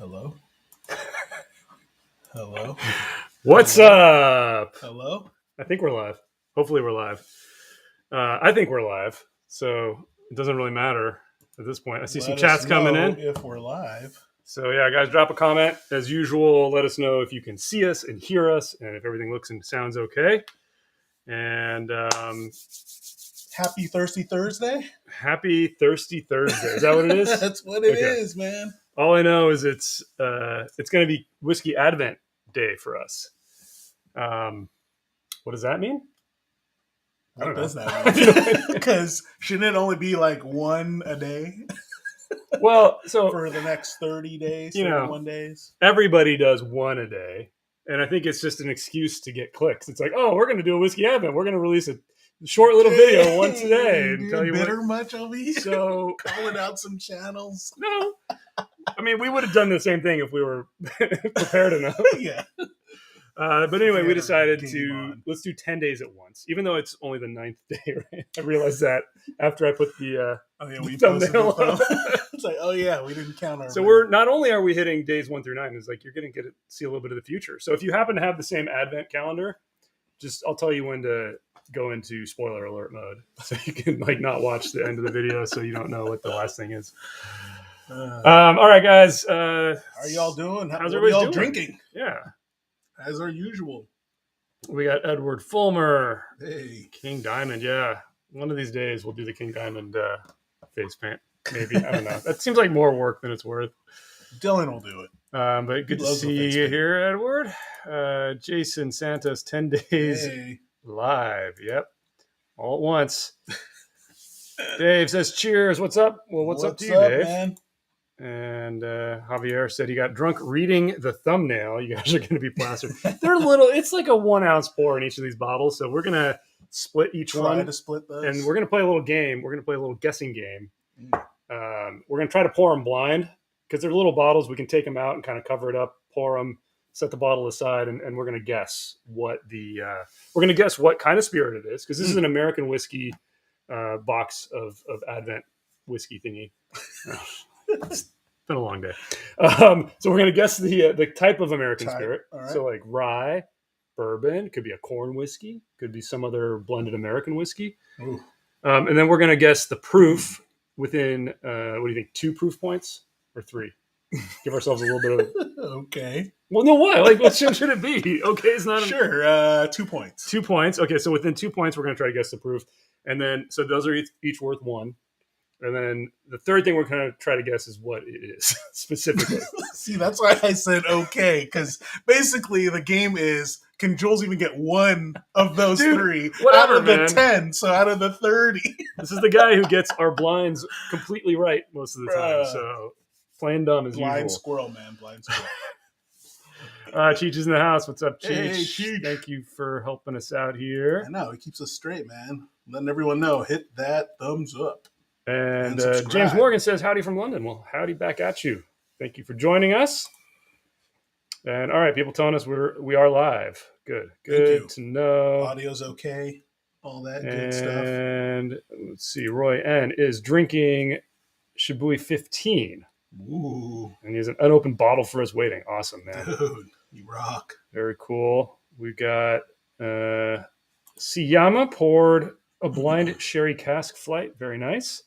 Hello? Hello? What's up? Hello? I think we're live. Hopefully we're live. I think we're live, so it doesn't really matter at this point. I see some chats coming in. If we're live. So yeah, guys, drop a comment as usual. Let us know if you can see us and hear us, and if everything looks and sounds okay. And Happy Thirsty Thursday? happy Thirsty Thursday. Is that what it is? That's what it is, man. All I know is it's going to be Whiskey Advent Day for us. What does that mean? What does that mean? Because shouldn't it only be like one a day? Well, so for the next 30 days, 31 days? Everybody does one a day. And I think it's just an excuse to get clicks. It's like, oh, we're going to do a Whiskey Advent. We're going to release a short little video once a day and tell you bitter what. Much of me? So calling out some channels. No. I mean, we would have done the same thing if we were prepared enough. Yeah. But anyway, we decided let's do 10 days at once, even though it's only the 9th day, right? I realized that after I put the thumbnail up. It's like, oh yeah, we didn't count our. So we're not only are we hitting days 1 through 9, it's like you're going to see a little bit of the future. So if you happen to have the same Advent calendar, I'll tell you when to go into spoiler alert mode, so you can not watch the end of the video, so you don't know what the last thing is. All right, guys. How are y'all doing? How's everybody doing? Drinking? Yeah. As our usual. We got Edward Fulmer. Hey. King Diamond, yeah. One of these days we'll do the King Diamond face paint. Maybe. I don't know. That seems like more work than it's worth. Dylan will do it. But good to see you here, Edward. Jason Santos, 10 days live. Yep. All at once. Dave says, cheers. What's up? Well, what's up to you, Dave? Man? And Javier said he got drunk reading the thumbnail. You guys are going to be plastered. They're little. It's like a 1 ounce pour in each of these bottles. So we're going to split each one. Try to split those. And we're going to play a little game. We're going to play a little guessing game. We're going to try to pour them blind because they're little bottles. We can take them out and kind of cover it up, pour them, set the bottle aside, and we're going to guess what what kind of spirit it is, because this is an American whiskey box of Advent whiskey thingy. It's been a long day. So we're going to guess the type of American spirit. Right. So like rye, bourbon, could be a corn whiskey, could be some other blended American whiskey. And then we're going to guess the proof within, what do you think, 2 proof points or 3? Give ourselves a little bit of... Okay. Well, no, what? Like, what should it be? Okay, it's not... Sure, 2 points. 2 points. Okay, so within 2 points, we're going to try to guess the proof. And then, so those are each worth 1. And then the third thing we're going to try to guess is what it is specifically. See, that's why I said okay, because basically the game is, can Jules even get 1 of those 3 out of the 10? So out of the 30. This is the guy who gets our blinds completely right most of the time. So plain dumb as usual. Blind squirrel, man. Blind squirrel. Cheech is in the house. What's up, Cheech? Hey, Cheech. Thank you for helping us out here. I know. He keeps us straight, man. Letting everyone know. Hit that thumbs up. And James Morgan says, howdy from London. Well, howdy back at you. Thank you for joining us. And all right, people telling us we are live. Good to know. Audio's okay. All that good stuff. And let's see, Roy N is drinking Shibui 15. Ooh. And he has an unopened bottle for us waiting. Awesome, man. Dude, you rock. Very cool. We've got Siyama poured a blind sherry cask flight. Very nice.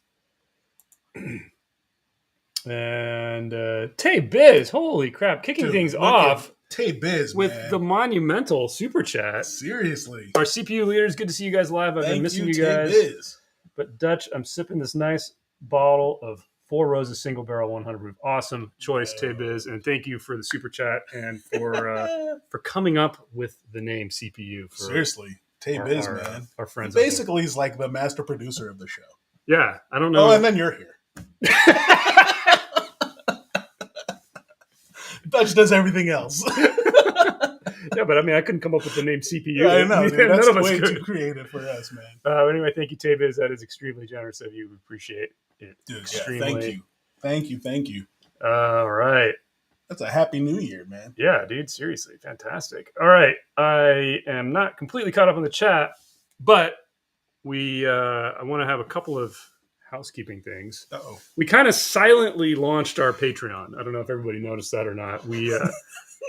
And Tay Biz, holy crap, kicking things off. Tay Biz, with the monumental super chat. Seriously. Our CPU leaders, good to see you guys live. I've been missing you guys. Tay Biz. But Dutch, I'm sipping this nice bottle of Four Roses single barrel 100 proof. Awesome choice, Tay Biz, and thank you for the super chat and for coming up with the name CPU. Seriously, Tay Biz, man. Our friends. Basically, he's like the master producer of the show. Yeah, I don't know. Oh, and then you're here. Dutch does everything else. Yeah, but I mean, I couldn't come up with the name CPU. Yeah, I know, dude. That's none of us way could. Too creative for us, man. Anyway, thank you, Tay Biz. That is extremely generous of you. We appreciate it. Dude, extremely. Yeah, thank you. All right. That's a happy new year, man. Yeah, dude. Seriously. Fantastic. All right. I am not completely caught up on the chat, but I want to have a couple of housekeeping things. Uh-oh. We kind of silently launched our Patreon. I don't know if everybody noticed that or not. We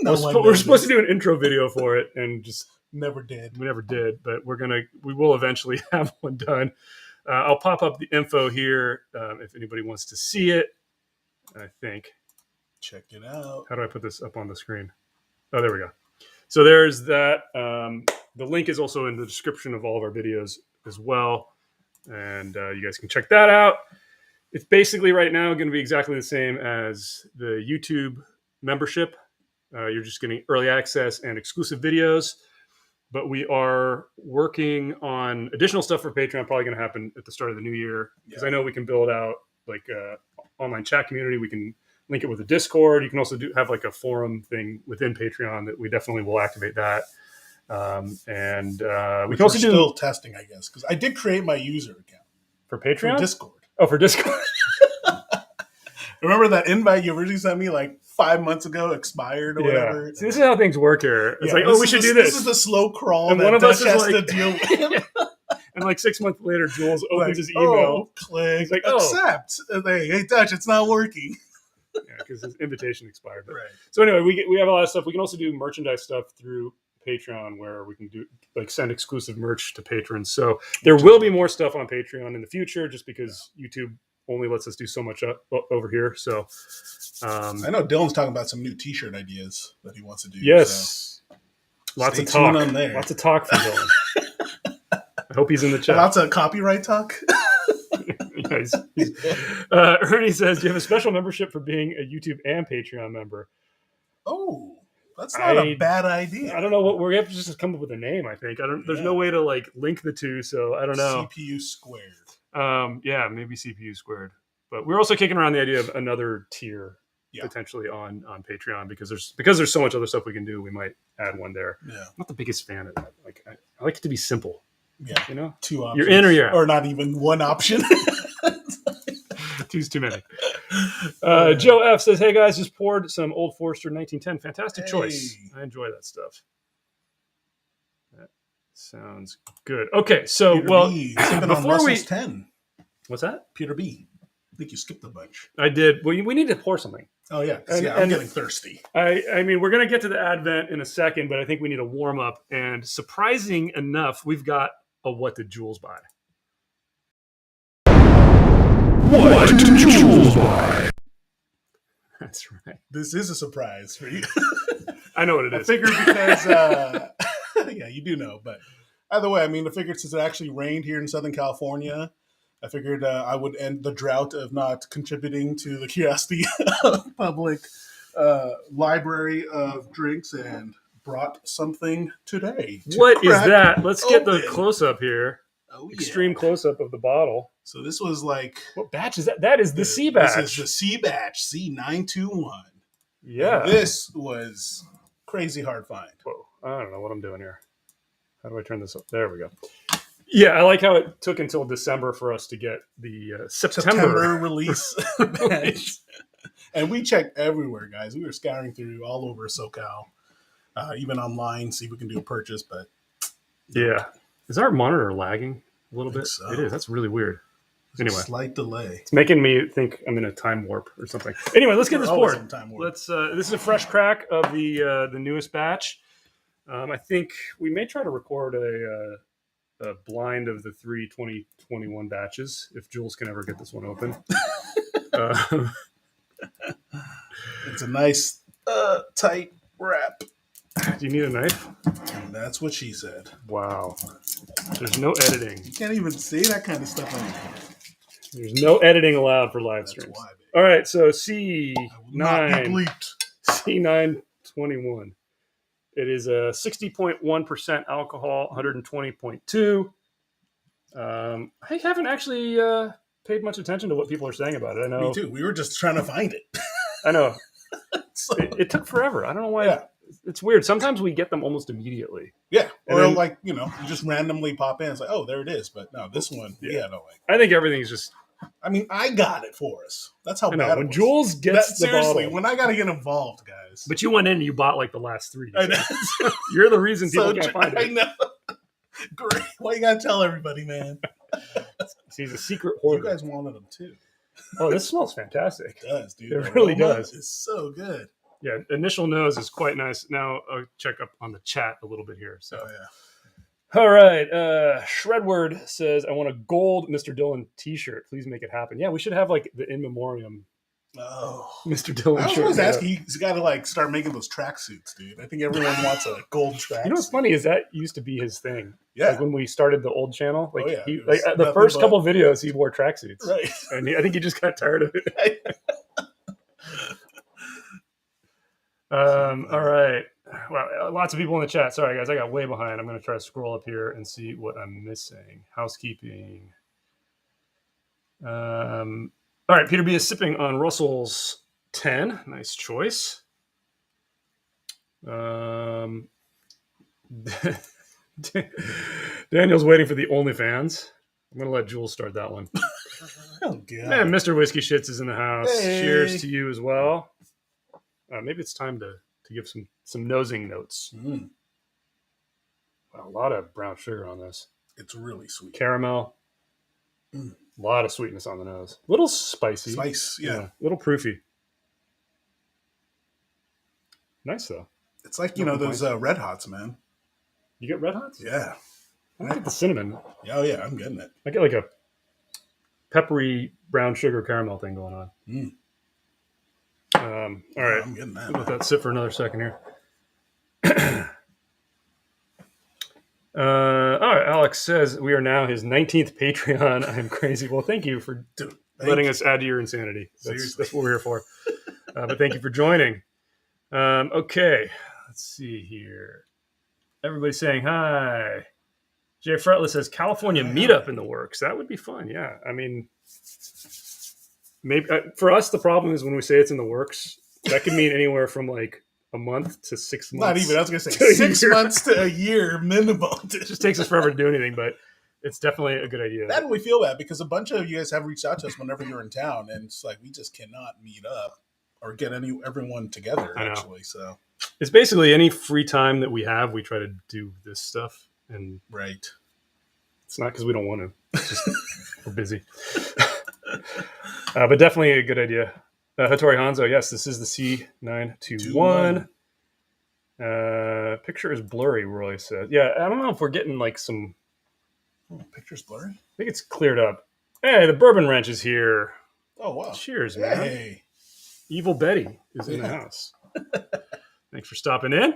we're supposed to do an intro video for it, and just never did. We never did, but we will eventually have one done. I'll pop up the info here if anybody wants to see it. I think. Check it out. How do I put this up on the screen? Oh, there we go. So there's that. The link is also in the description of all of our videos as well. And you guys can check that out. It's basically right now going to be exactly the same as the YouTube membership. You're just getting early access and exclusive videos. But we are working on additional stuff for Patreon, probably going to happen at the start of the new year. Because I know we can build out like an online chat community. We can link it with a Discord. You can also have like a forum thing within Patreon that we definitely will activate that. And we can also do still testing, I guess, because I did create my user account for Patreon, for Discord. Oh, for Discord. Remember that invite you originally sent me like 5 months ago expired or whatever? See, this is how things work here. It's like, oh, we should do this. This is the slow crawl and that one of Dutch us has like, to deal with. And like 6 months later, Jules opens his Oh, email. click. He's like, accept. Hey, Dutch, it's not working. Yeah, because his invitation expired. But. Right. So anyway, we have a lot of stuff. We can also do merchandise stuff through Patreon, where we can do like send exclusive merch to patrons. So there will be more stuff on Patreon in the future, just because YouTube only lets us do so much over here. So I know Dylan's talking about some new T-shirt ideas that he wants to do. Yes, so lots of talk. On there. Lots of talk from Dylan. I hope he's in the chat. Lots of copyright talk. Ernie says, do you have a special membership for being a YouTube and Patreon member? Oh, that's not a bad idea. I don't know what we have to just come up with a name. I think there's no way to like link the two, so I don't know. CPU squared. Yeah, maybe CPU squared. But we're also kicking around the idea of another tier potentially on Patreon because there's so much other stuff we can do. We might add one there. Yeah, I'm not the biggest fan of that. Like I like it to be simple. Yeah, you know, 2 options. You're in or you're out. Or not even one option. Two's too many. Joe F says, hey guys, just poured some Old Forester 1910. Fantastic choice. I enjoy that stuff. That sounds good. Okay, so Peter before we 10. What's that? Peter B. I think you skipped a bunch. I did. Well, we need to pour something. Oh yeah, I'm getting thirsty. I mean, we're gonna get to the Advent in a second, but I think we need a warm up. And surprising enough, we've got a what did Jules buy? What did Jules buy? That's right. This is a surprise for you. I know what it is. I figured because, yeah, you do know. But either way, I mean, I figured since it actually rained here in Southern California, I figured I would end the drought of not contributing to the Curiosity Public library of drinks and brought something today. What is that? Let's get the close-up here. Oh, extreme close-up of the bottle. So this was like... What batch is that? That is the C batch. This is the C batch, C921. Yeah. And this was crazy hard find. Whoa. I don't know what I'm doing here. How do I turn this up? There we go. Yeah, I like how it took until December for us to get the September release batch. And we checked everywhere, guys. We were scouring through all over SoCal, even online, see if we can do a purchase. But yeah. Is our monitor lagging a little bit? So. It is. That's really weird. Anyway, slight delay. It's making me think I'm in a time warp or something. Anyway, let's get this poured. Let's. This is a fresh crack of the newest batch. I think we may try to record a blind of the 3 2021 batches if Jules can ever get this one open. It's a nice tight wrap. Do you need a knife? And that's what she said. Wow. There's no editing. You can't even say that kind of stuff anymore. There's no editing allowed for live streams. Why, all right, so C921. It is a 60.1% alcohol, 120.2. I haven't actually paid much attention to what people are saying about it. I know. Me too. We were just trying to find it. I know. It took forever. I don't know why. Yeah. It's weird. Sometimes we get them almost immediately. Yeah. Or then, like, you just randomly pop in. It's like, oh, there it is. But no, this one, no way. I think everything's just... I mean, I got it for us. That's how bad it was. When Jules gets the bottle. When I got to get involved, guys. But you went in and you bought like the last 3. I know. You're the reason people can't find it. I know. Great. Why you got to tell everybody, man? He's a secret You hoarder. guys wanted them too. Oh, this smells fantastic. It does, dude. It The really aroma does. It's so good. Yeah, initial nose is quite nice. Now I'll check up on the chat a little bit here. So, Oh, yeah. all right. Shredword says, "I want a gold Mr. Dillon T-shirt. Please make it happen." Yeah, we should have like the in memoriam Oh. Mr. Dillon I was shirt. always made up. asking, he's got to like start making those tracksuits, dude. I think everyone wants a gold tracksuit. You know what's funny is that used to be his thing. Yeah. Like when we started the old channel, like Oh, yeah. he, It was like the nothing first but- couple videos, he wore tracksuits, Right. and I think he just got tired of it. All right. Well, lots of people in the chat. Sorry, guys, I got way behind. I'm going to try to scroll up here and see what I'm missing. Housekeeping. All right, Peter B is sipping on Russell's 10. Nice choice. Daniel's waiting for the OnlyFans. I'm going to let Jules start that one. Oh, God. And Mr. Whiskey Shits is in the house. Hey. Cheers to you as well. Maybe it's time to give some nosing notes. Mm, Wow, a lot of brown sugar on this. it's really sweet. Caramel. Mm. A lot of sweetness on the nose. A little spicy. Spice, yeah. A little proofy. Nice, though. It's like, No those Red Hots, man. You get Red Hots? Yeah. I don't get the cinnamon. Oh, yeah, I'm getting it. I get like a peppery brown sugar caramel thing going on. Mm. All right. I'm getting that. Let that sit for another second here. All right. Alex says we are now his 19th Patreon. I'm crazy. Well, thank you for letting us add to your insanity. That's what we're here for. But thank you for joining. Okay. Let's see here. Everybody's saying hi. Jay Fretless says California meetup in the works. That would be fun. Yeah. I mean, maybe for us, the problem is when we say it's in the works, that could mean anywhere from like a month to 6 months. Not even. I was going to say 6 months to a year minimum. It just takes us forever to do anything, but it's definitely a good idea. That we feel bad because a bunch of you guys have reached out to us whenever you're in town, and it's like we just cannot meet up or get everyone together. Actually, so it's basically any free time that we have, we try to do this stuff, and right. It's not because we don't want to. It's just we're busy. But definitely a good idea. Hattori Hanzo, yes, this is the C921. Picture is blurry, Roy said. Yeah, I don't know if we're getting like some... Oh, picture's blurry? I think it's cleared up. Hey, the Bourbon Wrench is here. Oh, wow. Cheers, man. Hey. Evil Betty is in the house. Thanks for stopping in.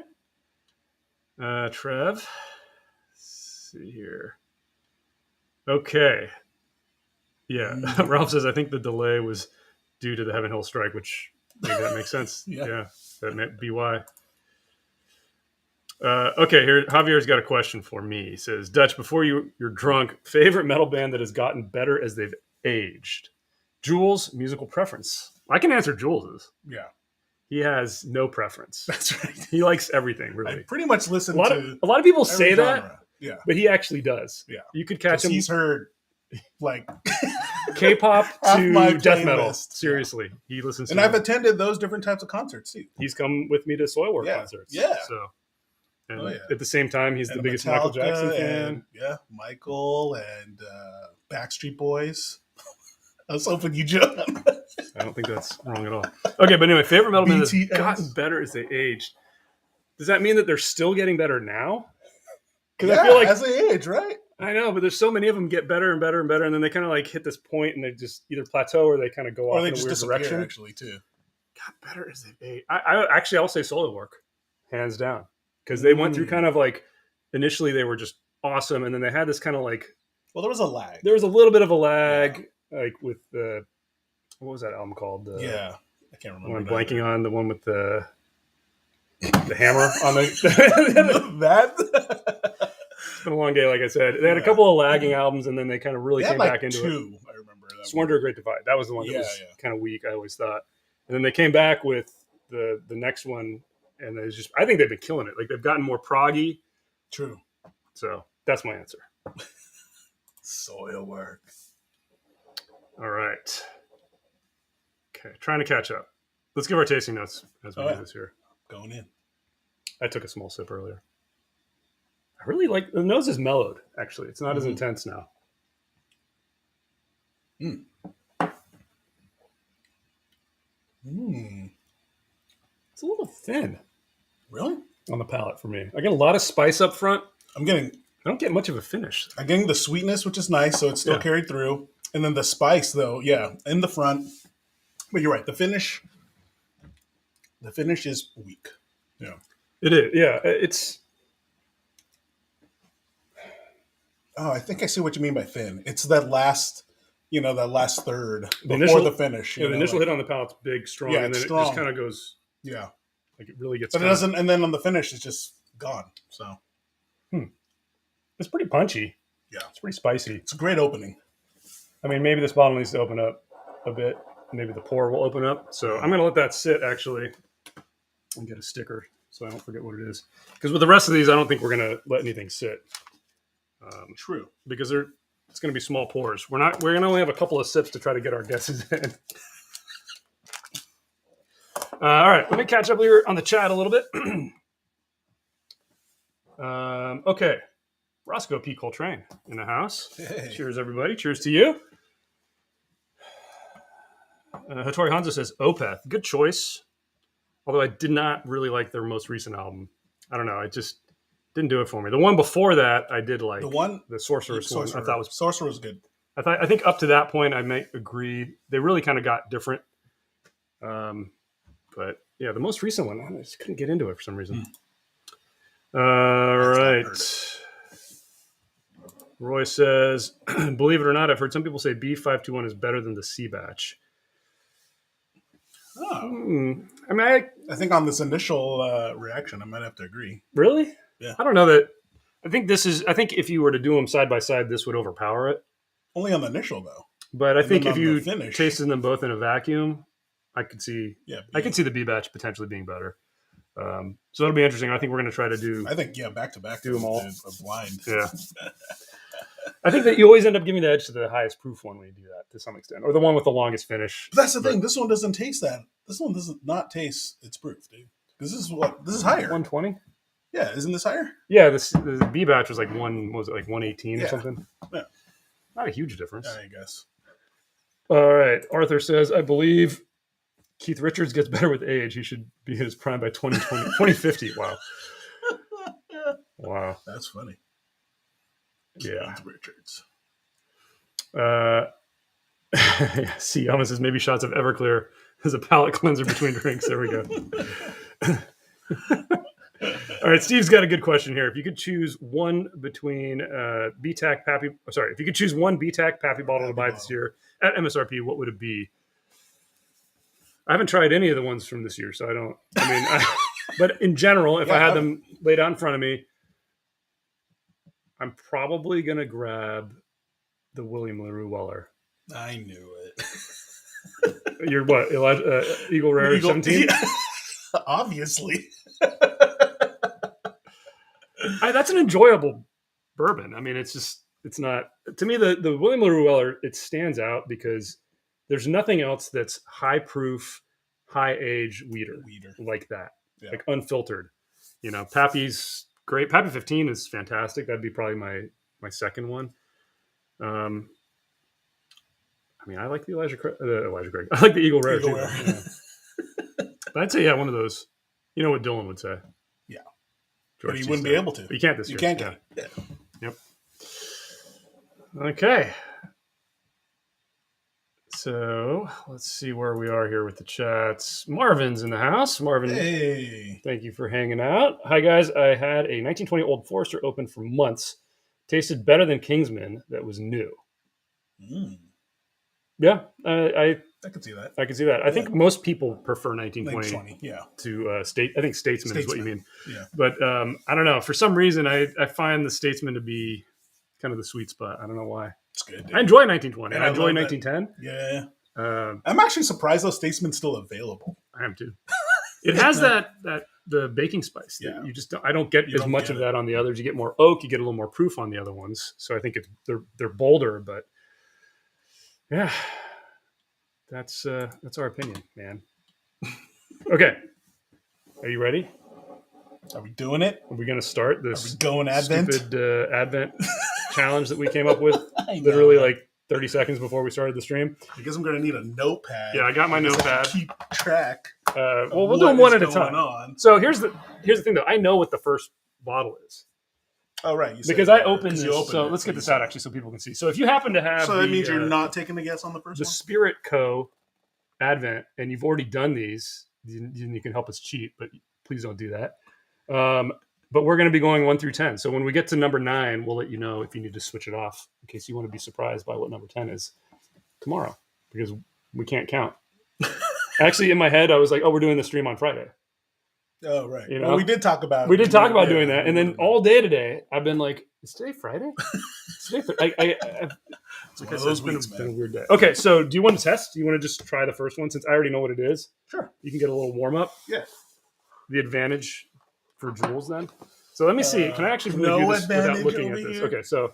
Trev. Let's see here. Okay. Yeah. Ralph says, I think the delay was due to the Heaven Hill strike, which maybe that makes sense. Yeah. That might be why. Okay, here Javier's got a question for me. He says, Dutch, before you're drunk, favorite metal band that has gotten better as they've aged? Jules, musical preference. I can answer Jules's. Yeah. He has no preference. That's right. He likes everything, really. I pretty much listen to a lot of people say genre. that. Yeah. But he actually does. Yeah. You could catch him. He's heard like K-pop to death metal. Playlist. Seriously. Yeah. He listens to And I've attended those different types of concerts too. He's come with me to Soilwork concerts. Yeah. So and at the same time, he's the biggest Michael Jackson fan. And, Michael and Backstreet Boys. I was hoping you jumped. I don't think that's wrong at all. Okay, but anyway, favorite metal band that's gotten better as they aged. Does that mean that they're still getting better now? Because I feel like as they age, right? I know, but there's so many of them get better and better and better, and then they kind of like hit this point and they just either plateau or they kind of go off in a weird direction. Actually, too. Got better as they age. I'll say Soilwork, hands down, because they went through kind of like initially they were just awesome, and then they had this kind of like there was a lag. There was a little bit of a lag, like with the what was that album called? I can't remember. I'm blanking on the one with the hammer on the that. It's been a long day, like I said. They had a couple of lagging albums, and then they kind of really came back into it. I remember that. Sworn to a Great Divide. That was the one that was kind of weak, I always thought. And then they came back with the next one, and it's just I think they've been killing it. Like they've gotten more proggy. True. So that's my answer. Soilwork. All right. Okay, trying to catch up. Let's give our tasting notes as we do this here. Going in. I took a small sip earlier. I really like the nose is mellowed. Actually, it's not as intense now. Mm. It's a little thin. Really? On the palate for me. I get a lot of spice up front. I'm getting. I don't get much of a finish. I'm getting the sweetness, which is nice, so it's still carried through, and then the spice, though, in the front. But you're right. The finish is weak. Yeah, it is. Yeah, it's. Oh, I think I see what you mean by thin. It's that last, that last third before the finish. The initial hit on the palate's big, strong, and then it just kind of goes. Yeah, like it really gets. But it doesn't, and then on the finish, it's just gone. So, it's pretty punchy. Yeah, it's pretty spicy. It's a great opening. I mean, maybe this bottle needs to open up a bit. Maybe the pour will open up. So I'm going to let that sit actually, and get a sticker so I don't forget what it is. Because with the rest of these, I don't think we're going to let anything sit. True, because it's going to be small pours. We're going to only have a couple of sips to try to get our guesses in. All right, let me catch up here on the chat a little bit. Okay, Roscoe P. Coltrane in the house. Hey. Cheers, everybody. Cheers to you. Hattori Hanzo says Opeth. Good choice. Although I did not really like their most recent album. I don't know. It just didn't do it for me. The one before that, I did like. The Sorcerer's one. I thought Sorcerer was good. I think up to that point, I might agree. They really kind of got different. But yeah, the most recent one, I just couldn't get into it for some reason. All right. Roy says, believe it or not, I've heard some people say B521 is better than the C batch. Oh. I mean, I think on this initial reaction, I might have to agree. Really? Yeah. I don't know that. I think if you were to do them side by side, this would overpower it. Only on the initial, though. But I think if you tasted them both in a vacuum, I could see the B batch potentially being better. So that'll be interesting. I think we're going to try to do. I think back to back, do them all. A blind. Yeah. I think that you always end up giving the edge to the highest proof one when you do that to some extent, or the one with the longest finish. But that's the thing. This one doesn't taste that. This one does not taste its proof, dude. Because this is higher. 120. Yeah, isn't this higher? Yeah, the B batch was like 118 or something. Yeah, not a huge difference. I guess. All right, Arthur says, I believe Keith Richards gets better with age. He should be hit his prime by 2050. Wow. Wow. That's funny. Yeah. Keith Richards. See, Alma says maybe shots of Everclear as a palate cleanser between drinks. There we go. All right, Steve's got a good question here. If you could choose one between BTAC Pappy, if you could choose one BTAC Pappy bottle to buy this year at MSRP, what would it be? I haven't tried any of the ones from this year, so I don't. But in general, if I had them laid out in front of me, I'm probably gonna grab the William LaRue Weller. I knew it. You're what? Eagle Rare 17? Yeah. Obviously. That's an enjoyable bourbon. I mean, it's not, to me, the William LaRue Weller, it stands out because there's nothing else that's high proof, high age weeder like that. Yeah. Like unfiltered. Pappy's great. Pappy 15 is fantastic. That'd be probably my second one. I like the Elijah Craig. I like the Eagle Rare too. Yeah. But I'd say, one of those. You know what Dylan would say. Yeah. George but he wouldn't be able to. But you can't this year. You can't get it. Yeah. Yep. Okay. So let's see where we are here with the chats. Marvin's in the house. Marvin, hey. Thank you for hanging out. Hi, guys. I had a 1920 Old Forester open for months. Tasted better than Kingsman that was new. Yeah, I could see that. I could see that. I think most people prefer 1920 to state. I think Statesman is what you mean. Yeah. But I don't know. For some reason, I find the Statesman to be kind of the sweet spot. I don't know why. It's good. Dude. I enjoy 1920. I enjoy 1910. Yeah. I'm actually surprised those Statesman's still available. I am too. It has the baking spice. Yeah. You just I don't get as much of that on the others. You get more oak. You get a little more proof on the other ones. So I think they're bolder, but. Yeah, that's our opinion, man. Okay, are you ready? Are we doing it? Are we going to start this stupid Advent challenge that we came up with literally like 30 seconds before we started the stream. I guess I'm going to need a notepad. Yeah, I got my notepad. Keep track. Well, we'll do them one at a time. On. So here's the thing, though. I know what the first bottle is. Oh, right. Because I opened this. So let's get this out, actually, so people can see. So if you happen to have... So that means you're not taking a guess on the first the one? Spirit Co. Advent, and you've already done these, you can help us cheat, but please don't do that. But we're going to be going 1 through 10. So when we get to number 9, we'll let you know if you need to switch it off in case you want to be surprised by what number 10 is tomorrow, because we can't count. Actually, in my head, I was like, oh, we're doing the stream on Friday. Oh, right. You know? Well, we did talk about doing that. And then all day today, I've been like, is today Friday? It's been a weird day. Okay, so do you want to test? Do you want to just try the first one since I already know what it is? Sure. You can get a little warm up. Yeah. The advantage for Jules then. So let me see. Can I actually really do this without looking at this? Here. Okay, so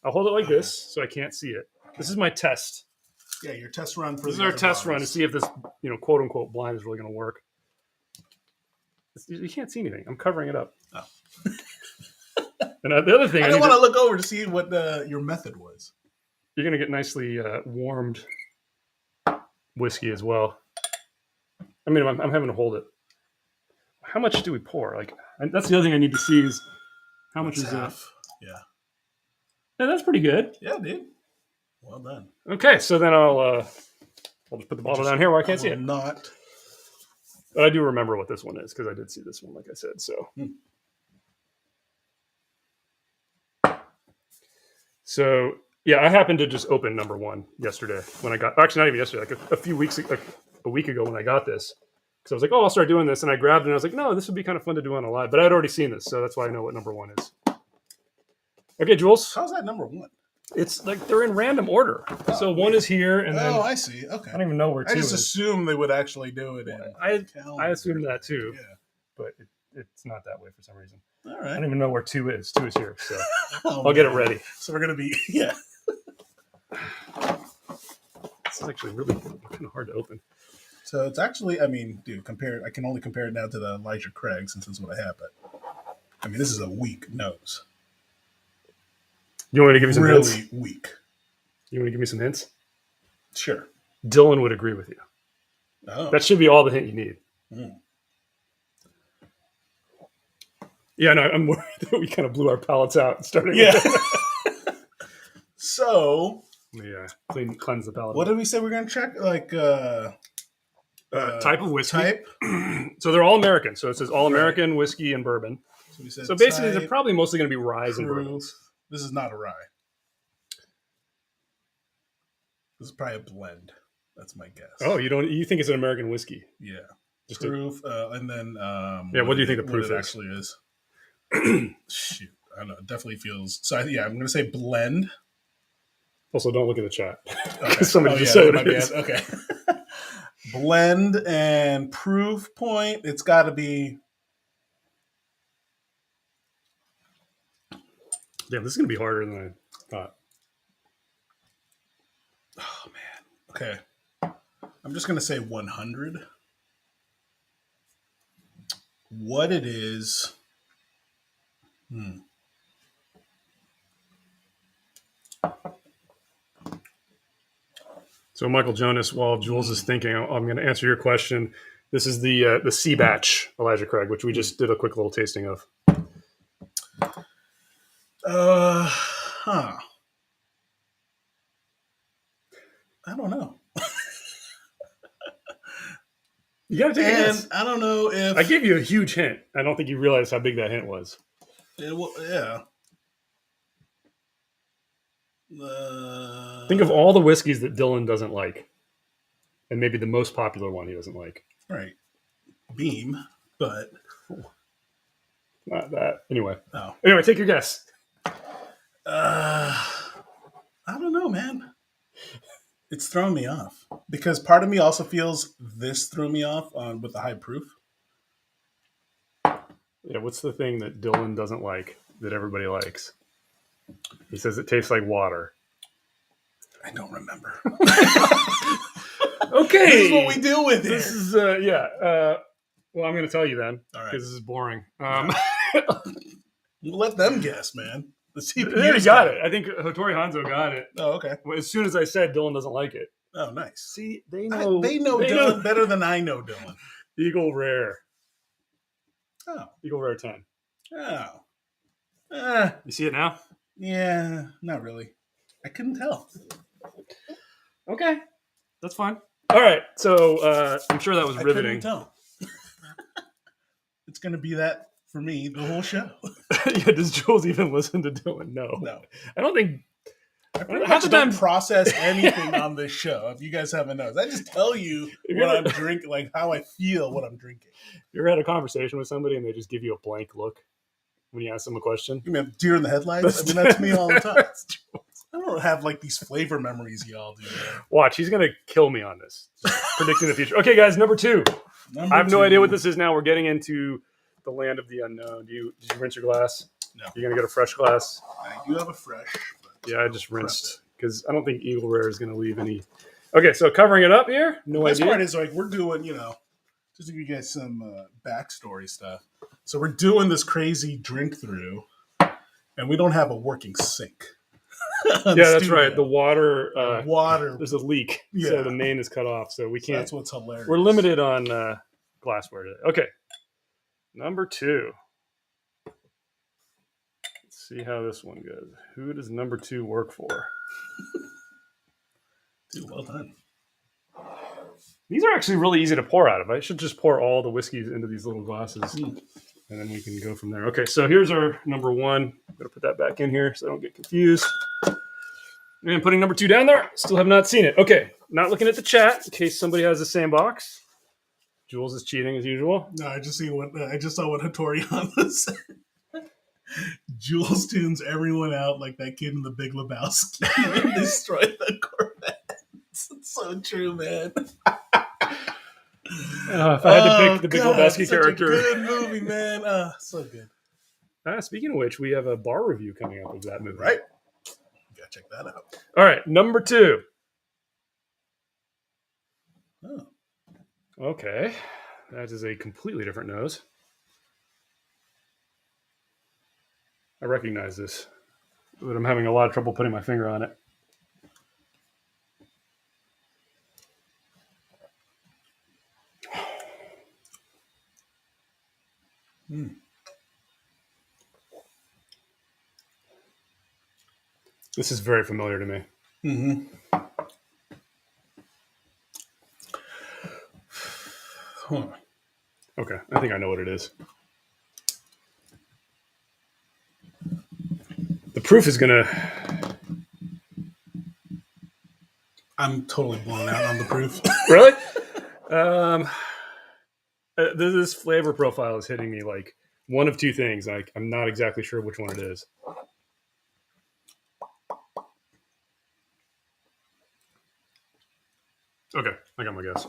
I'll hold it like this so I can't see it. This is my test. Yeah, your test run. This is our test run to see if this, quote unquote blind is really going to work. You can't see anything. I'm covering it up. Oh. And the other thing, I don't want to look over to see what your method was. You're going to get nicely warmed whiskey as well. I mean, I'm having to hold it. How much do we pour? That's the other thing I need to see is how much is half. Yeah. Yeah, that's pretty good. Yeah, dude. Well done. Okay, so then I'll just put the bottle down here where I can't see it. Not. But I do remember what this one is because I did see this one, like I said. So, So yeah, I happened to just open number 1 yesterday when I got. Actually, not even yesterday. Like a few weeks, like a week ago when I got this. Because I was like, oh, I'll start doing this, and I grabbed it, and I was like, no, this would be kind of fun to do on a live. But I'd already seen this, so that's why I know what number 1 is. Okay, Jules. How's that number 1? It's like they're in random order. So 1 is here, and then... Oh, I see. Okay. I don't even know where 2 is. I just assumed they would actually do it. I assumed that too. Yeah. But it's not that way for some reason. All right. I don't even know where 2 is. 2 is here, so I'll get it ready. So we're going to be... Yeah. This is actually really kind of hard to open. So it's actually, I mean, dude, I can only compare it now to the Elijah Craig since that's what I have, but I mean, this is a weak nose. You want me to give you some hints? Really weak. You want to give me some hints? Sure. Dylan would agree with you. Oh. That should be all the hint you need. Mm. Yeah, no, I'm worried that we kind of blew our palates out starting. Yeah. So. Yeah, cleanse the palate. What did we say we're going to check? Type of whiskey. Type. So they're all American. So it says all American whiskey and bourbon. So basically, they're probably mostly going to be ryes and bourbons. This is not a rye. This is probably a blend. That's my guess. Oh, you think it's an American whiskey? Yeah. Just proof, and then what do you think the proof actually is? Shoot, I don't know. It definitely feels. So I'm going to say blend. Also, don't look at the chat. Okay. Somebody just said it is. Okay. Blend and proof point. It's got to be. Damn, this is going to be harder than I thought. Oh, man. Okay. I'm just going to say 100. What it is. So, Michael Jonas, while Jules is thinking, I'm going to answer your question. This is the C batch Elijah Craig, which we just did a quick little tasting of. I don't know. You got to take a guess. I don't know if I gave you a huge hint. I don't think you realized how big that hint was. Yeah. Think of all the whiskeys that Dylan doesn't like, and maybe the most popular one he doesn't like. Right. Beam, but not that. Anyway. Oh. Anyway, take your guess. I don't know, man. It's thrown me off because part of me also feels this threw me off with the high proof. Yeah, what's the thing that Dylan doesn't like that everybody likes? He says it tastes like water. I don't remember. Okay. This is what we deal with here. This is, well, I'm going to tell you then. All right. Because this is boring. Let them guess, man. The CPU They got it. I think Hattori Hanzo got it. Oh, okay. As soon as I said Dylan doesn't like it. Oh, nice. See, they know Dylan better than I know Dylan. Eagle Rare. Oh. Eagle Rare 10. Oh. You see it now? Yeah, not really. I couldn't tell. Okay. That's fine. All right. So I'm sure that was riveting. I couldn't tell. It's going to be that for me the whole show. Yeah, does Jules even listen to Dylan? No. I don't think. I pretty much don't process anything on this show. If you guys haven't noticed, I just tell you what I'm drinking, like how I feel what I'm drinking. You ever had a conversation with somebody and they just give you a blank look when you ask them a question? You mean deer in the headlights? That's me all the time. I don't have like these flavor memories y'all do. Man. Watch, he's gonna kill me on this. Predicting the future. Okay, guys, number two. I have no idea what this is now. We're getting into the land of the unknown. Did you rinse your glass? No. You're gonna get a fresh glass? I do have a fresh. Yeah, I just rinsed because I don't think Eagle Rare is going to leave any. Okay, so covering it up here, no idea. The best part is like we're doing, just to give you guys some backstory stuff. So we're doing this crazy drink through, and we don't have a working sink. Yeah, that's right. The water. There's a leak, so the main is cut off, so we can't. That's what's hilarious. We're limited on glassware today. Okay, number two. See how this one goes. Who does number two work for? Dude, well done. These are actually really easy to pour out of. I should just pour all the whiskeys into these little glasses, and then we can go from there. Okay, so here's our number one. I'm going to put that back in here so I don't get confused. And putting number two down there. Still have not seen it. Okay, not looking at the chat in case somebody has the same box. Jules is cheating as usual. No, I just saw what Hattori Hanzo said. Jules tunes everyone out like that kid in The Big Lebowski and destroy the Corvette. It's so true, man. If I had to pick the Big Lebowski character. A good movie, man. So good. Speaking of which, we have a bar review coming up of that movie. Right. You gotta check that out. All right, number two. Oh. Okay. That is a completely different nose. I recognize this, but I'm having a lot of trouble putting my finger on it. This is very familiar to me. Mm-hmm. Huh. Okay, I think I know what it is. The proof is gonna. I'm totally blown out on the proof. Really? This flavor profile is hitting me like one of two things. I'm not exactly sure which one it is. Okay, I got my guess.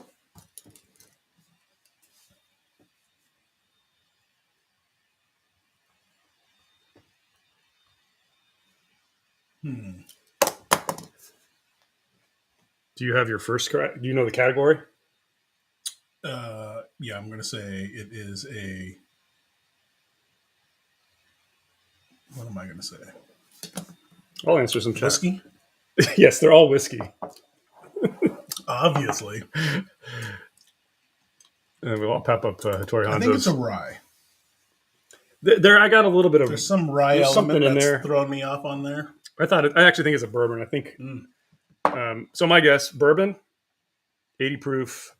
Do you have your first? Do you know the category? Yeah, I'm going to say it is a. What am I going to say? I'll answer some chat. Whiskey? Yes, they're all whiskey. Obviously. And we'll all pop up Hattori Hanzo's. I think it's a rye. There, I got a little bit of. There's some rye element in there throwing me off on there. I actually think it's a bourbon. I think. So my guess, bourbon, 80 proof,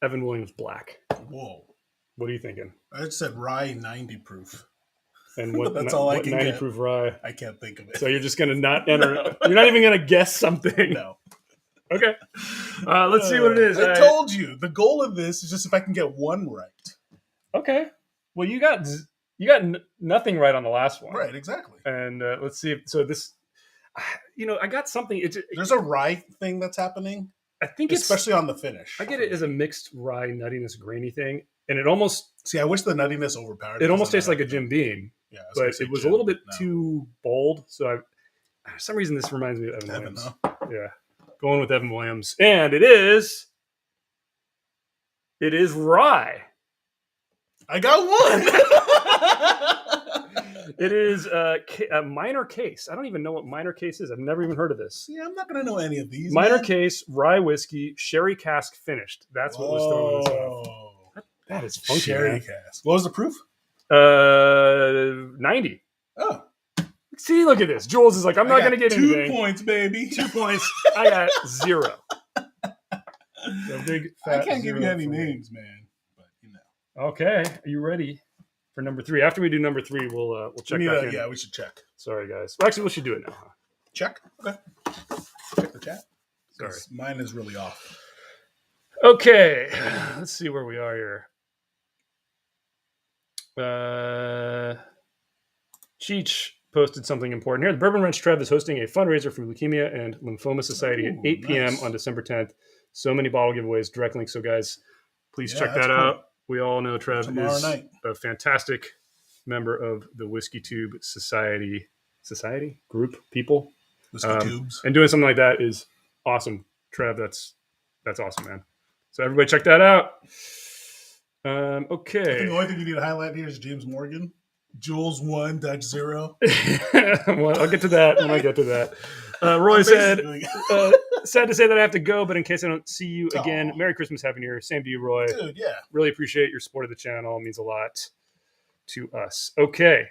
Evan Williams black. Whoa. What are you thinking? I said rye 90 proof. And what? That's all I can 90 get. Proof rye. I can't think of it. So you're just gonna not enter. You're not even gonna guess something. No. Okay. Let's see what it is. I told you the goal of this is just if I can get one right. Okay. Well, you got nothing right on the last one. Right. Exactly. And let's see. So this, I got something. There's a rye thing that's happening. I think especially on the finish. I get it as a mixed rye nuttiness grainy thing, and it almost. See, I wish the nuttiness overpowered. It almost tastes like a Jim Beam. Yeah, but it was a little bit too bold. So for some reason, this reminds me of Evan Williams. Huh? Yeah, going with Evan Williams, and it is rye. I got It is a minor case. I don't even know what minor case is. I've never even heard of this. Yeah, I'm not gonna know any of these. Minor man. case rye whiskey, sherry cask finished. That's what was throwing this off. Whoa. That is funky, Sherry man. cask. What was the proof? 90. Oh, See, look at this. Jules is like, I'm I not got going to get 2 anything. points, baby. 2 points. I got 0. So big I fat can't give you 0 any for me. names, man. But Okay, are you ready for number 3? After we do number 3, we'll check back in. Yeah, we should check. Sorry, guys. Well, actually, we should do it now. Huh? Check. Okay. Check the chat. Sorry. Mine is really off. Okay, let's see where we are here. Cheech posted something important here. The Bourbon Ranch Trev is hosting a fundraiser for Leukemia and Lymphoma Society at 8 p.m. Nice. on December 10th. So many bottle giveaways, direct links. So, guys, please check that that's out. cool. We all know Trev Tomorrow is night. a fantastic member of the Whiskeytube Society group people. Whiskey tubes. And doing something like that is awesome. Trev, that's awesome, man. So everybody check that out. I think Okay. the only thing you need to highlight here is James Morgan. Jules 1, Dutch 0. Well, I'll get to that when I get to that. Roy said, sad to say that I have to go, but in case I don't see you again, Aw. Merry Christmas, Happy New Year. Same to you, Roy. Dude, yeah. Really appreciate your support of the channel. It means a lot to us. Okay.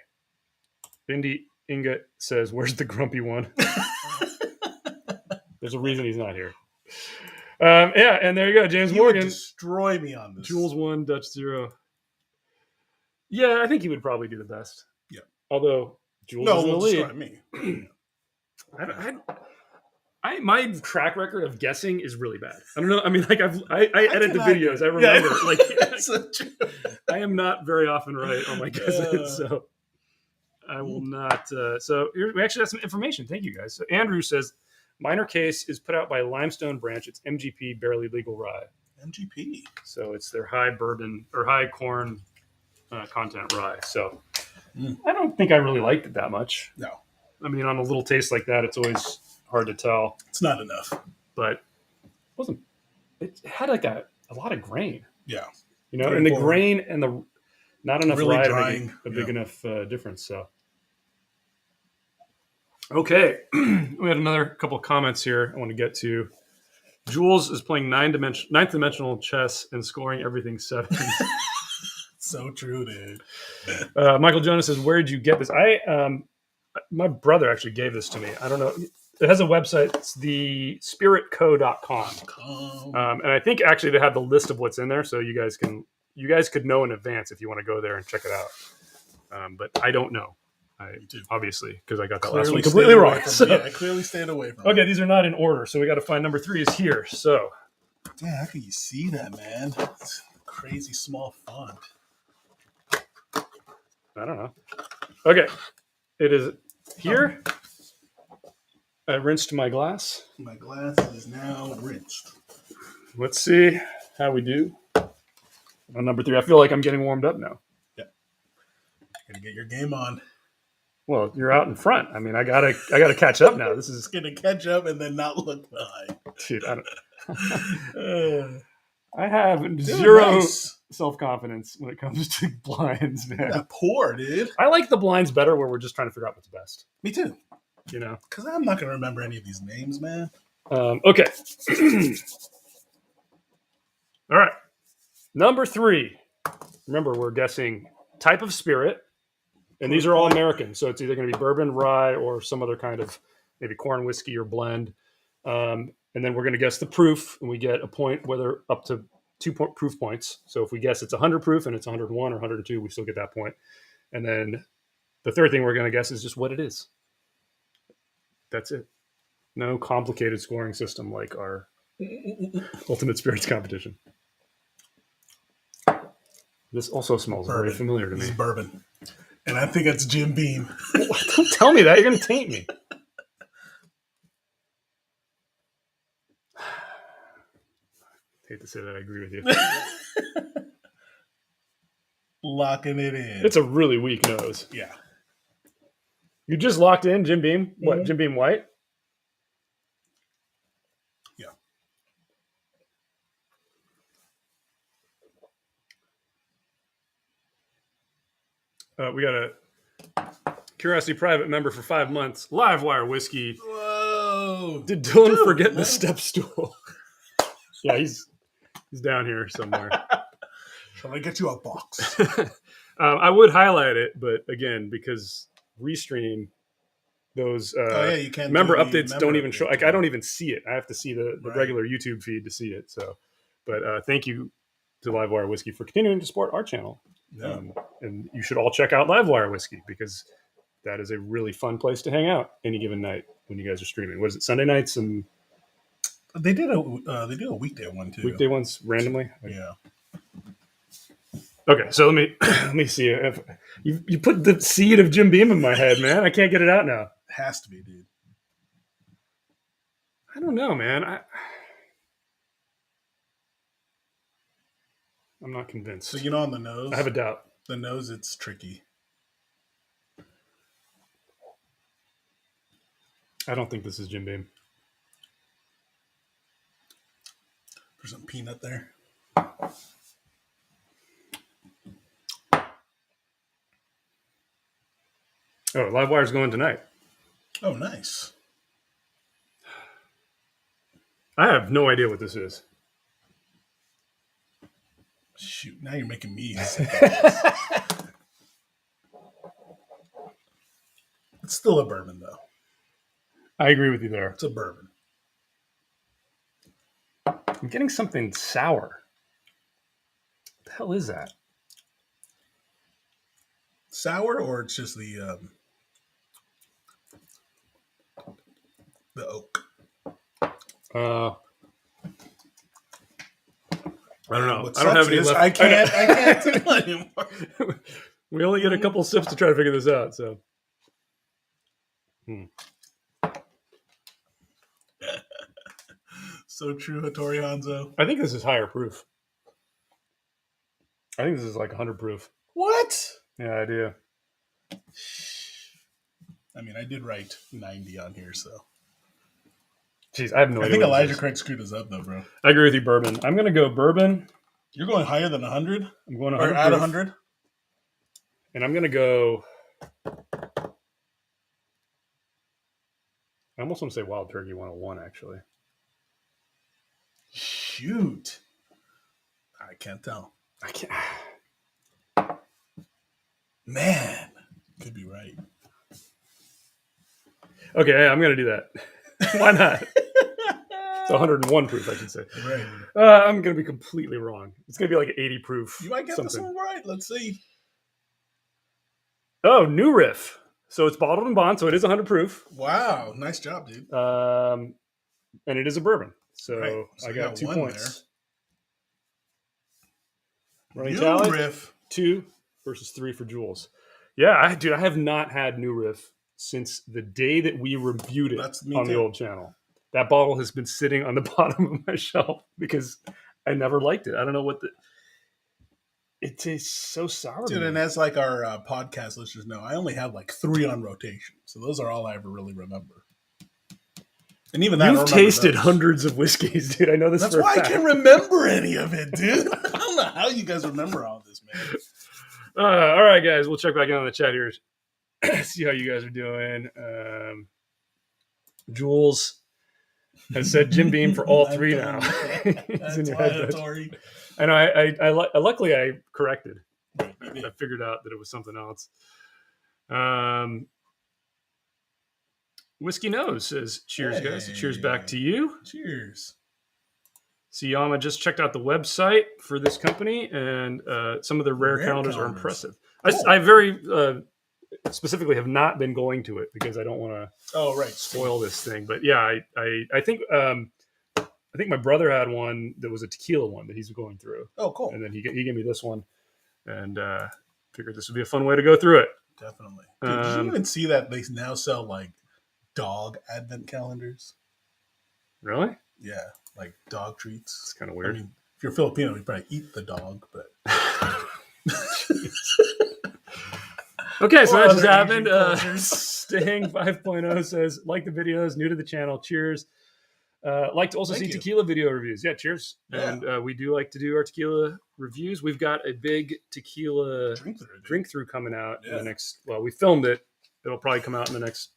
Bindi Inga says, where's the grumpy one? There's a reason he's not here. Yeah, and there you go. James He would Morgan. destroy me on this. Jules 1, Dutch 0. Yeah, I think he would probably do the best. Yeah. Although Jules No, is in the will lead. destroy me. My track record of guessing is really bad. I don't know. I mean, like I edit the cannot- videos. I remember. Yeah. Like That's so true. I am not very often right on my guesses, so I will not. So here, we actually have some information. Thank you guys. So Andrew says, minor case is put out by Limestone Branch. It's MGP, barely legal rye. MGP. So it's their high bourbon or high corn content rye. So I don't think I really liked it that much. No, I mean, on a little taste like that, it's always hard to tell. it's not enough. But it wasn't. It had like a lot of grain. Yeah. You know, Very and the forward. grain and the not enough Really rye drying, to make a big yeah. enough difference. So, okay, we had another couple of comments here I want to get to. Jules is playing ninth dimensional chess and scoring everything 7s. So true, dude. Michael Jonas says, "Where did you get this?" My brother actually gave this to me. I don't know. It has a website. It's the spiritco.com. And I think actually they have the list of what's in there, so you guys could know in advance if you want to go there and check it out. But I don't know. Obviously, because I got that last one completely wrong. I clearly stayed away from it. Okay, these are not in order, so we got to find number 3 is here. So, Damn, how can you see that, man? It's crazy small font. I don't know. Okay, it is here. I rinsed my glass. My glass is now rinsed. Let's see how we do on number 3. I feel like I'm getting warmed up now. Yeah. Gonna get your game on. Well, you're out in front. I mean, I gotta catch up now. This is Gonna catch up and then not look behind. dude. I have Dude, zero nice. self-confidence when it comes to blinds, man. That pour, dude. I like the blinds better where we're just trying to figure out what's best. Me too. You know. Because I'm not gonna remember any of these names, man. Okay. All right. Number 3. Remember, we're guessing type of spirit. And these are all American, so it's either going to be bourbon, rye, or some other kind of maybe corn whiskey or blend. And then we're going to guess the proof, and we get a point, whether up to 2 proof points. So if we guess it's 100 proof and it's 101 or 102, we still get that point. And then the third thing we're going to guess is just what it is. That's it. No complicated scoring system like our Ultimate Spirits competition. This also smells very familiar to This me. is bourbon. And I think it's Jim Beam. Don't tell me that. You're going to taint me. Hate to say that I agree with you. Locking it in. It's a really weak nose. Yeah. You just locked in Jim Beam? What, Mhm. Jim Beam White? Yeah. We got a Curiosity Private member for 5 months. Livewire Whiskey. Whoa. Did Dylan forget man. the step stool? Yeah, he's down here somewhere. Shall I get you a box? I would highlight it, but again, because Restream, those you can't member do the updates member don't even show. update, Like, yeah. I don't even see it. I have to see the Right. regular YouTube feed to see it. So, but thank you to Livewire Whiskey for continuing to support our channel. Yeah. And you should all check out Livewire Whiskey because that is a really fun place to hang out any given night when you guys are streaming. What is it, Sunday nights and They did a weekday one too. weekday ones randomly? Yeah. Okay, so let me see if you put the seed of Jim Beam in my head, man. I can't get it out now. Has to be, dude. I don't know, man. I'm not convinced. So on the nose, I have a doubt. the nose, it's tricky. I don't think this is Jim Beam. There's some peanut there. Oh, Livewire's going tonight. Oh, nice. I have no idea what this is. Shoot, now you're making me. It's still a bourbon, though. I agree with you there. It's a bourbon. I'm getting something sour. What the hell is that? Sour, or it's just the oak? I don't know. What I don't have sucks any is left. I can't do it anymore. We only get a couple sips to try to figure this out. So, So true, Hattori Hanzo. I think this is higher proof. I think this is like 100 proof. What? Yeah, I do. I mean, I did write 90 on here, so. Jeez, I have no idea. I think what Elijah this is. Craig screwed us up, though, bro. I agree with you, bourbon. I'm going to go bourbon. You're going higher than 100? I'm going Or 100 at proof, 100? and I'm going to go. I almost want to say Wild Turkey 101, actually. Shoot. I can't tell. I can't. Man. Could be right. Okay, I'm going to do that. Why not? It's 101 proof, I should say. Right. I'm going to be completely wrong. It's going to be like 80 proof. You might get this something. one right. Let's see. Oh, new riff. So it's bottled in bond, so it is 100 proof. Wow. Nice job, dude. And it is a bourbon. So, Right. So I you got 2 one points. Running New tally, riff. 2 versus 3 for Jules. Yeah, I have not had new riff since the day that we reviewed it That's me on the too. old channel. That bottle has been sitting on the bottom of my shelf because I never liked it. I don't know what it tastes so sour. Dude, to me. and as like our podcast listeners know, I only have like 3 on rotation. So those are all I ever really remember. And even that, I You've don't remember tasted those. hundreds of whiskeys, dude. I know this That's for a why I fact. can't remember any of it, dude. I don't know how you guys remember all this, man. All right, guys. We'll check back in on the chat here. See how you guys are doing. Jules has said Jim Beam for all 3 now. He's That's in your why, head, Dutch. Tori. I know. I luckily I corrected. Right, you did. I figured out that it was something else. Whiskey Nose says, "Cheers, guys! Hey. Cheers back to you." Cheers. Siyama just checked out the website for this company, and some of the rare calendars are calendars. impressive. Cool. I very specifically have not been going to it because I don't want to Oh, right. spoil this thing. But yeah, I think my brother had one that was a tequila one that he's going through, Oh, cool. and then he gave me this one, and figured this would be a fun way to go through it. Definitely. Dude, did you even see that they now sell like dog advent calendars? Really? Yeah, like dog treats. It's kind of I weird. mean, if you're Filipino, you probably eat the dog, but Okay, so Or that just other happened. Asian cultures. Sting 5.0 says, like the videos, new to the channel. Cheers. Like to also Thank see you. tequila video reviews. Yeah, cheers. Yeah. And we do like to do our tequila reviews. We've got a big tequila drink through coming out in the next. Well, we filmed it. It'll probably come out in the next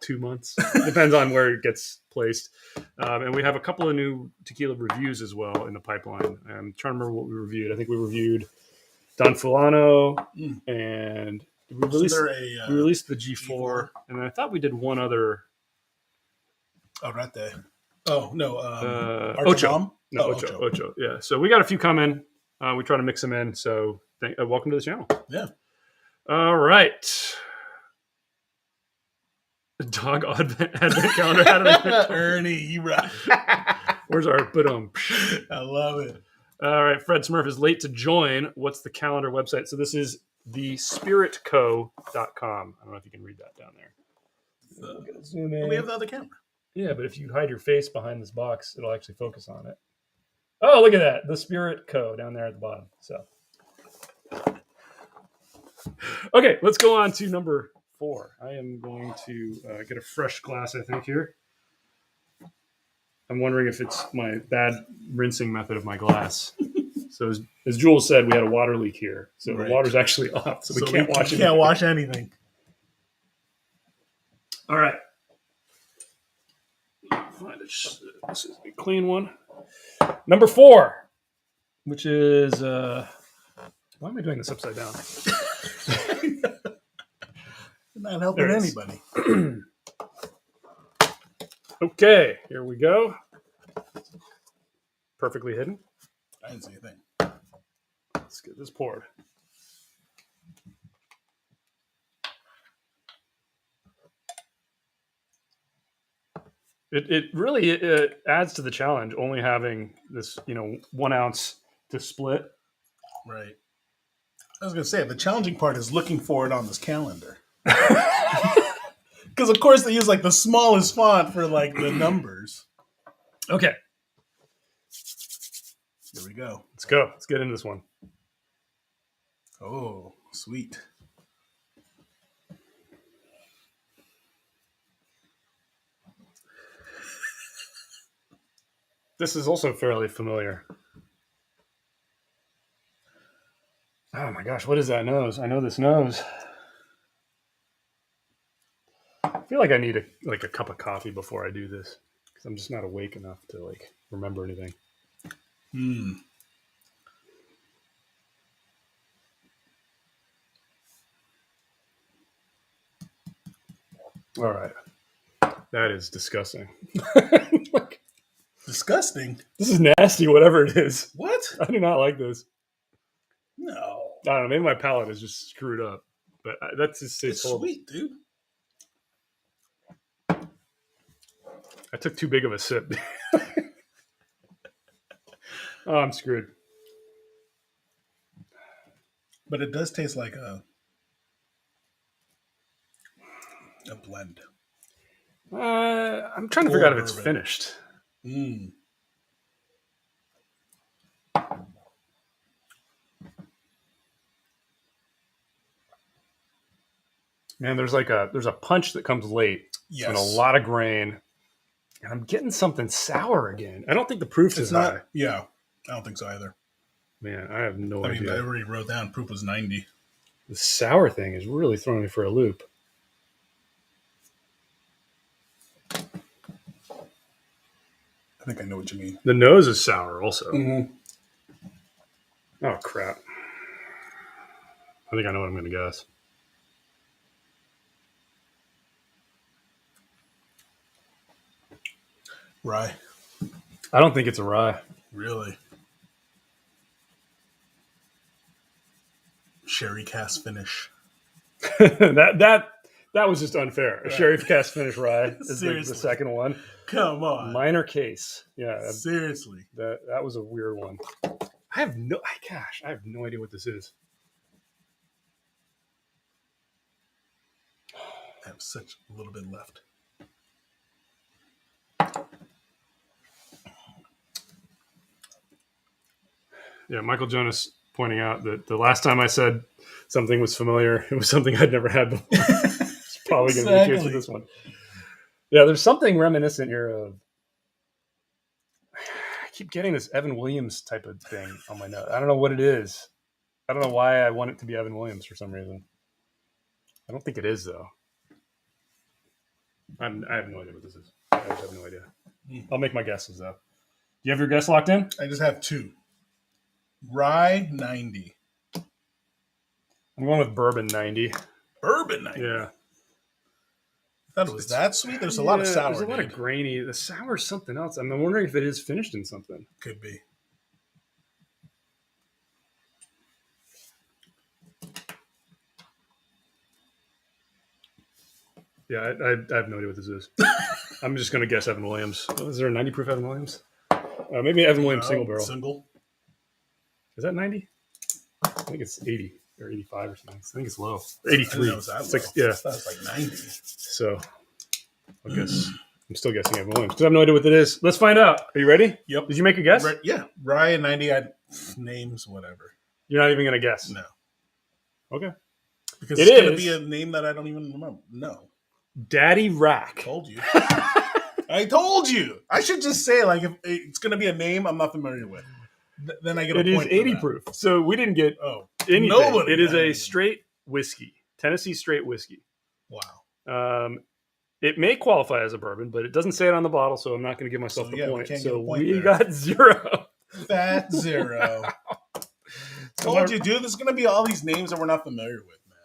2 months. Depends on where it gets placed. And we have a couple of new tequila reviews as well in the pipeline. I'm trying to remember what we reviewed. I think we reviewed Don Fulano and we released the G4. And I thought we did one other. Oh, right there. Oh, no. Ocho. No, Ocho. Yeah. So we got a few coming. We try to mix them in. So welcome to the channel. Yeah. All right. Dog advent calendar. How did I pick Ernie, you right. Where's our ba-dum? I love it. All right. Fred Smurf is late to join. What's the calendar website? So this is thespiritco.com. I don't know if you can read that down there. Zoom in. We have the other camera. Yeah, but if you hide your face behind this box, it'll actually focus on it. Oh, look at that. The Spirit Co. down there at the bottom. So, okay, let's go on to number 4. I am going to get a fresh glass, I think, here. I'm wondering if it's my bad rinsing method of my glass. So as Jules said, we had a water leak here. So the water's actually off, so we can't wash anything. Can't wash anything. All right. Find it. This is a clean one. Number 4, which is why am I doing this upside down? Not helping anybody. Okay, here we go. Perfectly hidden. I didn't see a thing. Let's get this poured. It really adds to the challenge, only having this 1 ounce to split. Right. I was going to say, the challenging part is looking for it on this calendar. Because, of course, they use, like, the smallest font for, like, the numbers. Okay. Here we go. Let's go. Let's get into this one. Oh, sweet. This is also fairly familiar. Oh my gosh, what is that nose? I know this nose. I feel like I need a cup of coffee before I do this because I'm just not awake enough to remember anything. All right. That is disgusting. Disgusting? This is nasty, whatever it is. What? I do not like this. No. I don't know. Maybe my palate is just screwed up. But that's just it's sweet, dude. I took too big of a sip. Oh, I'm screwed. But it does taste like a blend. I'm trying to figure out if it's finished. Man, there's a punch that comes late. Yes. And a lot of grain. And I'm getting something sour again. I don't think the proof is high. Yeah, I don't think so either. Man, I have no idea. I already wrote down proof was 90. The sour thing is really throwing me for a loop. I think I know what you mean. The nose is sour also. Mm-hmm. Oh, crap. I think I know what I'm going to guess. Rye. I don't think it's a rye. Really? Sherry cast finish. that was just unfair. A sherry cast finish rye is the second one. Come on. Minor case. Yeah. Seriously. That was a weird one. I have no idea what this is. I have such a little bit left. Yeah, Michael Jonas pointing out that the last time I said something was familiar, it was something I'd never had before. It's probably going to be the case with this one. Yeah, there's something reminiscent here of keep getting this Evan Williams type of thing on my note. I don't know what it is. I don't know why I want it to be Evan Williams for some reason. I don't think it is, though. I have no idea what this is. I just have no idea. I'll make my guesses, though. Do you have your guess locked in? I just have 2. Rye 90. I'm going with Bourbon 90. Bourbon 90. Yeah. I thought it was that sweet. There's a lot of sour. There's a lot of grainy. The sour is something else. I'm wondering if it is finished in something. Could be. Yeah, I have no idea what this is. I'm just going to guess Evan Williams. Is there a 90 proof Evan Williams? Maybe Evan Williams single barrel. Single. Is that 90? I think it's 80 or 85 or something. I think it's low. 83. It's like, yeah. That was like 90. So I guess I'm still guessing Evan Williams because I have no idea what it is. Let's find out. Are you ready? Yep. Did you make a guess? Yeah. Rye 90. Names, whatever. You're not even going to guess? No. Okay. Because it's going to be a name that I don't even remember. No. Daddy Rack. Told you. I told you. I should just say, like, if it's going to be a name I'm not familiar with. Then I get a point. It is 80 proof. So we didn't get anything. Nobody. It is a straight whiskey. Tennessee straight whiskey. Wow. It may qualify as a bourbon, but it doesn't say it on the bottle, so I'm not going to give myself the point. So we got 0. Fat 0. Told you, dude. There's going to be all these names that we're not familiar with, man.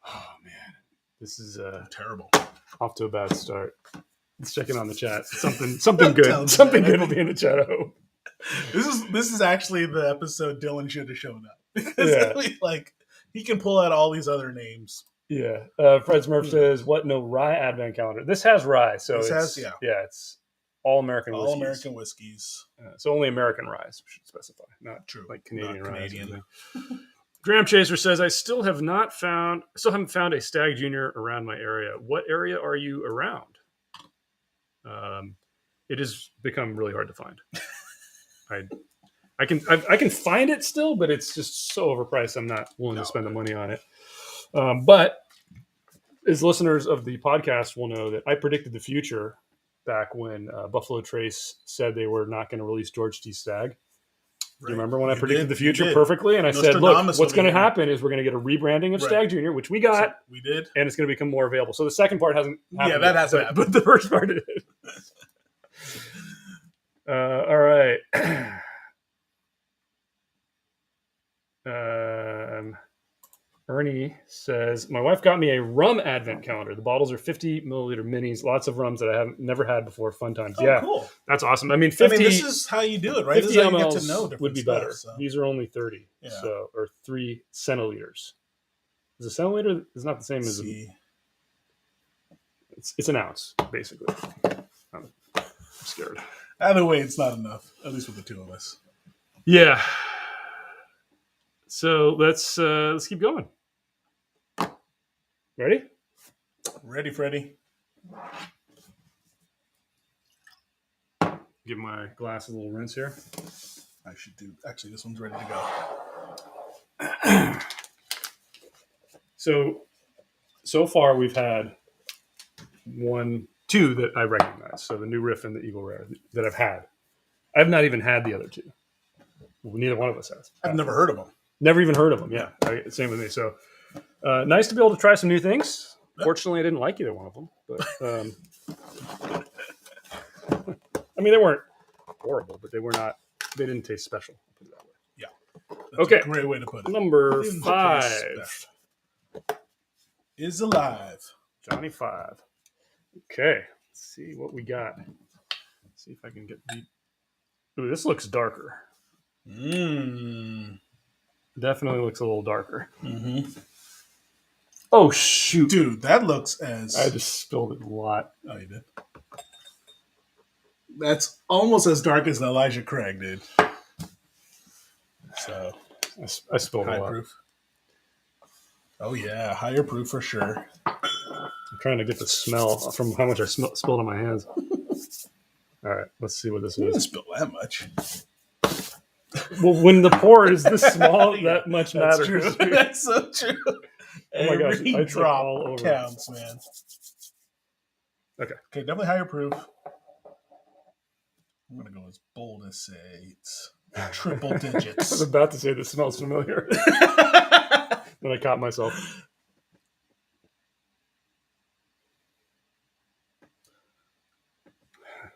Oh, man. This is terrible. Off to a bad start. Let's check in on the chat. Something good. Something good will be in the chat, I hope. This is actually the episode Dylan should have shown up. Because he can pull out all these other names. Yeah. Fred Smurf says, what? No rye advent calendar. This has rye. So it's all American whiskeys. All American whiskeys. So only American ryes, we should specify. Not true. Like Canadian ryes. Canadian. Dram Chaser says, I still haven't found a Stag Junior around my area. What area are you around? It has become really hard to find. I can find it still, but it's just so overpriced. I'm not willing to spend the money on it. But as listeners of the podcast will know that I predicted the future back when Buffalo Trace said they were not going to release George T. Stagg. Do you remember when I predicted the future perfectly? And I said, look, what's going to happen is we're going to get a rebranding of Stagg Junior, which we got. So we did. And it's going to become more available. So the second part hasn't happened. Yeah, that hasn't happened. But the first part did. All right. Ernie says, my wife got me a rum advent calendar. The bottles are 50 milliliter minis, lots of rums that I haven't never had before. Fun times. Oh, cool. That's awesome. I mean, 50. This is how you do it, right? 50 this is how you mLs get to know would be stuff, better. So. These are only 30, or 3 centiliters. Is a centiliter is not the same as it's an ounce, basically. I'm scared. Either way, it's not enough, at least with the two of us. Yeah. So let's keep going. Ready? Ready, Freddie. Give my glass a little rinse here. I should do. Actually, this one's ready to go. So far we've had 2 that I recognize. So the New Riff and the Eagle Rare that I've had. I've not even had the other 2. Well, neither one of us has. I've never heard of them. Never even heard of them. Yeah, same with me. So nice to be able to try some new things. Yep. Fortunately, I didn't like either one of them. But I mean, they weren't horrible, but they didn't taste special. I'll put it that way. Yeah. That's okay. A great way to put it. Number 5 is alive. Johnny 5. Okay. Let's see what we got. Let's see if I can get the. Ooh, this looks darker. Definitely looks a little darker. Mm-hmm. Oh, shoot. Dude, that looks as... I just spilled it a lot. Oh, you did? That's almost as dark as the Elijah Craig, dude. So... I spilled a lot. High proof. Oh, yeah. Higher proof for sure. I'm trying to get the smell from how much I spilled on my hands. All right. Let's see what this You is. didn't spill that much. Well, when the pour is this small, that much matters. True. That's so true. Oh my gosh, Every drop all over counts, man. Okay, definitely higher proof. I'm going to go as bold as say it's triple I digits. was about to say this smells familiar. Then I caught myself.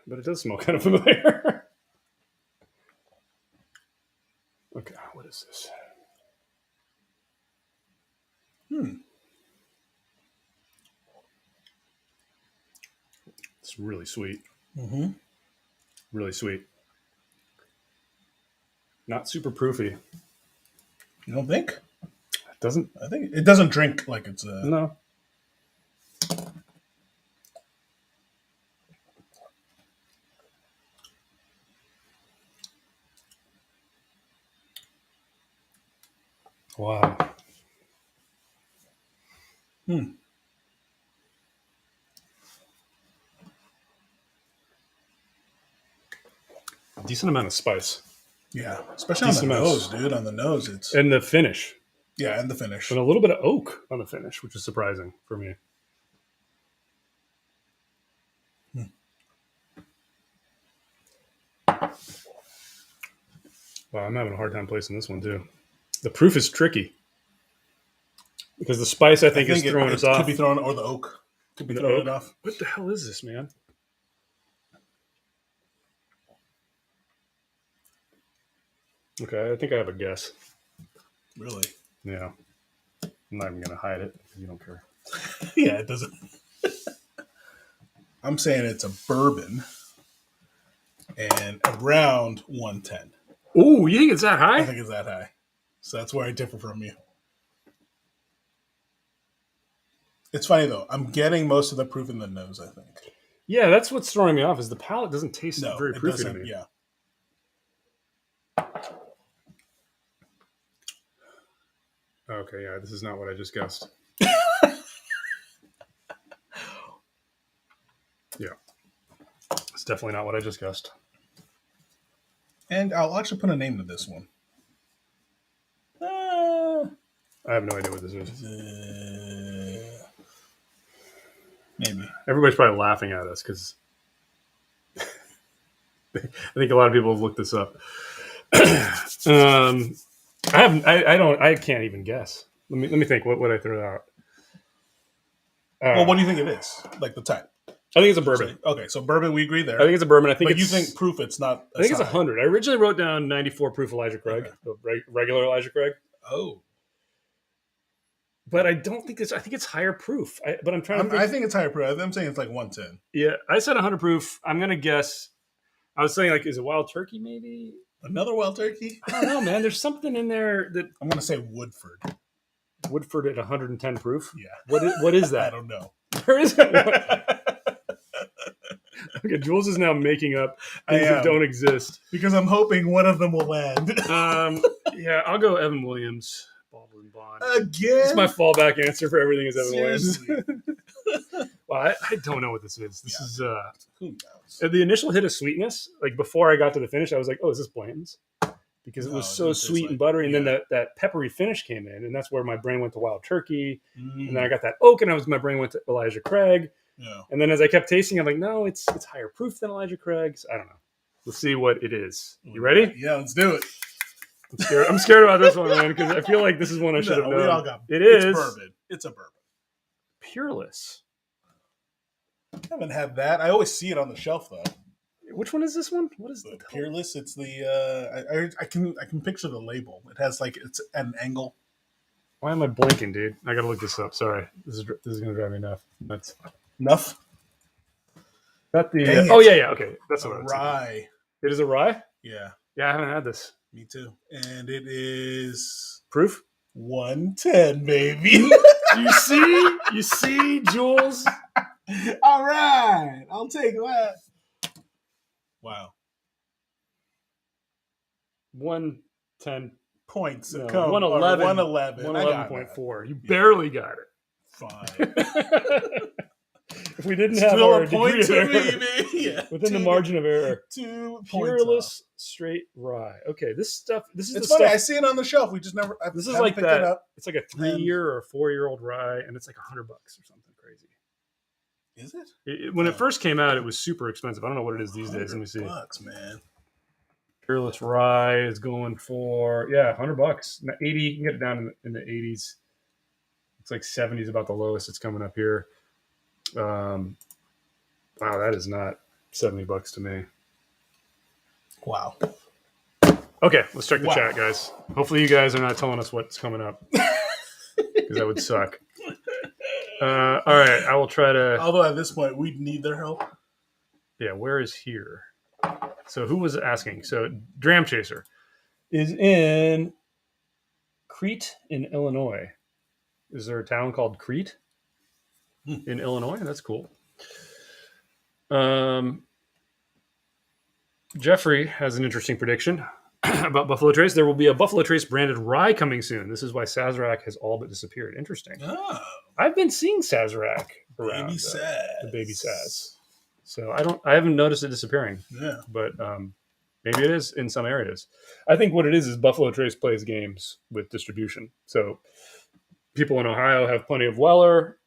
But it does smell kind of familiar. Okay, what is this? It's really sweet. Mm-hmm. Really sweet. Not super proofy. You don't think? It doesn't. I think it doesn't drink like it's a. No. Wow. Decent amount of spice. Yeah, especially Decent on the amount. nose, dude. On the nose, it's And the finish. yeah, and the finish. And a little bit of oak on the finish, which is surprising for me. Wow, I'm having a hard time placing this one too. The proof is tricky because the spice I think is throwing us off. Could be throwing, or the oak could be throwing it off. What the hell is this, man? Okay, I think I have a guess. Really? Yeah. I'm not even going to hide it because you don't care. Yeah, it doesn't. I'm saying it's a bourbon and around 110. Oh, you think it's that high? I think it's that high. So that's where I differ from you. It's funny, though. I'm getting most of the proof in the nose, I think. Yeah, that's what's throwing me off is the palate doesn't taste very it proofy to doesn't. me. Yeah. Okay, yeah, this is not what I just guessed. Yeah. It's definitely not what I just guessed. And I'll actually put a name to this one. I have no idea what this is. Maybe. Everybody's probably laughing at us because I think a lot of people have looked this up. I can't even guess. Let me think. What would I throw out? Well, what do you think it is? Like the type? I think it's a bourbon. Okay, so bourbon, we agree there. I think it's a bourbon. But you think proof? It's not. I think it's 100. I originally wrote down 94 proof Elijah Craig, the regular Elijah Craig. Oh, but I don't think it's. I think it's higher proof. But I'm trying to. I think it's higher proof. I'm saying it's like 110. Yeah, I said 100 proof. I'm gonna guess. I was saying like, is it Wild Turkey? Maybe another Wild Turkey. I don't know, man. There's something in there that I'm gonna say Woodford. Woodford at 110 proof. Yeah. What is that? I don't know. Where is it? Okay, Jules is now making up things that don't exist because I'm hoping one of them will land. Yeah, I'll go Evan Williams. Bottled and Bond. Again? It's my fallback answer for everything is Evan Seriously? Williams. Well, I don't know what this is. This is who knows? The initial hit of sweetness. Like before I got to the finish, I was like, "Oh, is this Blanton's?" Because it was so sweet and buttery, and then that peppery finish came in, and that's where my brain went to Wild Turkey, and then I got that oak, and my brain went to Elijah Craig. Yeah. And then as I kept tasting, I'm like, no, it's higher proof than Elijah Craig's. I don't know. Let's see what it is. You ready? Yeah, let's do it. I'm scared about this one, man, because I feel like this is one I should have known. We all got it's bourbon. It's a bourbon. Peerless. I haven't had that. I always see it on the shelf though. Which one is this one? What is the Peerless? It's the I can picture the label. It has like it's an angle. Why am I blinking, dude? I gotta look this up. Sorry, this is gonna drive me nuts. Enough. That the oh yeah okay, that's a rye. It is a rye. Yeah, I haven't had this. Me too. And it is proof 110, baby. You see, Jules. All right, I'll take that. Wow. 110 points. No, 111. 111.4. You barely got it. Fine. If we didn't have our degree of error, yeah. within the margin of error, 2 Peerless straight rye. Okay, this is it's the funny. stuff. I see it on the shelf. We just never. This is like that. It's like a 3-year or 4-year-old rye, and it's like $100 or something crazy. Is it? When it first came out, it was super expensive. I don't know what it is these days. Let me see. $100, man. Peerless Rye is going for $100. 80. You can get it down in the 80s. It's like 70s about the lowest. It's coming up here. Wow, that is not $70 to me. Wow. Okay, let's check the chat, guys. Hopefully, you guys are not telling us what's coming up because that would suck. All right, I will try to. Although at this point, we'd need their help. Yeah, where is here? So who was asking? So Dram Chaser is in Crete in Illinois. Is there a town called Crete in Illinois? That's cool. Jeffrey has an interesting prediction about Buffalo Trace. There will be a Buffalo Trace branded rye coming soon. This is why Sazerac has all but disappeared. Interesting. Oh. I've been seeing Sazerac around. Baby Saz. The baby Saz. So I haven't noticed it disappearing. Yeah. But maybe it is in some areas. I think what it is Buffalo Trace plays games with distribution. So people in Ohio have plenty of Weller.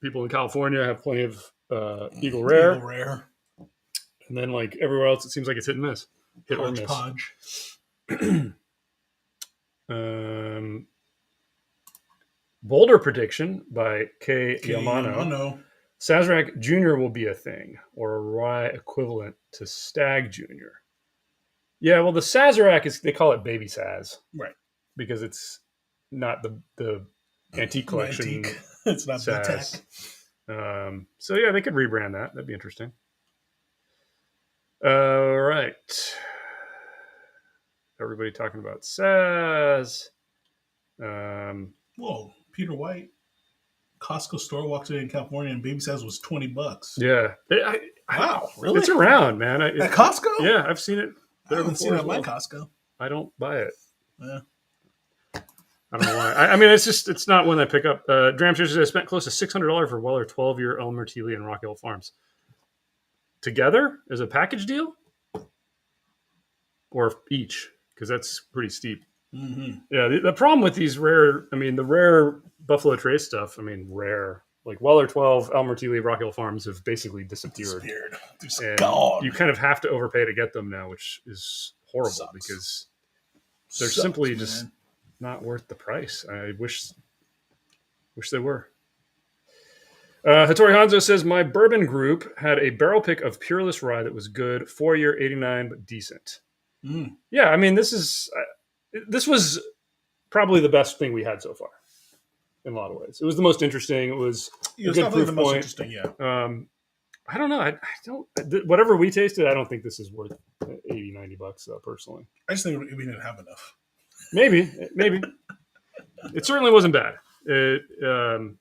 People in California have plenty of Eagle Rare. Eagle Rare. And then like everywhere else, it seems like it's hit and miss. Hit or miss. Podge. Boulder prediction by K. Yamano. Sazerac Jr. will be a thing, or a rye equivalent to Stag Jr. Yeah, well, the Sazerac is, they call it Baby Saz. Right. Because it's not the antique collection. Antique. It's not Saz. So, yeah, they could rebrand that. That'd be interesting. All right. Everybody talking about Saz. Whoa, Peter White. Costco store walked in California and Baby Saz was $20. Yeah. Wow, really? It's around, man. At Costco? Yeah, I've seen it. I haven't seen it at my Costco. I don't buy it. Yeah. I don't know why. I mean, it's not one I pick up. Dram Chaser spent close to $600 for Weller 12-year Elmer Teely and Rock Hill Farms. Together as a package deal? Or each? Because that's pretty steep. Mm-hmm. Yeah, the problem with these rare, the rare Buffalo Trace stuff, rare. Like Weller 12, Elmer Teely, Rock Hill Farms have basically disappeared. They're gone. You kind of have to overpay to get them now, which is horrible because they're simply just not worth the price. I wish they were. Hattori Hanzo says, my bourbon group had a barrel pick of Peerless Rye that was good, 4-year 89, but decent. Mm. Yeah, this was probably the best thing we had so far in a lot of ways. It was the most interesting. It was a good proof point. Most interesting, yeah. I don't know. I don't. Whatever we tasted, I don't think this is worth $80-$90 though. Personally, I just think we didn't have enough. Maybe. It certainly wasn't bad. The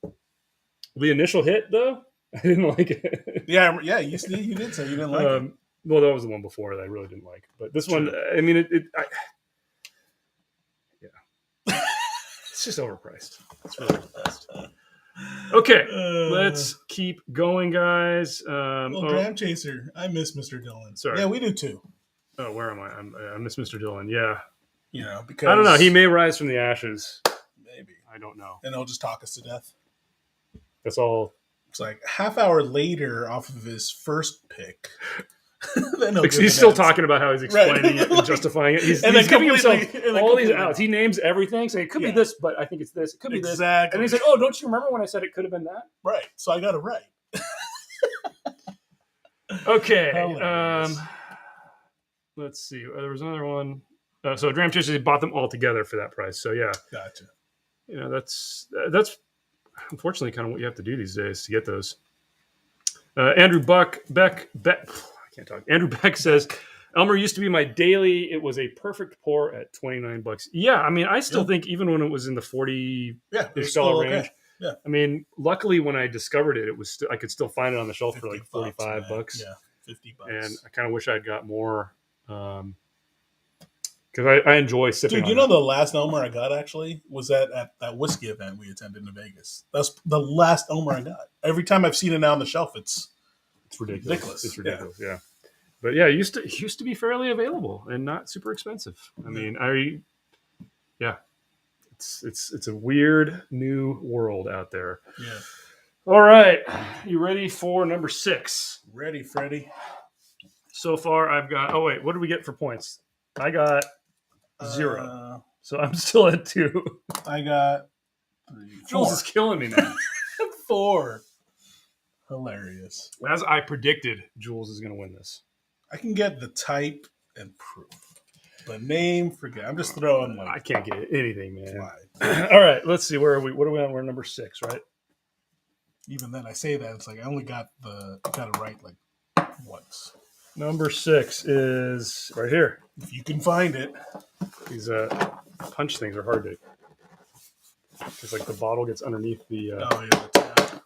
initial hit though, I didn't like it. Yeah. You did say you didn't like it. Well, that was the one before that I really didn't like. But this one, it's just overpriced. It's really overpriced. Okay, let's keep going, guys. Dram Chaser. I miss Mr. Dillon. Sorry. Yeah, we do too. Oh, where am I? I miss Mr. Dillon. Yeah. Because I don't know. He may rise from the ashes. Maybe. I don't know. And he'll just talk us to death. That's all. It's like a half hour later off of his first pick. He's still talking about how he's explaining it and justifying it. He's giving himself all these outs. He names everything, saying it could be this, but I think it's this. It could be this. And he said, "Oh, don't you remember when I said it could have been that?" Right. So I got it right. Okay. Let's see. There was another one. So Dram Chaser bought them all together for that price. So yeah. Gotcha. That's unfortunately kind of what you have to do these days to get those. Andrew Beck. Andrew Beck says, Elmer used to be my daily. It was a perfect pour at $29. Yeah, I still think even when it was in the $40-ish dollar range. Yeah. Luckily when I discovered it, was I could still find it on the shelf for like $45. Yeah, $50. And I kind of wish I'd got more because I enjoy sipping. Dude, the last Elmer I got actually was at that whiskey event we attended in Vegas. That's the last Elmer I got. Every time I've seen it now on the shelf, it's ridiculous. It's ridiculous, yeah. But yeah, it used to be fairly available and not super expensive. It's a weird new world out there. Yeah. All right. You ready for number 6? Ready, Freddie. So far, I've got. Oh, wait. What did we get for points? I got 0. So I'm still at 2. I got 3. Jules 4. is killing me now. 4. Hilarious. As I predicted, Jules is going to win this. I can get the type and proof. The name, forget. I'm just throwing I can't get anything, man. fly. All right. Let's see. Where are we? What are we on? We're number 6, right? Even then, I say that it's like I only got it right like once. Number 6 is right here. If you can find it. These punch things are hard to. It's like the bottle gets underneath the. Oh yeah, the tap.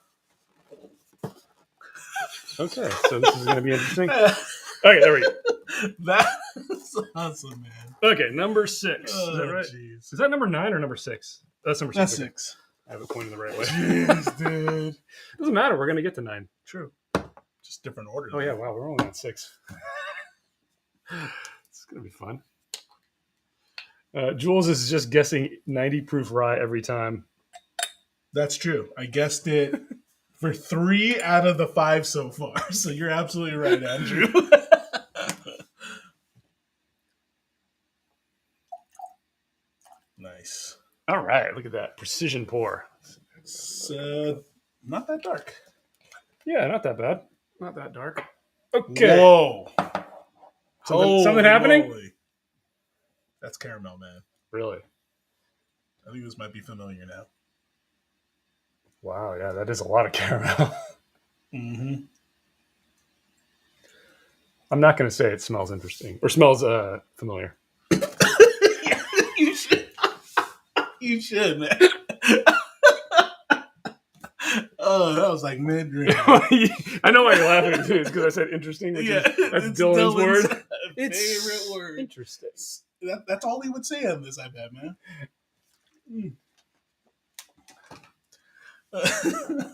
Okay, so this is going to be interesting. Okay, there we go. That's awesome, man. Okay, number 6. Oh, is that right? Geez. Is that number 9 or number 6? That's number 6. That's Okay. 6. I have it pointed the right way. Jeez, dude. Doesn't matter. We're going to get to 9. True. Just different order. Oh, yeah. Wow. We're only on 6. It's going to be fun. Jules is just guessing 90 proof rye every time. That's true. I guessed it for 3 out of the 5 so far. So you're absolutely right, Andrew. Nice. All right. Look at that. Precision pour. It's not that dark. Yeah, not that bad. Not that dark. Okay. Whoa. Something happening? Moly. That's caramel, man. Really? I think this might be familiar now. Wow. Yeah, that is a lot of caramel. Mm-hmm. I'm not going to say it smells interesting or smells familiar. You should. You should, man. Oh, that was like mid-drink. I know why you're laughing too. It's because I said interesting. Which is, that's Dylan's word. Favorite word. Interesting. That's all he would say on this, I bet, man.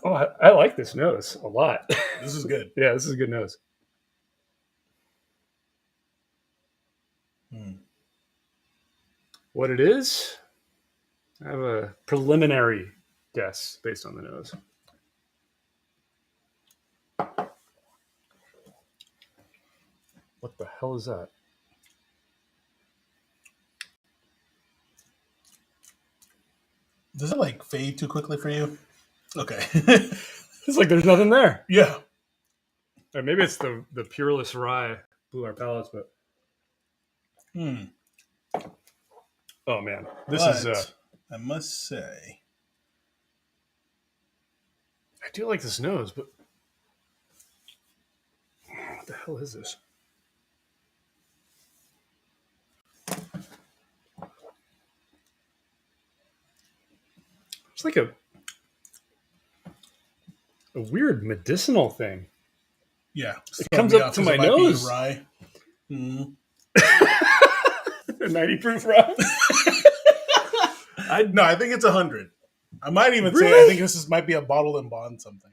Oh, I like this nose a lot. This is good. Yeah, this is a good nose. What it is, I have a preliminary guess based on the nose. What the hell is that? Does it like fade too quickly for you? Okay. It's like there's nothing there. Yeah. Or maybe it's the Pureless Rye blew our palates, but oh man, this is. I must say, I do like this nose, but what the hell is this? It's like a weird medicinal thing. yeah, It comes up to my nose. Rye. Mm. A 90 proof rye. No, I think it's 100. I might even say I Really? think this might be a bottle and bond something.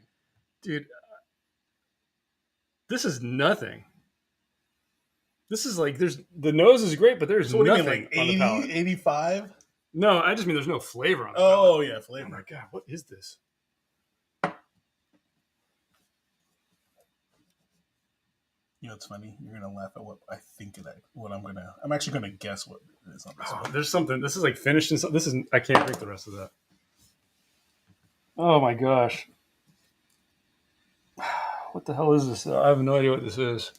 Dude, this is nothing. This is like the nose is great, but there's So what do you nothing mean, like on the 80, palate. 85? No, I just mean there's no flavor on the Oh, palate. yeah, Oh flavor. my god, what is this? You know, it's funny. You're gonna laugh at what I think it. I'm actually gonna guess what it is on this one. There's something. This is like finished in something. This is. I can't drink the rest of that. Oh my gosh. What the hell is this? I have no idea what this is.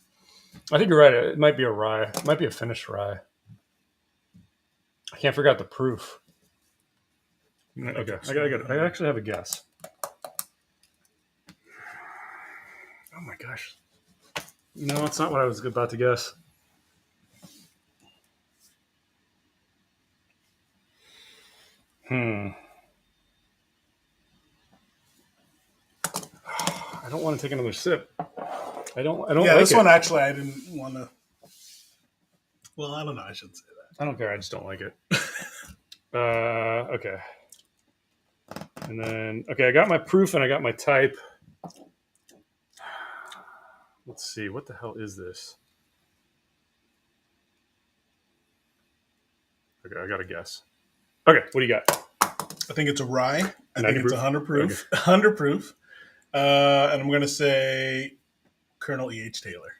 I think you're right. It might be a rye. It might be a finished rye. I can't figure out the proof. Okay, I actually have a guess. Oh my gosh. No, it's not what I was about to guess. I don't want to take another sip. I don't Yeah, like this it. one actually I didn't want to. Well, I don't know. I shouldn't say that. I don't care. I just don't like it. Okay. And then, okay, I got my proof and I got my type. Let's see. What the hell is this? Okay, I got to guess. Okay, what do you got? I think it's a rye. I 90 think it's proof? 100 proof. 100 proof. And I'm going to say Colonel E.H. Taylor.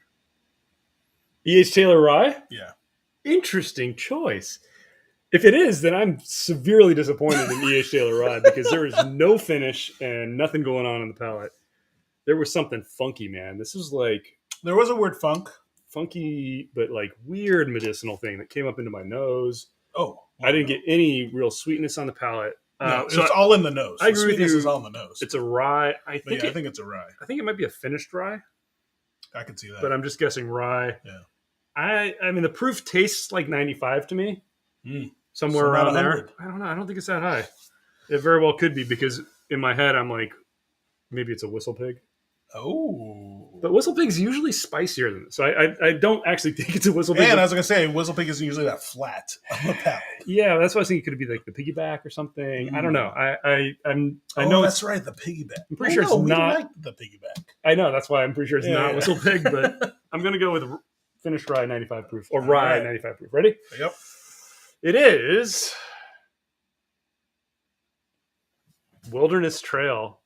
H Taylor Rye? Yeah. Interesting choice. If it is, then I'm severely disappointed in H Taylor Rye because there is no finish and nothing going on in the palate. There was something funky, man. This was like There was a word funk. funky, but like weird medicinal thing that came up into my nose. Oh. I didn't get any real sweetness on the palate. No, it's all in the nose. I agree with you. Is all in the nose. It's a rye. I think it's a rye. I think it might be a finished rye. I could see that. But I'm just guessing rye. Yeah. I mean, the proof tastes like 95 to me. Somewhere So around not there. I don't know. I don't think it's that high. It very well could be because in my head, I'm like, maybe it's a whistle pig. Oh. But whistle pig's usually spicier than this. So I don't actually think it's a whistle pig. And I was going to say, whistle pig isn't usually that flat on the palate. Yeah, that's why I was thinking it could be like the piggyback or something. I don't know. I know that's right, the piggyback. I'm pretty sure it's not like the piggyback. I know, that's why I'm pretty sure it's not whistle pig, but I'm going to go with finished rye 95 proof or rye 95 proof. Ready? Yep. It is Wilderness Trail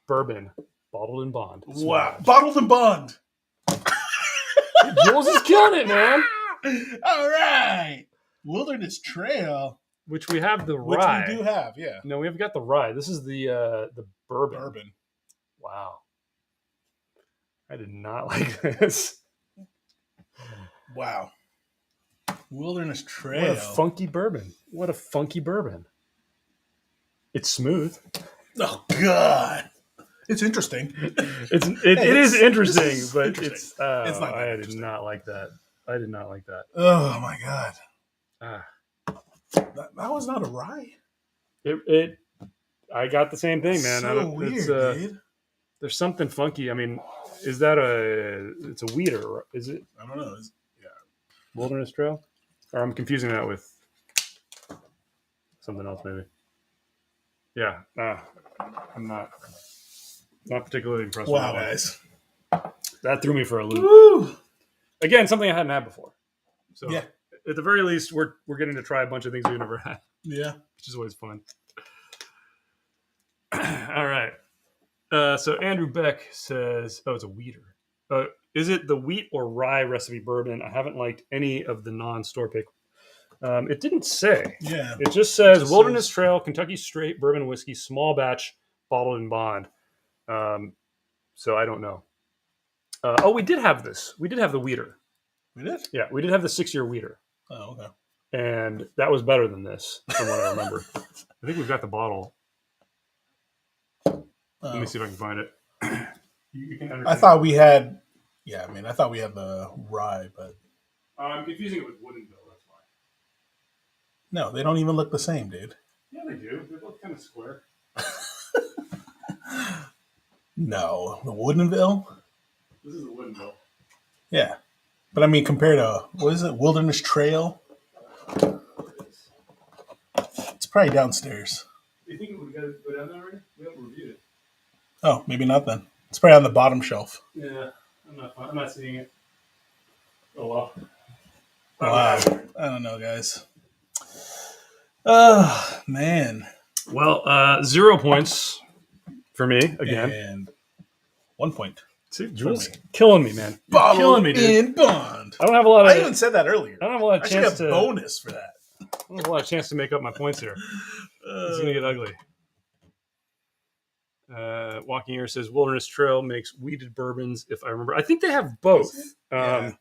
Bourbon, bottled in bond. Wow. Bottled in bond. Jules is killing it, man. All right. Wilderness Trail. Which we have the rye. Which we do have, yeah. No, we have got the rye. This is the bourbon. Bourbon. Wow. I did not like this. Wow. Wilderness Trail. What a funky bourbon. What a funky bourbon. It's smooth. Oh, God. It's interesting. It is interesting, but interesting. It's not I did not like that. I did not like that. Oh, my God. Ah. That was not a rye. I got the same thing, man. So weird, dude. There's something funky. I mean, it's a wheater, is it? I don't know. Wilderness Trail? Or I'm confusing that with something else, maybe. Yeah. I'm not particularly impressed with that. Wow, guys. That threw me for a loop. Woo! Again, something I hadn't had before. So yeah. At the very least, we're getting to try a bunch of things we've never had. Yeah. Which is always fun. All right. So Andrew Beck says, it's a wheater. Is it the wheat or rye recipe bourbon? I haven't liked any of the non-store pick. It didn't say. Yeah. It just says Wilderness Trail, Kentucky Straight Bourbon Whiskey, small batch, bottled in bond. So I don't know. We did have this. We did have the wheater. We did? Yeah, we did have the 6-year wheater. Oh, okay. And that was better than this, from what I remember. I think we've got the bottle. Let me see if I can find it. You can I thought we had... Yeah, I mean, I thought we had the rye, but... I'm confusing it with Woodinville, that's why. No, they don't even look the same, dude. Yeah, they do. They look kind of square. No. The Woodinville? This is the Woodinville. Yeah. But I mean, compared to, what is it, Wilderness Trail? It's probably downstairs. Do you think it would go down there already? We haven't reviewed it. Oh, maybe not then. It's probably on the bottom shelf. Yeah, I'm not seeing it. Oh, well. Wow. I don't know, guys. Oh, man. Well, 0 points for me, again. And 1 point. See, Jules killing me, man. Bottled killing me, dude. in bond. I don't have a lot of... I even said that earlier. I don't have a lot of I chance should get a bonus for that. I don't have a lot of chance to make up my points here. It's going to get ugly. Walking Ear says Wilderness Trail makes wheated bourbons, if I remember. I think they have both. Yeah.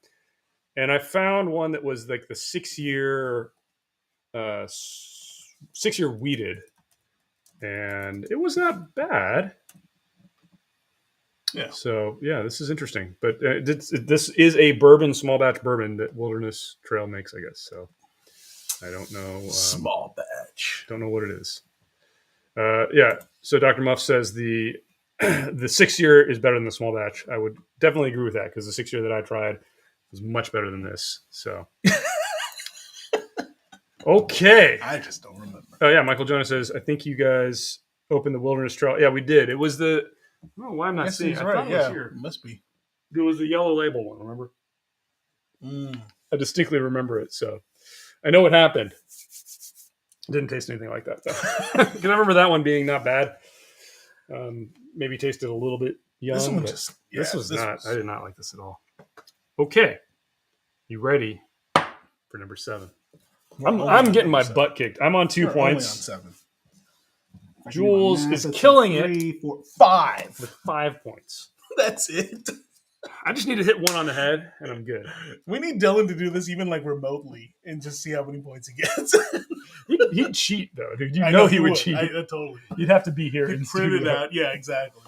And I found one that was like the 6-year wheated. And it was not bad. Yeah. So, yeah, this is interesting. But this is a bourbon, small batch bourbon that Wilderness Trail makes, I guess. So, I don't know. Small batch. Don't know what it is. Yeah. So Dr. Muff says the 6-year is better than the small batch. I would definitely agree with that because the 6-year that I tried was much better than this. So, okay. I just don't remember. Oh yeah, Michael Jonas says I think you guys opened the Wilderness Trail. Yeah, we did. It was the. I don't know why I'm not seeing it. I thought it was here. It must be. It was the yellow label one. Remember? I distinctly remember it. So I know what happened. Didn't taste anything like that though. Because I remember that one being not bad. Maybe tasted a little bit young. This one but just this was not. I did not like this at all. Okay, you ready for number 7? I'm getting my butt kicked. I'm on 2 points. Only on 7. Jules is killing 3, 4, 5 with 5 points. That's it. I just need to hit one on the head, and I'm good. We need Dylan to do this even like remotely and just see how many points he gets. He'd cheat though, dude. You I know he would cheat. Totally. You'd have to be here and print it out. Yeah, exactly.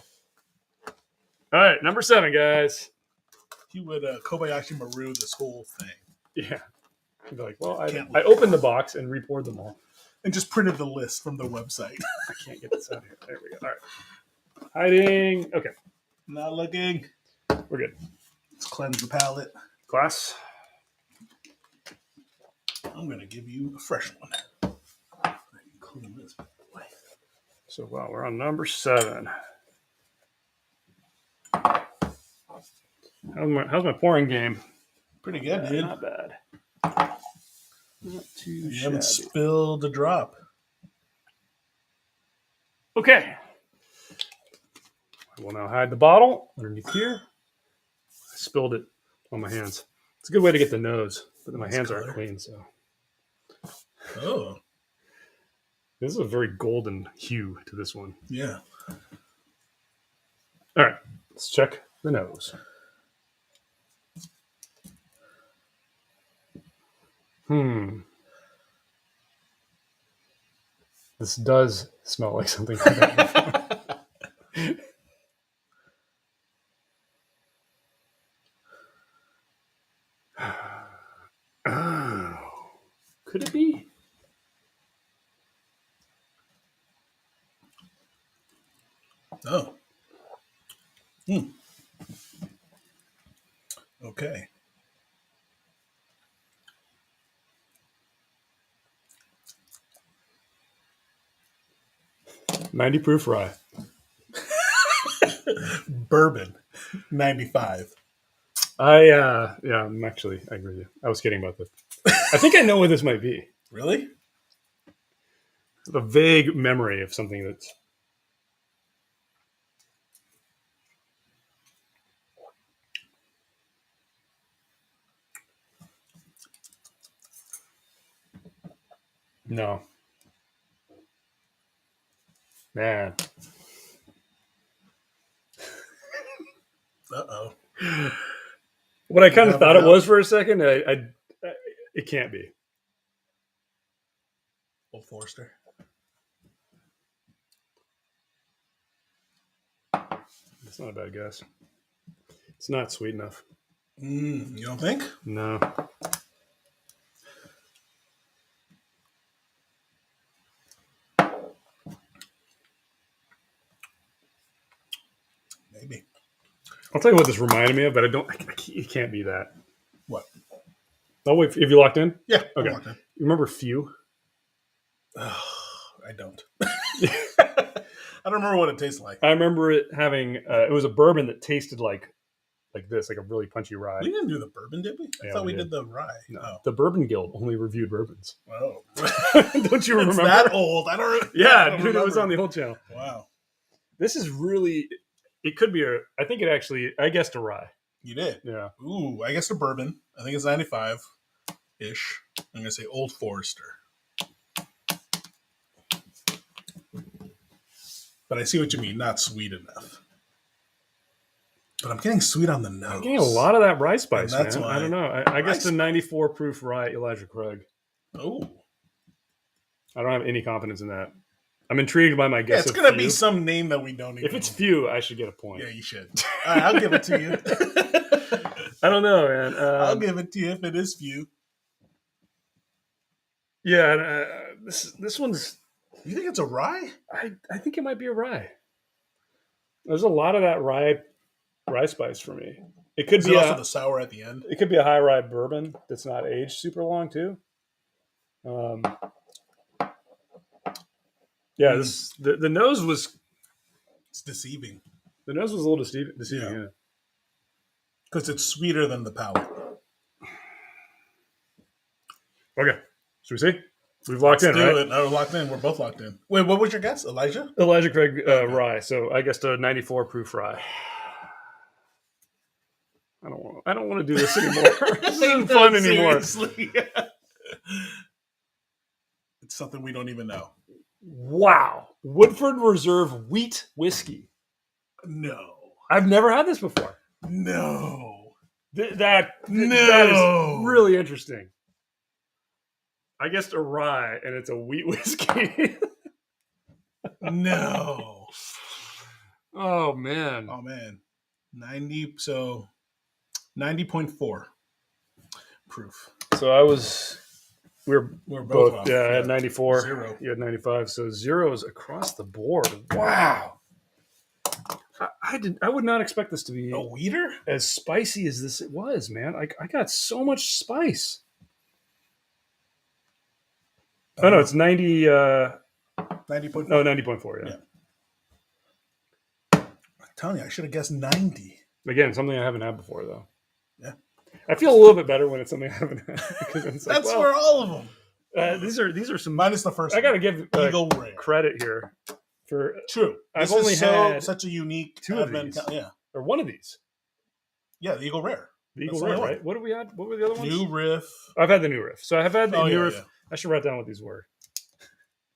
All right, number 7, guys. He would Kobayashi Maru this whole thing. Yeah. He'd be like, well, I opened the box and repoured them all. And just printed the list from their website. I can't get this out here. There we go. All right. Hiding. Okay. Not looking. We're good. Let's cleanse the palate. Glass. I'm going to give you a fresh one. Clean this boy. So, wow, we're on number 7. How's my pouring game? Pretty good, dude. Not bad. Not too You haven't spilled a drop. Okay. I will now hide the bottle underneath here. I spilled it on my hands. It's a good way to get the nose, but then my hands aren't clean, so. Oh. This is a very golden hue to this one. Yeah. All right. Let's check the nose. This does smell like something like that. Oh. Could it be? Oh. Okay. $90 proof rye. Bourbon, 95. I agree with you. I was kidding about this. I think I know what this might be. Really? A vague memory of something that's. No. Man. Uh-oh. What I kind of thought it was for a second, it can't be. Old Forester. That's not a bad guess. It's not sweet enough. You don't think? No. Maybe. I'll tell you what this reminded me of, but it can't be that. What? Oh, wait, have you locked in? Yeah. Okay. You remember Few? I don't. I don't remember what it tastes like. I remember it having, it was a bourbon that tasted like this, like a really punchy rye. We didn't do the bourbon, did we? I thought we did the rye. No. Oh. The Bourbon Guild only reviewed bourbons. Oh. Don't you remember? It's that old. I don't remember. Yeah, dude, it was on the whole channel. Wow. This is really, it could be I think it actually, I guessed a rye. You did? Yeah. Ooh, I guessed a bourbon. I think it's 95-ish. I'm going to say Old Forester. But I see what you mean. Not sweet enough. But I'm getting sweet on the nose. I'm getting a lot of that rye spice, that's man. why. I don't know. I guess the 94 proof rye Elijah Craig. Oh. I don't have any confidence in that. I'm intrigued by my guess. Yeah, it's going to be some name that we don't even If it's Few, I should get a point. Yeah, you should. All right, I'll give it to you. I don't know, man. I'll give it to you if it is Few. Yeah, this one's... You think it's a rye? I think it might be a rye. There's a lot of that rye spice for me. It could be also the sour at the end. It could be a high rye bourbon that's not aged super long too. Yeah, the nose was. It's deceiving. The nose was a little deceiving. Yeah, because it's sweeter than the palate. Okay, should we see? We've locked Let's in, do right? it. We're locked in. We're both locked in. Wait, what was your guess? Elijah? Elijah Craig Rye. So I guessed a 94 proof rye. I don't want to do this anymore. This isn't fun anymore. Seriously. It's something we don't even know. Wow. Woodford Reserve wheat whiskey. No. I've never had this before. No. That is really interesting. I guessed a rye, and it's a wheat whiskey. No. Oh, man. 90.4 proof. So we're both both off. I had 94. 0. You had 95. So zeros across the board. Wow. I would not expect this to be A wheater? as spicy as this it was, man. I got so much spice. Oh, no, it's 90. 90.4. No, 90.4, yeah. I'm telling you, I should have guessed 90. Again, something I haven't had before, though. Yeah. I feel a little bit better when it's something I haven't had. Because it's like, That's for all of them. These are some. Minus the first I got to one. give Eagle Rare. credit here for. True. I've This only is had such a unique two of advent. these. Yeah. Or one of these. Yeah, the Eagle Rare. The Eagle That's the Rare, only one. right? What have we had? What were the other ones? New Riff. I've had the New Riff. So I have had the New Riff. Yeah. I should write down what these were.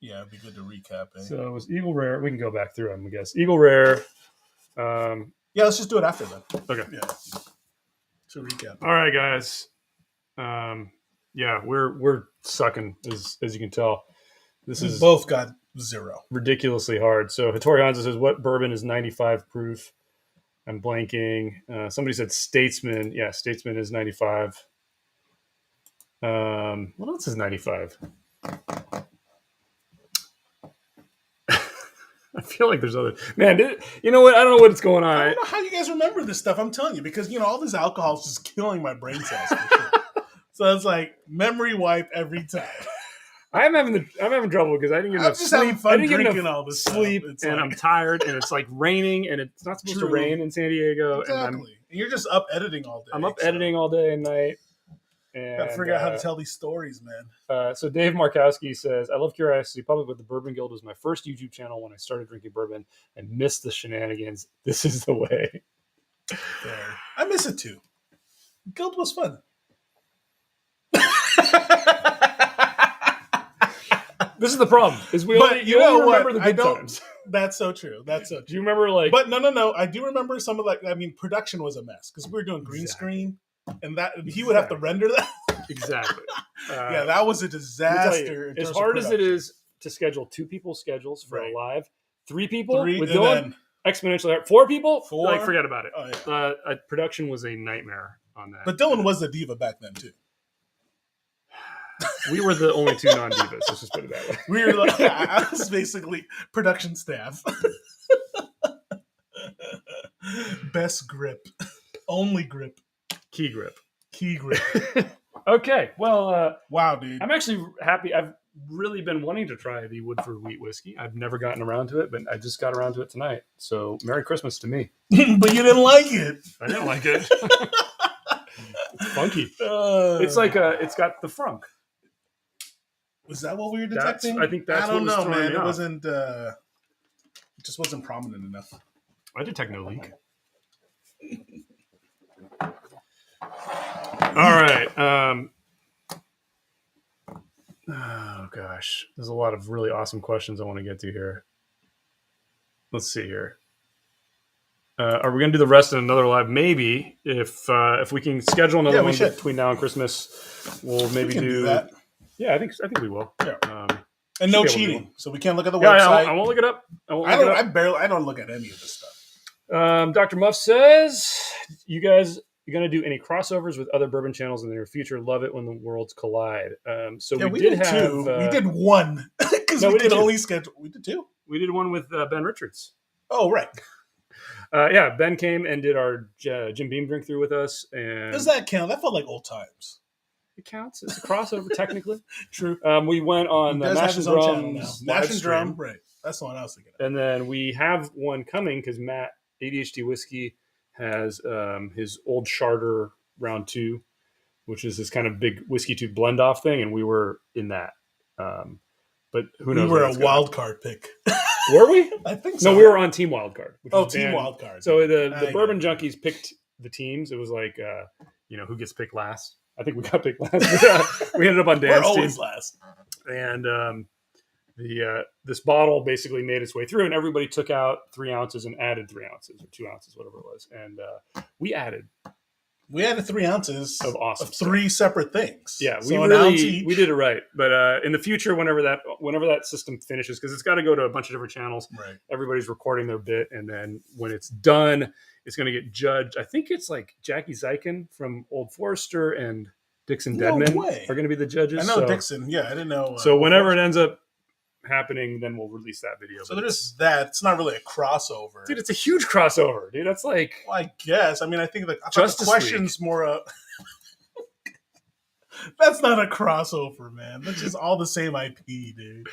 Yeah, it'd be good to recap. So it was Eagle Rare. We can go back through them, I guess. Eagle Rare. Yeah, let's just do it after then. Okay. Yeah. To recap. All right, guys. Yeah, we're sucking as you can tell. This We is both got 0. ridiculously hard. So Hattori Hanzo says, "What bourbon is 95 proof?" I'm blanking. Somebody said Statesman. Yeah, Statesman is 95. What else is 95? I feel like there's other. Man, you know what? I don't know what's going on. I don't know how you guys remember this stuff. I'm telling you, because all this alcohol is just killing my brain cells. For sure. So it's like memory wipe every time. I'm having trouble because I didn't get enough just sleep. having fun I didn't get drinking enough all this sleep, stuff. and I'm tired, and it's like raining, and it's not supposed to True. rain in San Diego. Exactly. And you're just up editing all day. I'm up editing all day and night. And Gotta figure out how to tell these stories, man. So Dave Markowski says, I love Curiosity Public, but the Bourbon Guild was my first YouTube channel when I started drinking bourbon and missed the shenanigans. This is the way. Fair. I miss it too. Guild was fun. This is the problem. Is you only remember the good times. That's so true. That's so true. Do you remember But no. I do remember some of production was a mess because we were doing green screen, and he would have to render that. Exactly. Yeah, that was a disaster. As hard as it is to schedule 2 people's schedules for a live, 3 people with Dylan, exponentially hard. 4 people, like forget about it. Oh, yeah. Production was a nightmare on that. But Dylan was the diva back then too. We were the only 2 non-divas. Let's just put it that way. We were like, I was basically production staff. Best grip, only grip, key grip. Okay, well, wow, dude, I'm actually happy. I've really been wanting to try the Woodford wheat whiskey. I've never gotten around to it, but I just got around to it tonight. So Merry Christmas to me. But you didn't like it. I didn't like it. It's funky. It's like it's got the frunk. Was that what we were detecting? I think that's. I don't know, man. It off. wasn't. It just wasn't prominent enough. I detect no leak. All right. Oh gosh, there's a lot of really awesome questions I want to get to here. Let's see here. Are we going to do the rest in another live? Maybe if we can schedule another one between now and Christmas, we'll maybe do that. Yeah, I think we will. Yeah. And no cheating, so we can't look at the website. I won't look it up. I don't look at any of this stuff. Dr. Muff says, you guys are going to do any crossovers with other bourbon channels in the near future? Love it when the worlds collide. So we did have 2. We did 1 because we could only schedule. We did 2. We did 1 with Ben Richards. Oh, right. Yeah, Ben came and did our Jim Beam drink through with us. And does that count? That felt like old times. It counts. It's a crossover, technically. True. We went on the Mash and Drums. Mash and Drum, right. That's the one I was thinking of. And then we have one coming because Matt, ADHD Whiskey, has his old Charter Round 2, which is this kind of big Whiskeytube blend-off thing, and we were in that. But who We knows? were a wild card pick. Were we? I think so. No, we were on Team Wildcard. Team wild card. So the Bourbon Junkies picked the teams. It was like, who gets picked last. I think we got picked last. We ended up on Dan's We're always team. last. And this bottle basically made its way through, and everybody took out 3 ounces and added 3 ounces or 2 ounces, whatever it was. And we added 3 ounces of awesome of 3 separate things. Yeah, so we did it right. But in the future, whenever that system finishes, because it's got to go to a bunch of different channels, right. Everybody's recording their bit, and then when it's done, it's going to get judged. I think it's like Jackie Zykin from Old Forester and Dixon Deadman are going to be the judges. I know Dixon. Yeah, I didn't know. So whenever it ends up happening, then we'll release that video. So there's that. It's not really a crossover. Dude, it's a huge crossover, dude. That's like... Well, I guess. I mean, I think the question's more... That's not a crossover, man. That's just all the same IP, dude.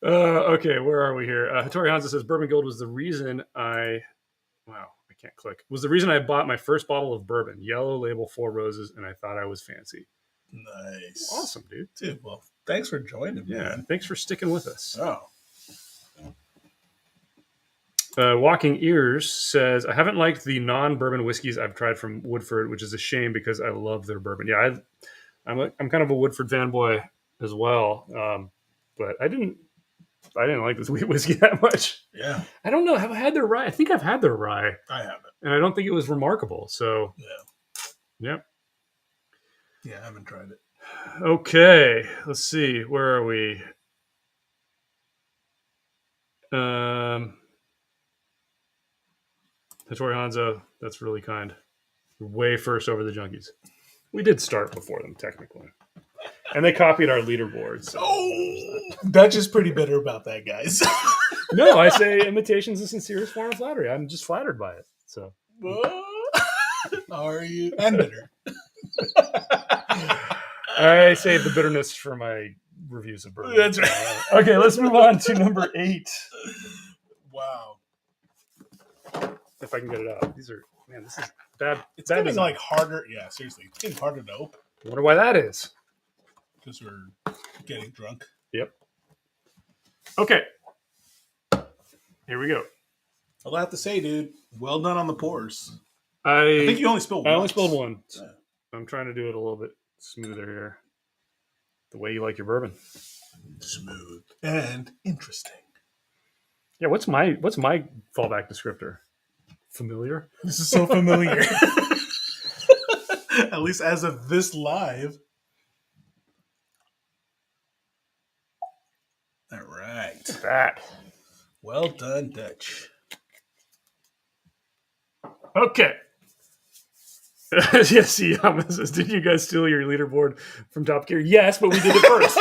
Okay, where are we here? Hattori Hansa says, Bourbon Gold was the reason I can't click. Was the reason I bought my first bottle of bourbon. Yellow label, 4 roses, and I thought I was fancy. Nice. Awesome, dude. Dude, well, thanks for joining me. Yeah, man. Thanks for sticking with us. Oh. Walking Ears says, I haven't liked the non-bourbon whiskeys I've tried from Woodford, which is a shame because I love their bourbon. Yeah, I'm kind of a Woodford fanboy as well, but I didn't like this wheat whiskey that much. Yeah. I don't know. Have I had their rye? I think I've had their rye. I haven't. And I don't think it was remarkable. So, yeah, I haven't tried it. Okay. Let's see. Where are we? Hattori Hanzo, that's really kind. You're way first over the Junkies. We did start before them, technically. And they copied our leaderboard. So Dutch is pretty bitter about that, guys. No, I say imitation's the sincerest form of flattery. I'm just flattered by it. So are you? And bitter. I save the bitterness for my reviews of bourbon. That's right. Okay, let's move on to number 8. Wow. If I can get it out. This is bad. It's getting like harder. Yeah, seriously. It's getting harder to open. I wonder why that is. Because we're getting drunk. Yep. Okay. Here we go. I'll have to say, dude, well done on the pours. I think you only spilled one. I only spilled one. Yeah. I'm trying to do it a little bit smoother here. The way you like your bourbon. Smooth and interesting. Yeah, what's my fallback descriptor? Familiar? This is so familiar. At least as of this live. All right. That. Well done, Dutch. Okay. Yes, Yama says, did you guys steal your leaderboard from Top Gear? Yes, but we did it first.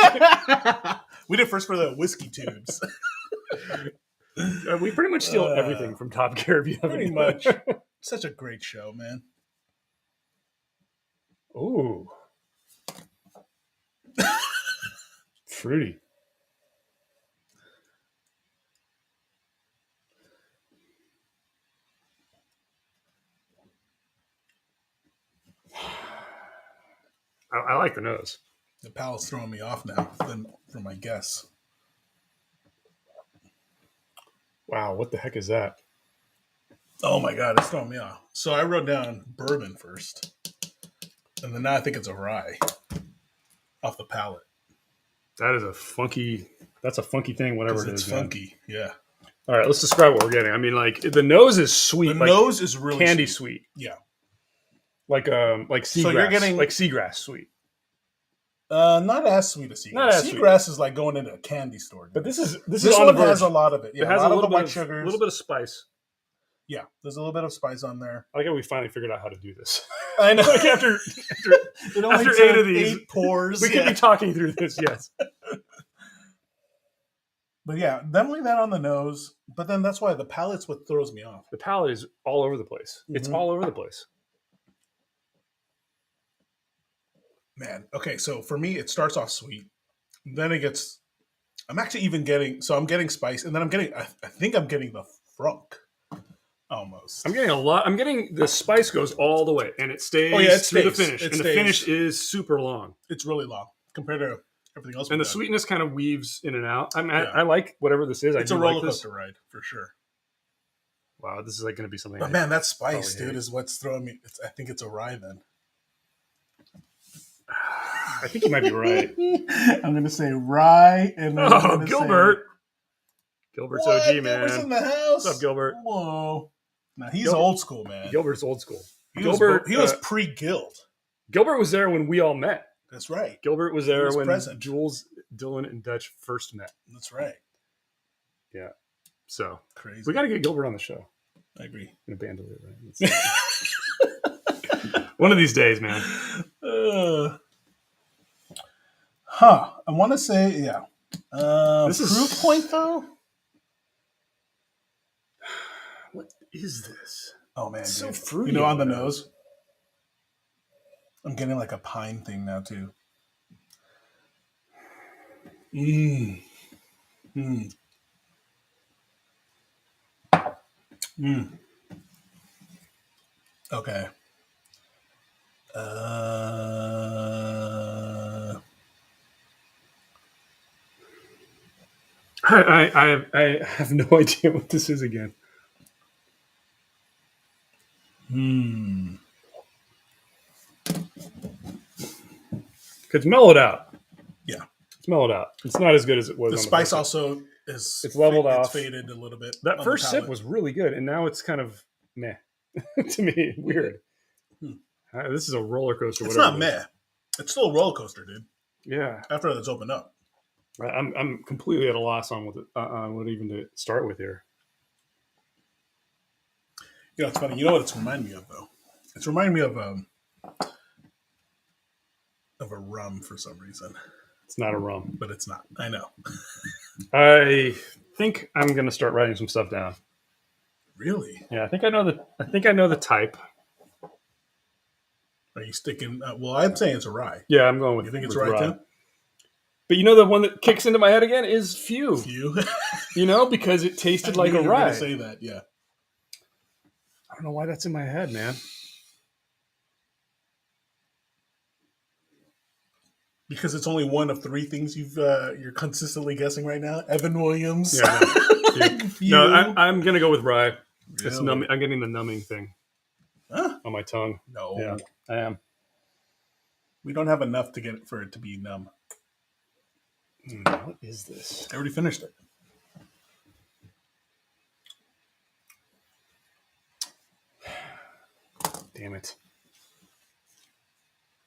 We did first for the whiskey tubes. We pretty much steal everything from Top Gear. If you have pretty much. Such a great show, man. Ooh. Fruity. I like the nose. The palate's throwing me off now from my guess. Wow, what the heck is that? Oh my God, it's throwing me off. So I wrote down bourbon first. And then now I think it's a rye off the palate. That's a funky thing, whatever it is. It's funky, yeah. All right, let's describe what we're getting. I mean, like, the nose is sweet. The nose is really candy sweet. Yeah. Like seagrass. So you're getting like seagrass sweet. Not as sweet as seagrass. Seagrass is like going into a candy store. But this one has a lot of it. Yeah, it has a little bit of sugars. A little bit of spice. Yeah, there's a little bit of spice on there. I like how we finally figured out how to do this. I know. Like after 8 of these 8 pours, we could be talking through this. Yes. But yeah, definitely that on the nose. But then that's why the palate's what throws me off. The palate is all over the place. Mm-hmm. It's all over the place. Man, okay, so for me, it starts off sweet. Then it gets... I'm actually even getting... So I'm getting spice, and then I'm getting... I think I'm getting the frunk. Almost. I'm getting a lot. I'm getting... The spice goes all the way, and it stays through the finish. And the finish is super long. It's really long compared to everything else. And the done. sweetness kind of weaves in and out. I mean, Yeah. I like whatever this is. It's I a do roller like this. coaster ride for sure. Wow, this is like going to be something. But man, that spice, probably dude, hate. is what's throwing me. I think it's a rye then. I think you might be right. I'm gonna say rye, and then Oh, Gilbert. Gilbert's what? OG, man. Gilbert's in the house. What's up, Gilbert? Whoa. Now he's old school, man. Gilbert's old school. He Gilbert, was pre-Guild. Gilbert was there when we all met. That's right. Gilbert was there when present. Jules, Dylan, and Dutch first met. That's right. Yeah. So Crazy. we got to get Gilbert on the show. I agree. In a bandolier, right? One of these days, man. I want to say, yeah. This is proof point though. What is this? Oh man, It's dude. so fruity. You know, on the nose. I'm getting like a pine thing now too. Mmm. Mmm. Mmm. Okay. I have no idea what this is again. It's mellowed out. Yeah. It's mellowed out. It's not as good as it was. The on spice the also is. It's leveled It's off. faded a little bit. That first sip was really good, and now it's kind of meh to me. Weird. This is a roller coaster. It's not meh. It's still a roller coaster, dude. Yeah. After it's opened up. I'm completely at a loss on what even to start with here. You know, it's funny. You know what it's reminding me of, though? It's reminding me of a rum for some reason. It's not a rum. But it's not. I know. I think I'm going to start writing some stuff down. Really? Yeah, I think I know the type. Are you sticking? Well, I'm saying it's a rye. Yeah, I'm going with. You think it's rye too? But you know the one that kicks into my head again is Few. Few. You know, because it tasted like a rye. Say that, yeah. I don't know why that's in my head, man. Because it's only one of three things you're consistently guessing right now. Evan Williams. Yeah, no, I'm gonna go with rye. Really? It's numbing. I'm getting the numbing thing on my tongue. No, yeah, I am. We don't have enough to get it for it to be numb. What is this? I already finished it. Damn it.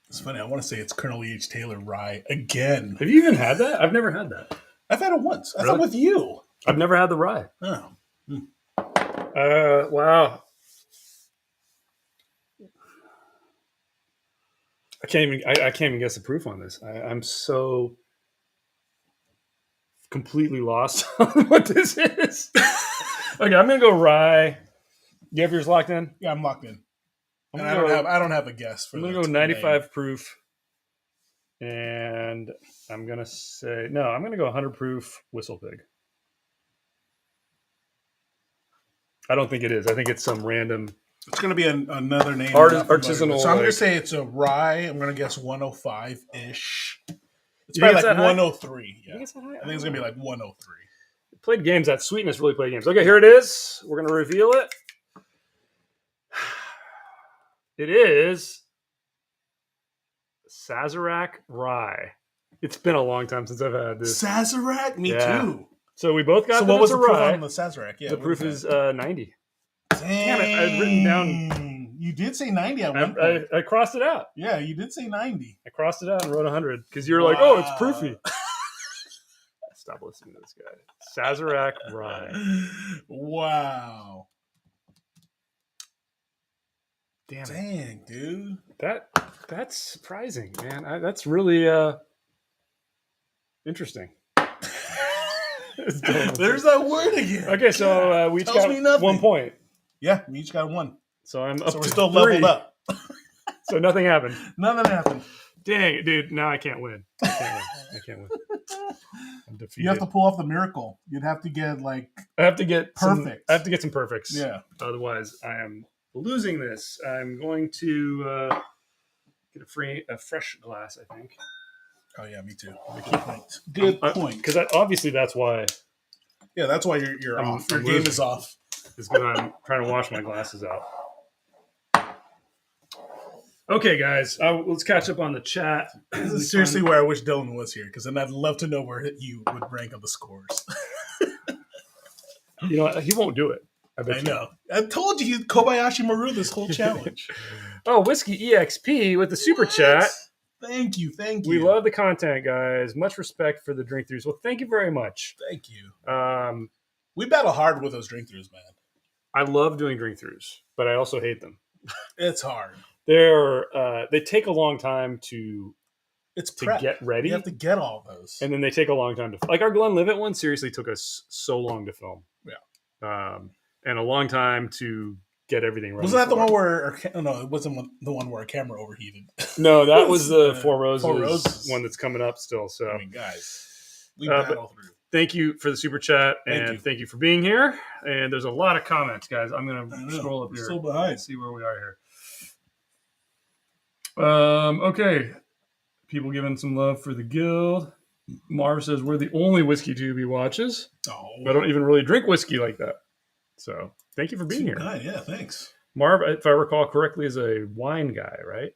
It's funny. I want to say it's Colonel H Taylor Rye again. Have you even had that? I've never had that. I've had it once. I Really? thought with you. I've never had the rye. Oh. Wow. I can't even guess the proof on this. I'm so completely lost on what this is. Okay, I'm gonna go rye. You have yours locked in? Yeah, I'm locked in. And I don't have a guess for I'm gonna go 95 proof. And I'm gonna go 100 proof Whistle Pig. I don't think it is. I think it's some random. It's going to be another name. Artisanal. So I'm going to say it's a rye. I'm going to guess 105-ish. It's You think probably it's like that high? 103. Yeah. I think it's that high? I think it's going to be like 103. Played games. That sweetness really played games. Okay, here it is. We're going to reveal it. It is Sazerac Rye. It's been a long time since I've had this. Sazerac? Me too. So we both got So that what was it's the a proof rye. on the Sazerac? Yeah, The proof is 90. Damn it, I'd written down. You did say 90 at one point. I crossed it out. Yeah, you did say 90. I crossed it out and wrote 100 because you're like, oh, it's proofy. Stop listening to this guy. Sazerac Rye. Wow. Damn it. Dang, dude. That's surprising, man. That's really interesting. There's that word again. Okay, so we each Tells me got nothing. 1 point. Yeah, we each got one. So I'm up So we're to still 3. leveled up. So nothing happened. Nothing happened. Dang it, dude. Now I can't win. I can't win. I'm defeated. You have to pull off the miracle. You'd have to get like I have to get perfect. I have to get some perfects. Yeah. Otherwise, I am losing this. I'm going to get a fresh glass, I think. Oh yeah, me too. Good point. Good point. Because obviously that's why. Yeah, that's why you're off. Your game is off. It's because I'm trying to wash my glasses out. Okay, guys, let's catch up on the chat. This is seriously where I wish Dylan was here, because then I'd love to know where you would rank on the scores. You know, he won't do it. I know. I told you, Kobayashi Maru this whole challenge. Oh, Whiskey EXP with the super chat. Thank you. We love the content, guys. Much respect for the drink throughs. Well, thank you very much. Thank you. We battle hard with those drink throughs, man. I love doing drink throughs, but I also hate them. It's hard. They take a long time to get ready. You have to get all those, and then they take a long time to like our Glenlivet one. Seriously, took us so long to film. Yeah, and a long time to get everything ready. Wasn't that the one where? No, it wasn't the one where a camera overheated. No, that was the Four Roses one that's coming up still. So, I mean, guys, we battle through. Thank you for the super chat, and thank you for being here. And there's a lot of comments, guys. I'm going to scroll up here. Still behind. See where we are here. Okay. People giving some love for the guild. Marv says, we're the only Whiskeytube he watches. Oh. I don't even really drink whiskey like that. So, thank you for being here. Yeah, thanks. Marv, if I recall correctly, is a wine guy, right?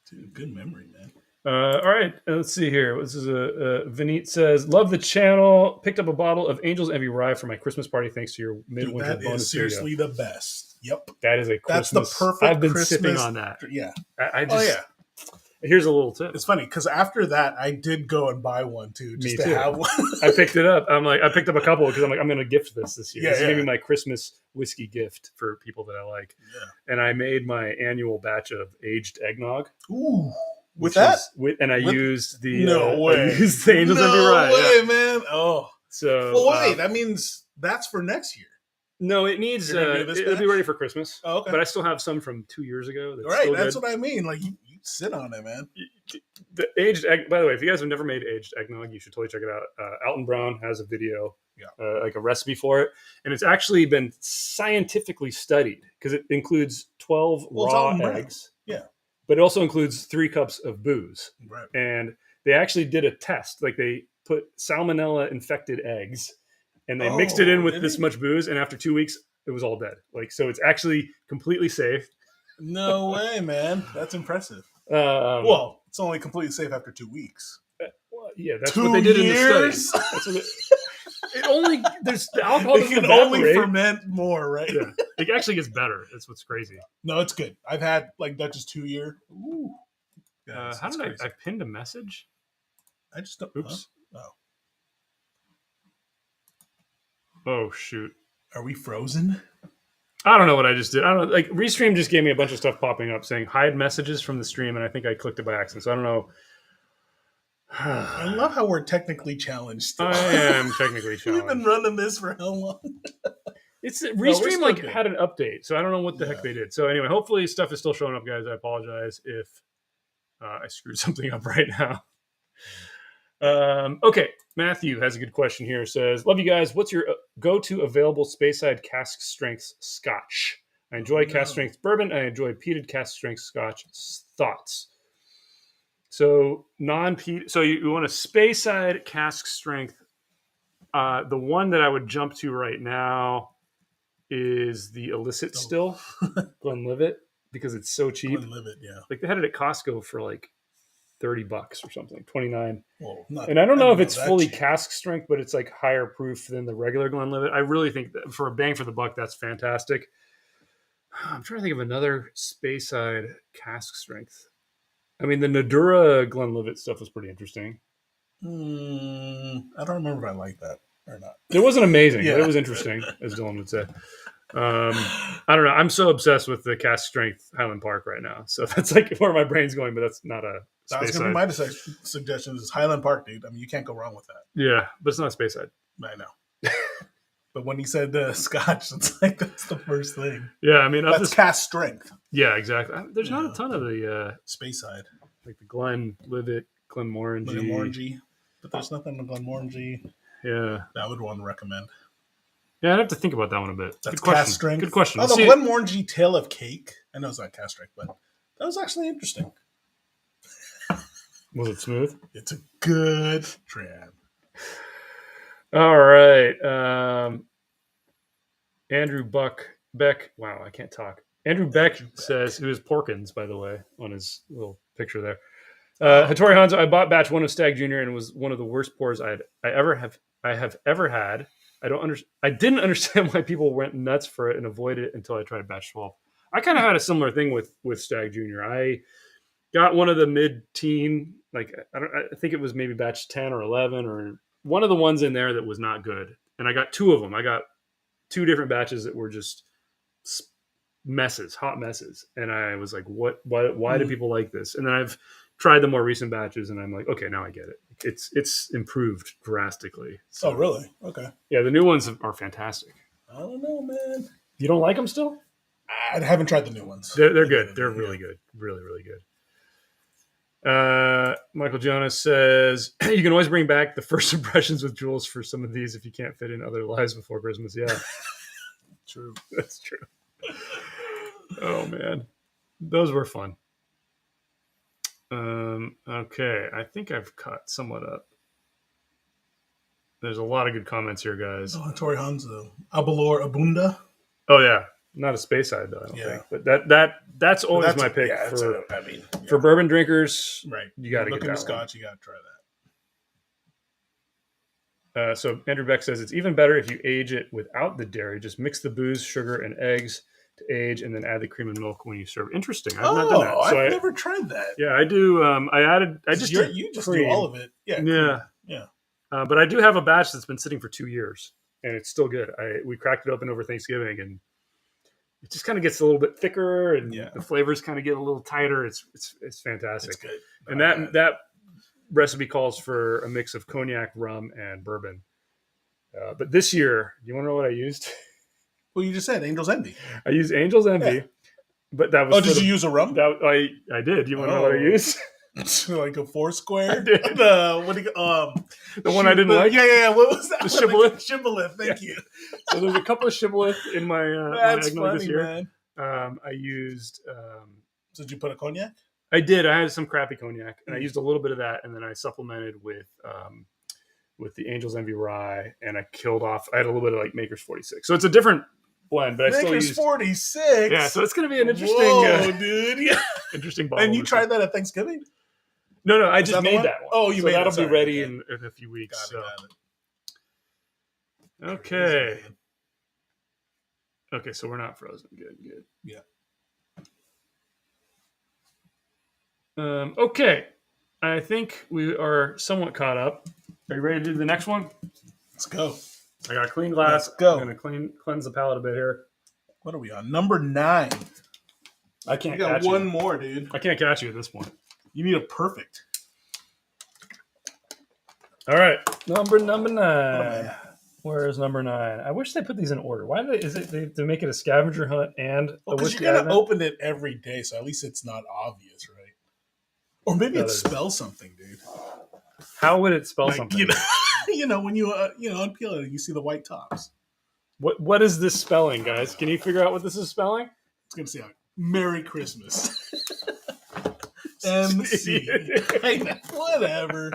Dude, good memory, man. All right, let's see here. This is Vineet says, love the channel. Picked up a bottle of Angel's Envy Rye for my Christmas party thanks to your midwinter bonus. That is seriously the best. Yep. That is a Christmas. That's the perfect I've been Christmas. sipping on that. Yeah. Yeah. Here's a little tip. It's funny because after that, I did go and buy one too, just to have one. I picked it up. I picked up a couple because I'm going to gift this year. Yeah, this is going to be my Christmas whiskey gift for people that I like. Yeah. And I made my annual batch of aged eggnog. Ooh. With that? I used the way. I used the Angel's Envy Rye. No way, man. Oh. So well, wait. That means that's for next year. No, it needs. It'll be ready for Christmas. Oh, okay. But I still have some from 2 years ago. That's what I mean. Like you sit on it, man. The aged egg. By the way, if you guys have never made aged eggnog, you should totally check it out. Alton Brown has a video, like a recipe for it, and it's actually been scientifically studied because it includes 12 raw eggs. Yeah. But it also includes 3 cups of booze. Right. And they actually did a test. Like they put salmonella infected eggs and they mixed it in with this much booze. And after 2 weeks, it was all dead. Like, so it's actually completely safe. No way, man. That's impressive. Well, it's only completely safe after 2 weeks. Yeah, that's what they did in the study. That's what there's the alcohol it can only ferment more, right? Yeah. It actually gets better. That's what's crazy. No, it's good. I've had like Dutch's 2 year. Ooh. Yeah, how did I pinned a message? I just don't. Oops. Huh? Oh shoot. Are we frozen? I don't know what I just did. I don't know. Like Restream just gave me a bunch of stuff popping up saying hide messages from the stream, and I think I clicked it by accident. So I don't know. I love how we're technically challenged. Still. I am technically challenged. We've been running this for how long? It's Restream had an update, so I don't know what the heck they did. So anyway, hopefully stuff is still showing up, guys. I apologize if I screwed something up right now. Okay, Matthew has a good question here. Says, love you guys. What's your go-to available Speyside cask strength Scotch? I enjoy cask strength bourbon. I enjoy peated cask strength Scotch. Thoughts? So non-peat. So you want a Speyside cask strength. The one that I would jump to right now is the Illicit still, Glenlivet, because it's so cheap. Glenlivet, yeah. Like they had it at Costco for like $30 or something, $29. Well, and I don't know if it's fully cask strength, but it's like higher proof than the regular Glenlivet. I really think that for a bang for the buck, that's fantastic. I'm trying to think of another Speyside cask strength. I mean, the Nadura Glenlivet stuff was pretty interesting. I don't remember if I like that or not. It wasn't amazing, but it was interesting, as Dylan would say. I don't know. I'm so obsessed with the cask strength Highland Park right now. So that's like where my brain's going, but that's not a Speyside. That was going to be my suggestion is Highland Park, dude. I mean, you can't go wrong with that. Yeah, but it's not Speyside. I know. But when he said Scotch, it's like that's the first thing. Yeah, I mean, that's cask strength. Yeah, exactly. There's not a ton of the Speyside, like the Glenlivet, Glenmorangie. But there's nothing in Glenmorangie. Yeah, that I would want to recommend. Yeah, I'd have to think about that one a bit. That's cask strength. Good question. Oh, the Glenmorangie Tale of Cake. I know it's not cask strength, but that was actually interesting. Was it smooth? It's a good dram. All right. Andrew Beck. Wow, I can't talk. Andrew Beck says, it was Porkins, by the way, on his little picture there. Hattori Hanzo, I bought batch 1 of Stag Junior and it was one of the worst pours I have ever had. I didn't understand why people went nuts for it and avoided it until I tried batch 12. I kind of had a similar thing with Stag Junior. I got one of the mid-teen, like I think it was maybe batch 10 or 11 or one of the ones in there that was not good. And I got 2 of them. I got 2 different batches that were just messes, hot messes. And I was like, why do people like this? And then I've tried the more recent batches and I'm like, okay, now I get it. It's improved drastically. So, oh, really? Okay. Yeah, the new ones are fantastic. I don't know, man. You don't like them still? I haven't tried the new ones. They're good. They're really good. Really, really good. Michael Jonas says, you can always bring back the first impressions with Jules for some of these if you can't fit in other lives before Christmas. Yeah. True. That's true. Oh, man. Those were fun. Okay. I think I've caught somewhat up. There's a lot of good comments here, guys. Oh, Hattori Hanzo. Abalor Abunda. Oh, yeah. Not a space side, though, I don't think. But that's always my pick for bourbon drinkers. Right. You got to get that Scotch, you got to try that. So Andrew Beck says, it's even better if you age it without the dairy. Just mix the booze, sugar, and eggs to age, and then add the cream and milk when you serve. Interesting. I've not done that. So I've never tried that. Yeah, I do. I just do all of it. Yeah. But I do have a batch that's been sitting for 2 years, and it's still good. We cracked it open over Thanksgiving, and it just kind of gets a little bit thicker, and the flavors kind of get a little tighter. It's fantastic. It's good. And that recipe calls for a mix of cognac, rum, and bourbon. But this year, you want to know what I used? Well, you just said Angel's Envy. I used Angel's Envy, but that was. Oh, did you use a rum? I did. You want to know what I used? Like a Foursquare? I did. The one I didn't like? Yeah. What was that? The Shibboleth? Shibboleth, thank you. So there's a couple of Shibboleth in my That's eggnog funny, this year. Man. I used... So did you put a cognac? I did. I had some crappy cognac, and I used a little bit of that, and then I supplemented with the Angel's Envy Rye, and I killed off... I had a little bit of like Maker's 46. So it's a different blend, but I still used... Maker's 46? Yeah, so it's going to be an interesting... Whoa, dude. Yeah. Interesting bottle. And you tried that at Thanksgiving? No, I just made that one. Oh, you made it. That'll be ready in a few weeks. Got it. Okay. Okay, so we're not frozen. Good. Yeah. Okay. I think we are somewhat caught up. Are you ready to do the next one? Let's go. I got a clean glass. Let's go. I'm going to cleanse the palate a bit here. What are we on? Number 9. I can't you got catch one you. more, dude. I can't catch you at this point. You need a perfect. All right. Number 9. Where's number 9? I wish they put these in order. Why is it to make it a scavenger hunt and a whiskey? Because you're going to open it every day, so at least it's not obvious, right? Or maybe it spells something, dude. How would it spell something? You know, when you unpeel it, you see the white tops. What is this spelling, guys? Can you figure out what this is spelling? It's going to say Merry Christmas. MC. Whatever.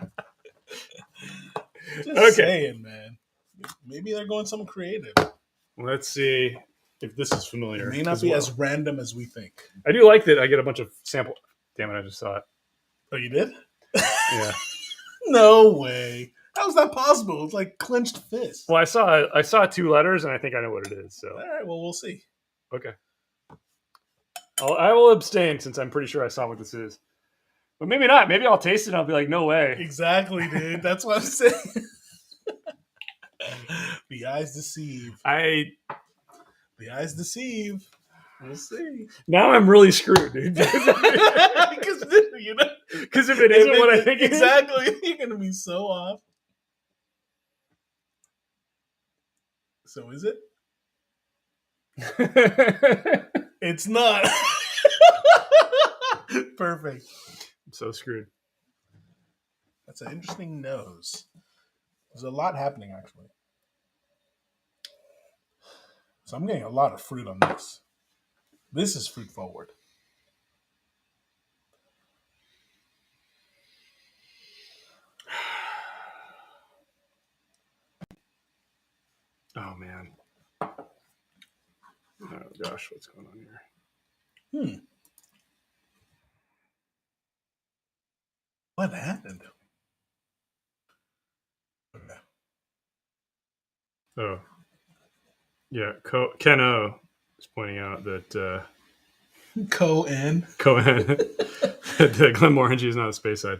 Just saying, man. Maybe they're going something creative. Let's see if this is familiar. It may not be as random as we think. I do like that I get a bunch of sample. Damn it, I just saw it. Oh, you did? Yeah. No way. How is that possible? It's like clenched fist. Well, I saw 2 letters, and I think I know what it is. So. All right, well, we'll see. Okay. I will abstain since I'm pretty sure I saw what this is. But maybe not. Maybe I'll taste it and I'll be like, no way. Exactly, dude. That's what I'm saying. The eyes deceive. The eyes deceive. We'll see. Now I'm really screwed, dude. Because if it isn't what I think it is. Exactly. You're going to be so off. So is it? It's not. Perfect. I'm so screwed. That's an interesting nose. There's a lot happening, actually. So I'm getting a lot of fruit on this. This is fruit forward. man. Oh gosh, what's going on here? What happened? Oh, yeah. Ken O is pointing out that Cohen that Glenmorangie is not a Speyside.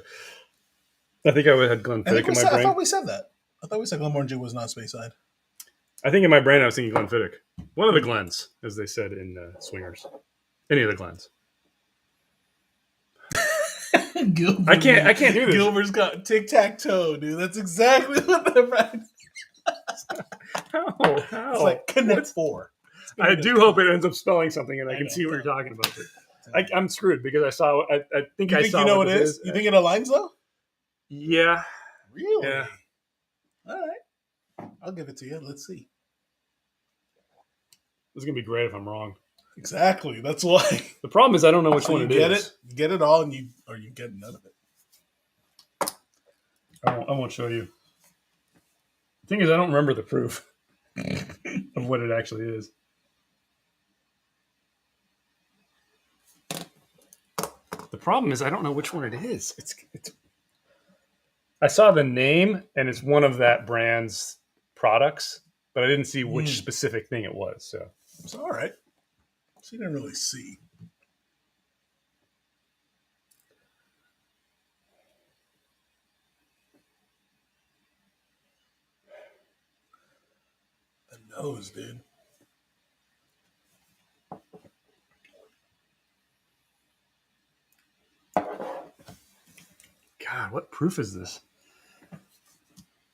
I think I had Glenfiddich in my brain. I thought we said that. I thought we said Glenmorangie was not Speyside. I think in my brain I was thinking Glenfiddich. One of the Glens, as they said in Swingers. Any of the Glens. Gilbert, I can't do this. Gilbert's got tic-tac-toe, dude. That's exactly what they're practicing. How? It's like Connect 4. I do hope it ends up spelling something, and I can see what you're talking about. I'm screwed because I saw. I think I saw. You know what it is? You think it aligns though? Yeah. Really? Yeah. All right. I'll give it to you. Let's see. This is gonna be great if I'm wrong. Exactly. That's why. The problem is I don't know which one it is. You get it all, and you get none of it. I won't show you. The thing is, I don't remember the proof of what it actually is. The problem is I don't know which one it is. It's. I saw the name, and it's one of that brand's products, but I didn't see which specific thing it was. So it's all right. So you didn't really see. The nose, dude. God, what proof is this?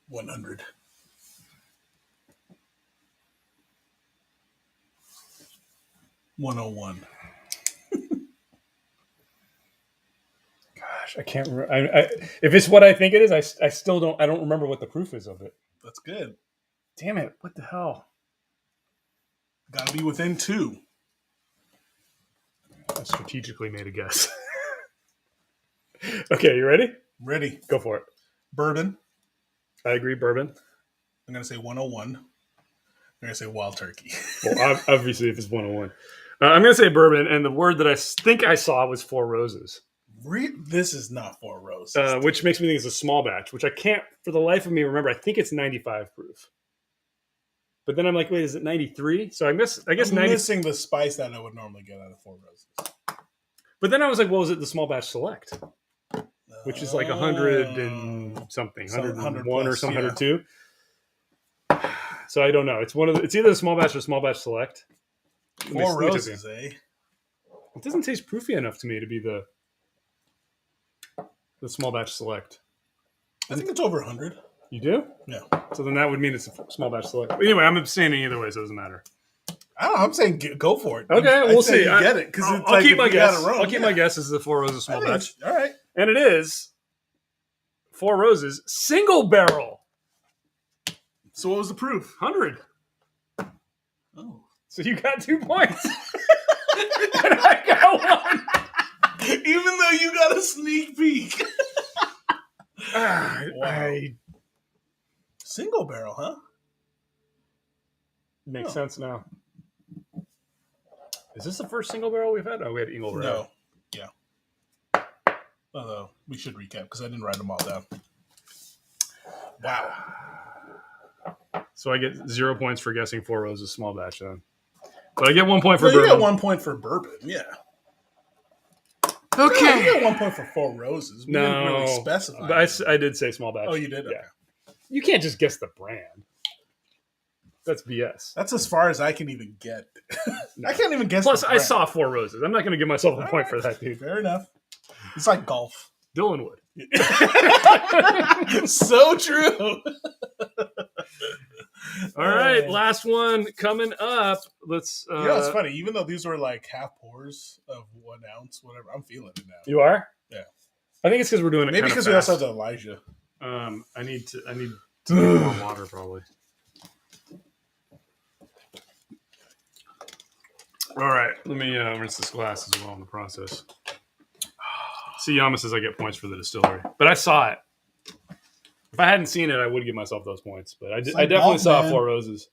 100. $101. Gosh, I can't remember. If it's what I think it is, I still don't. I don't remember what the proof is of it. That's good. Damn it! What the hell? Got to be within 2. I strategically made a guess. Okay, you ready? Ready. Go for it. Bourbon. I agree, bourbon. I'm going to say 101. I'm going to say wild turkey. Well, obviously, if it's 101. I'm going to say bourbon, and the word that I think I saw was Four Roses. This is not Four Roses. Which makes me think it's a small batch, which I can't, for the life of me, remember. I think it's 95 proof. But then I'm like, wait, is it 93? So I guess I'm 90. missing the spice that I would normally get out of Four Roses. But then I was like, well, is it the small batch select? Which is like 100 and something, 101 or some 102. So I don't know. It's either the small batch or small batch select. Four Roses, eh? It doesn't taste proofy enough to me to be the small batch select. I think it's over 100. You do? Yeah. So then that would mean it's a small batch select. But anyway, I'm abstaining either way, so it doesn't matter. I don't know. I'm saying go for it. Okay, we'll see. You get it because I'll keep my guess. I'll keep my guess as the Four Roses small batch. All right. And it is Four Roses single barrel. So what was the proof? 100. Oh. So you got 2 points. And I got 1. Even though you got a sneak peek. Wow. Single barrel, huh? Makes sense now. Is this the first single barrel we've had? Oh, we had Eagle Rare. No. Yeah. Although, we should recap because I didn't write them all down. Wow. So I get 0 points for guessing Four Roses small batch then. But I get 1 point for bourbon. You get 1 point for bourbon, yeah. Okay. You got 1 point for Four Roses. We didn't really specify. But I did say small batch. Oh, you did? Yeah. Okay. You can't just guess the brand. That's BS. That's as far as I can even get. No. I can't even guess. Plus, I saw Four Roses. I'm not going to give myself a point for that, dude. Fair enough. It's like golf. Dylan would. So true. All right, last one coming up. Let's. It's funny. Even though these were like half pours of 1 ounce, whatever, I'm feeling it now. You are? Yeah. I think it's because we're doing it. Maybe because we also have the Elijah. I need to get more water probably. All right, let me rinse this glass as well in the process. See, Yama says I get points for the distillery, but I saw it. If I hadn't seen it, I would give myself those points. But I definitely saw Four Roses.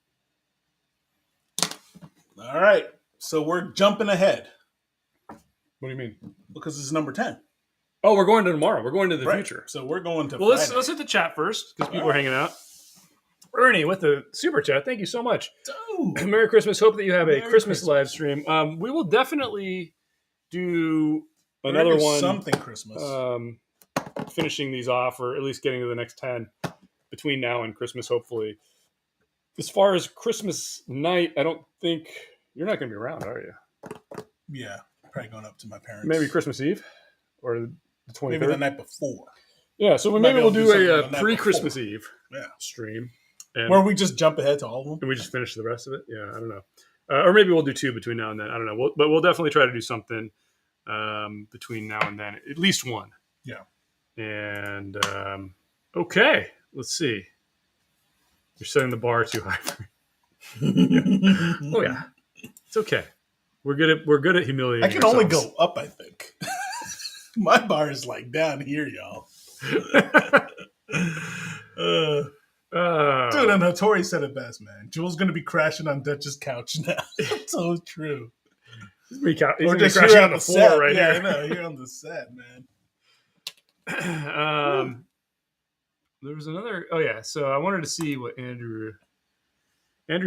All right. So we're jumping ahead What do you mean? because it's number 10. Oh, we're going to tomorrow. We're going to the Right. future. So we're going to Well, Friday. let's hit the chat first because people All are hanging out. Ernie with the super chat. Thank you so much. Dude. Merry Christmas. Hope that you have a Merry Christmas Christmas. live stream. We will definitely do another one. Something Christmas. Finishing these off, or at least getting to the next 10 between now and Christmas, hopefully. As far as Christmas night, I don't think you're not going to be around, are you? Yeah. Probably going up to my parents. Maybe Christmas Eve or the 23rd. Maybe the night before. Yeah, so maybe we'll do a pre-Christmas Eve stream. And where we just jump ahead to all of them. And we just finish the rest of it? Yeah, I don't know. Or maybe we'll do 2 between now and then. I don't know. But we'll definitely try to do something between now and then. At least one. Yeah. And, okay. Let's see. You're setting the bar too high for me. Oh, yeah. It's okay. We're good at humiliating I can ourselves. only go up, I think. My bar is like down here, y'all. Dude, and Hattori said it best, man. Jewel's going to be crashing on Dutch's couch now. That's so true. He's going to be just crashing here on the floor set. right yeah, here. I know. You're on the set, man. There was another. Oh, yeah. So I wanted to see what Andrew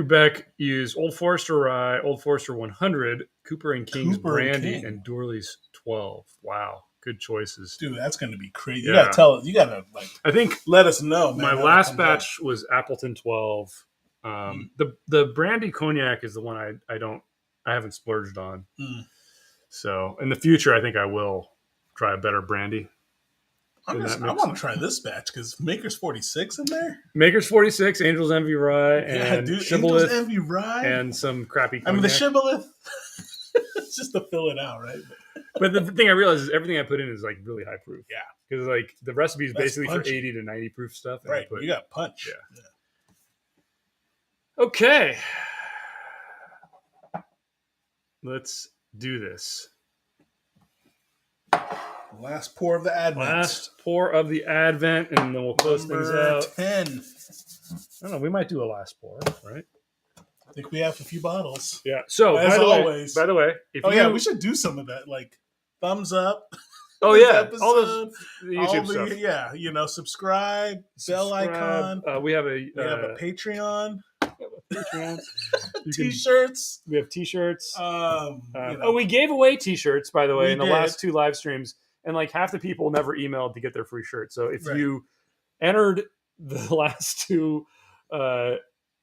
Beck used Old Forester Rye, Old Forester 100, Cooper and King's Brandy, and Dorley's 12. Wow. Good choices. Dude, that's going to be crazy. Yeah. You got to tell us. You got to, I think let us know, man. My last batch was Appleton 12. The Brandy Cognac is the one I haven't splurged on. So in the future, I think I will try a better brandy. I want to try this batch because Maker's 46 in there. Maker's 46, Angel's Envy Rye, and Shibboleth, Angel's Envy Rye, and some crappy cognac. I mean, the Shibboleth, it's just to fill it out, right? But the thing I realized is everything I put in is like really high proof. Yeah. Because like the recipe is basically punchy. for 80 to 90 proof stuff. Right. You got punch. Yeah. Okay. Let's do this. Last pour of the Advent. Last pour of the Advent, and then we'll close things out. 10. I don't know. We might do a last pour, right? I think we have a few bottles. Yeah. So, as always. By the way, we should do some of that. Like, thumbs up. Oh, yeah. Episode, all the YouTube stuff. Yeah. Subscribe. Bell icon. We have a Patreon. Patreon. T-shirts. We have T-shirts. Oh, we gave away T-shirts, by the way, in the did. last 2 live streams. And like half the people never emailed to get their free shirt. So if Right. you entered the last 2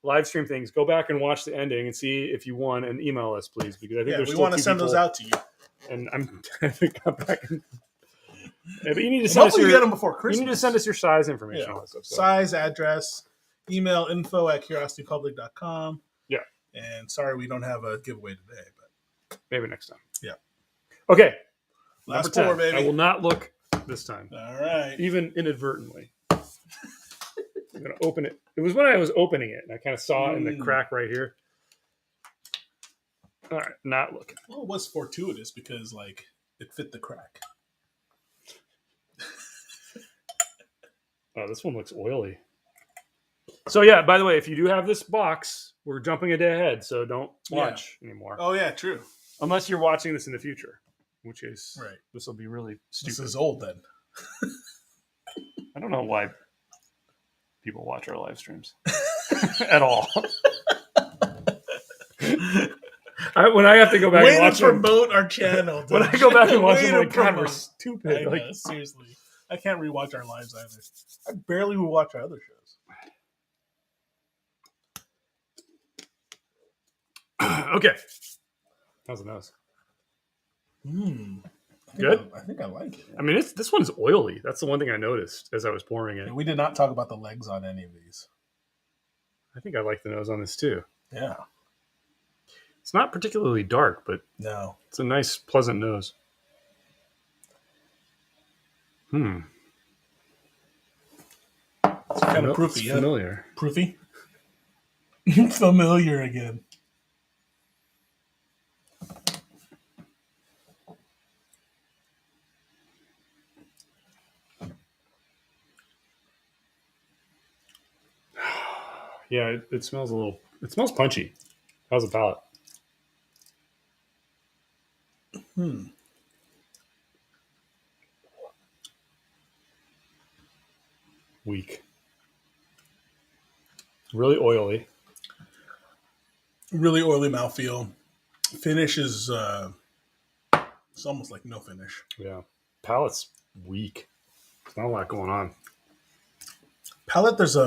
live stream things, go back and watch the ending and see if you won, and email us, please, because I think we want to send those out to you. And I think I'm back. But you need to send us get them before Christmas. You need to send us your size information. Yeah. All that stuff, so. Size, address, email info@curiositypublic.com. Yeah. And sorry we don't have a giveaway today, but maybe next time. Yeah. Okay. Last pour, baby. I will not look this time. All right. Even inadvertently. I'm going to open it. It was when I was opening it, and I kind of saw it in the crack right here. All right. Not looking. Well, it was fortuitous because, like, it fit the crack. Oh, this one looks oily. So, yeah, by the way, if you do have this box, we're jumping a day ahead, so don't watch anymore. Oh, yeah, true. Unless you're watching this in the future. In which case, right. This will be really stupid. This is old then. I don't know why people watch our live streams at all. When I have to go back and watch to promote our channel. When I go back and watch them, like, God, we're stupid. Like, seriously. I can't rewatch our lives either. I barely rewatch our other shows. Okay. How's the nose? Good? I think I like it. I mean, this one's oily. That's the one thing I noticed as I was pouring it. Yeah, we did not talk about the legs on any of these. I think I like the nose on this too. Yeah. It's not particularly dark, but no, it's a nice, pleasant nose. It's kind of proofy. It's familiar. Proofy? Familiar again. Yeah, it smells a little. It smells punchy. How's the palate? Weak. Really oily. Really oily mouthfeel. Finish is it's almost like no finish. Yeah. Palate's weak. There's not a lot going on. Palate, there's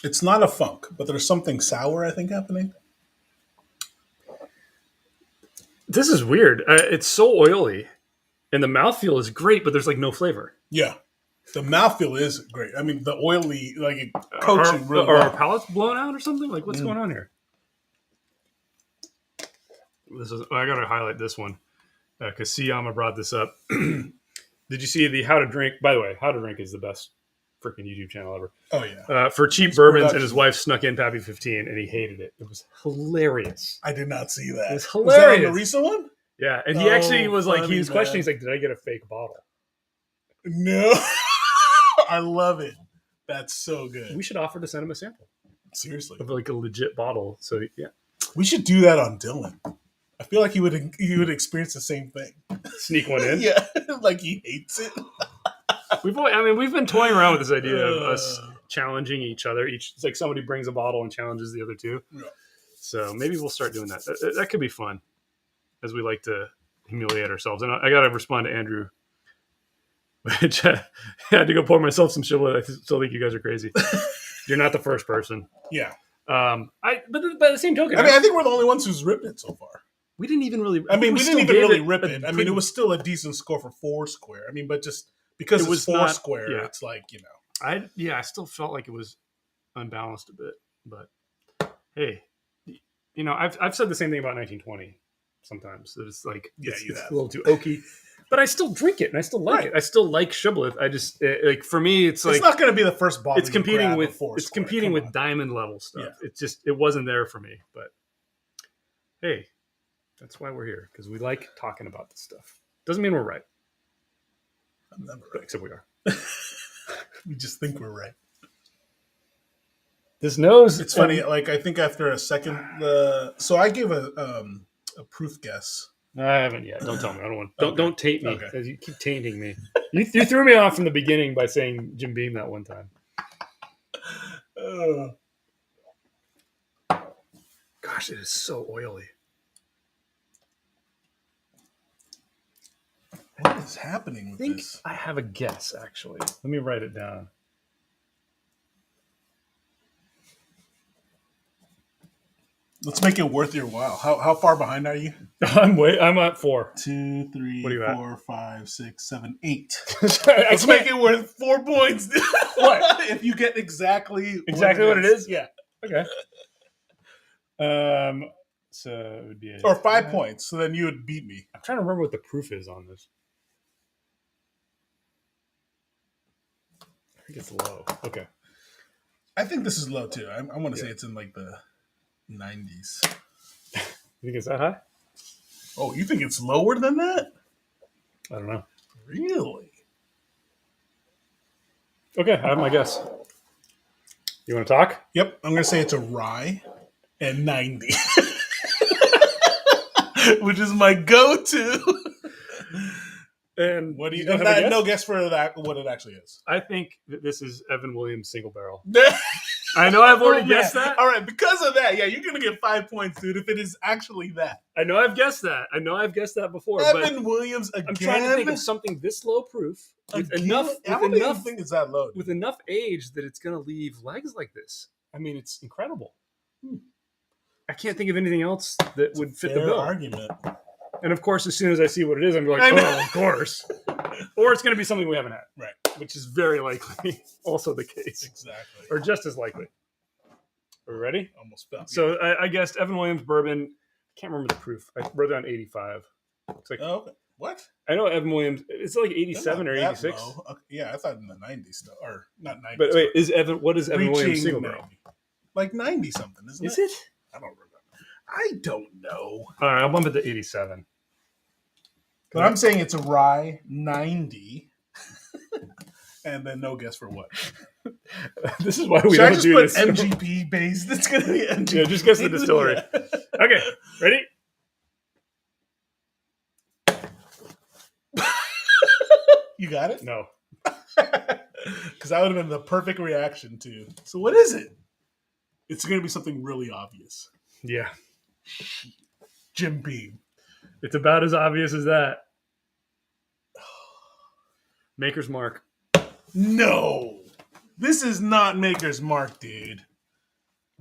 it's not a funk, but there's something sour, I think, happening. This is weird. It's so oily, and the mouthfeel is great, but there's like no flavor. Yeah. The mouthfeel is great. I mean, the oily, like, it coats you really well. Are our palates blown out or something? Like, what's going on here? I got to highlight this one because Siyama brought this up. Did you see the How to Drink? By the way, How to Drink is the best freaking YouTube channel ever. Oh, yeah. For cheap bourbons, and his wife snuck in Pappy 15, and he hated it. It was hilarious. I did not see that. It was hilarious. Was that on the recent one? Yeah, and he actually was like, funny, he was questioning, he's man. like, did I get a fake bottle? No. I love it. That's so good. We should offer to send him a sample Seriously. of like a legit bottle. So, yeah. We should do that on Dylan. I feel like he would experience the same thing. Sneak one in. Yeah, like he hates it. We've been toying around with this idea of us challenging each other. It's like somebody brings a bottle and challenges the other two. Yeah. So maybe we'll start doing that. That could be fun, as we like to humiliate ourselves. And I got to respond to Andrew, which I had to go pour myself some shibboleth. I still think you guys are crazy. You're not the first person. Yeah. But by the same token, I think we're the only ones who's ripped it so far. We didn't even really. I mean, we didn't even really rip it. I mean, it was still a decent score for Foursquare. I mean, but just because it was Foursquare, yeah. It's like, you know. I still felt like it was unbalanced a bit. But hey, you know, I've said the same thing about 1920 sometimes. That it's like it's a little too oaky. But I still drink it, and I still like it. I still like shibboleth. I just like for me, it's like not going to be the first bottle. It's competing with diamond level stuff. Yeah. It wasn't there for me. But hey, that's why we're here, because we like talking about this stuff. Doesn't mean we're right. I'm never right. Except we are. We just think we're right. This nose. It's funny. Like I think after a second, so I gave a proof guess. I haven't yet. Don't tell me. I don't want. Don't taint me. Okay. You keep tainting me. You threw me off from the beginning by saying Jim Beam that one time. Gosh, it is so oily. What is happening with this? I have a guess, actually. Let me write it down. Let's make it worth your while. How far behind are you? I'm at 4. 2, 3, 4, 5, 6, 7, 8. Let's make it worth 4 points. What? If you get exactly what it is? Yeah. Okay. So it would be or 5 points. So then you would beat me. I'm trying to remember what the proof is on this. I think it's low. Okay. I think this is low too. I want to say it's in like the 90s. You think it's that high? Oh, you think it's lower than that? I don't know. Really? Okay, I have my guess. You want to talk? Yep. I'm going to say it's a rye and 90. Which is my go-to. And what do you have? No guess for that. What it actually is. I think that this is Evan Williams single barrel. I know I've already guessed that. All right, because of that, yeah, you're gonna get 5 points, dude. If it is actually that, I know I've guessed that. Before. Evan Williams again. I'm trying to think of something this low proof with enough. I don't even think it's that low. With enough age that it's gonna leave legs like this. I mean, it's incredible. I can't think of anything else that would fit the bill. Argument. And of course, as soon as I see what it is, I'm going, oh, of course. Or it's going to be something we haven't had. Right. Which is very likely also the case. Exactly. Or just as likely. Are we ready? Almost felt. So I guessed Evan Williams bourbon. I can't remember the proof. I wrote down 85. It's like, okay. What? I know Evan Williams. It's like 87 or 86. Okay. Yeah, I thought in the 90s though, or not 90s. But wait, what is Evan Williams single barrel? Like 90 something, isn't it? Is it? I don't remember. I don't know. All right, I'll bump it to 87. But I'm saying it's a rye 90. And then no guess for what. This is why we don't do this. Should I just put MGP based? It's going to be MGP. Yeah, just guess the distillery. Yeah. Okay, ready? You got it? No. Because that would have been the perfect reaction to. So what is it? It's going to be something really obvious. Yeah. Jim Beam. It's about as obvious as that. Maker's Mark. No. This is not Maker's Mark, dude.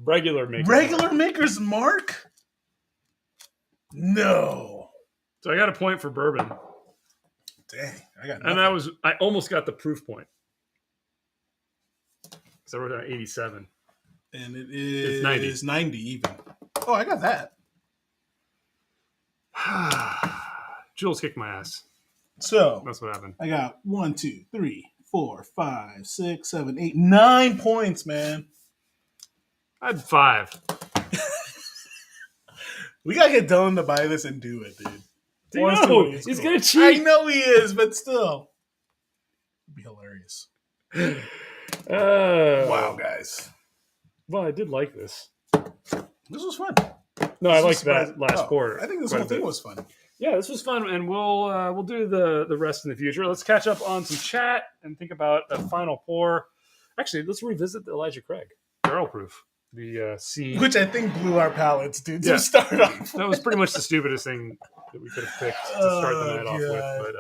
Regular Maker's Regular Maker's Mark? No. So I got a point for bourbon. Dang, I got nothing. nothing. And I almost got the proof point. So I wrote down 87. And it's 90. It's 90 even. Oh, I got that. Jules kicked my ass. So That's what happened. I got 1, 2, 3, 4, 5, 6, 7, 8, 9 points, man. I had 5. We gotta get Dylan to buy this and do it, dude. No, he's gonna cheat. I know he is, but still. It'd be hilarious. Wow, guys. Well, I did like this. This was fun. No, I liked that last quarter. I think this whole thing was fun. Yeah, this was fun, and we'll do the rest in the future. Let's catch up on some chat and think about a final pour. Actually, let's revisit the Elijah Craig barrel proof. The C, which I think blew our palates, dude. To start off, that was pretty much the stupidest thing that we could have picked to start the night off with.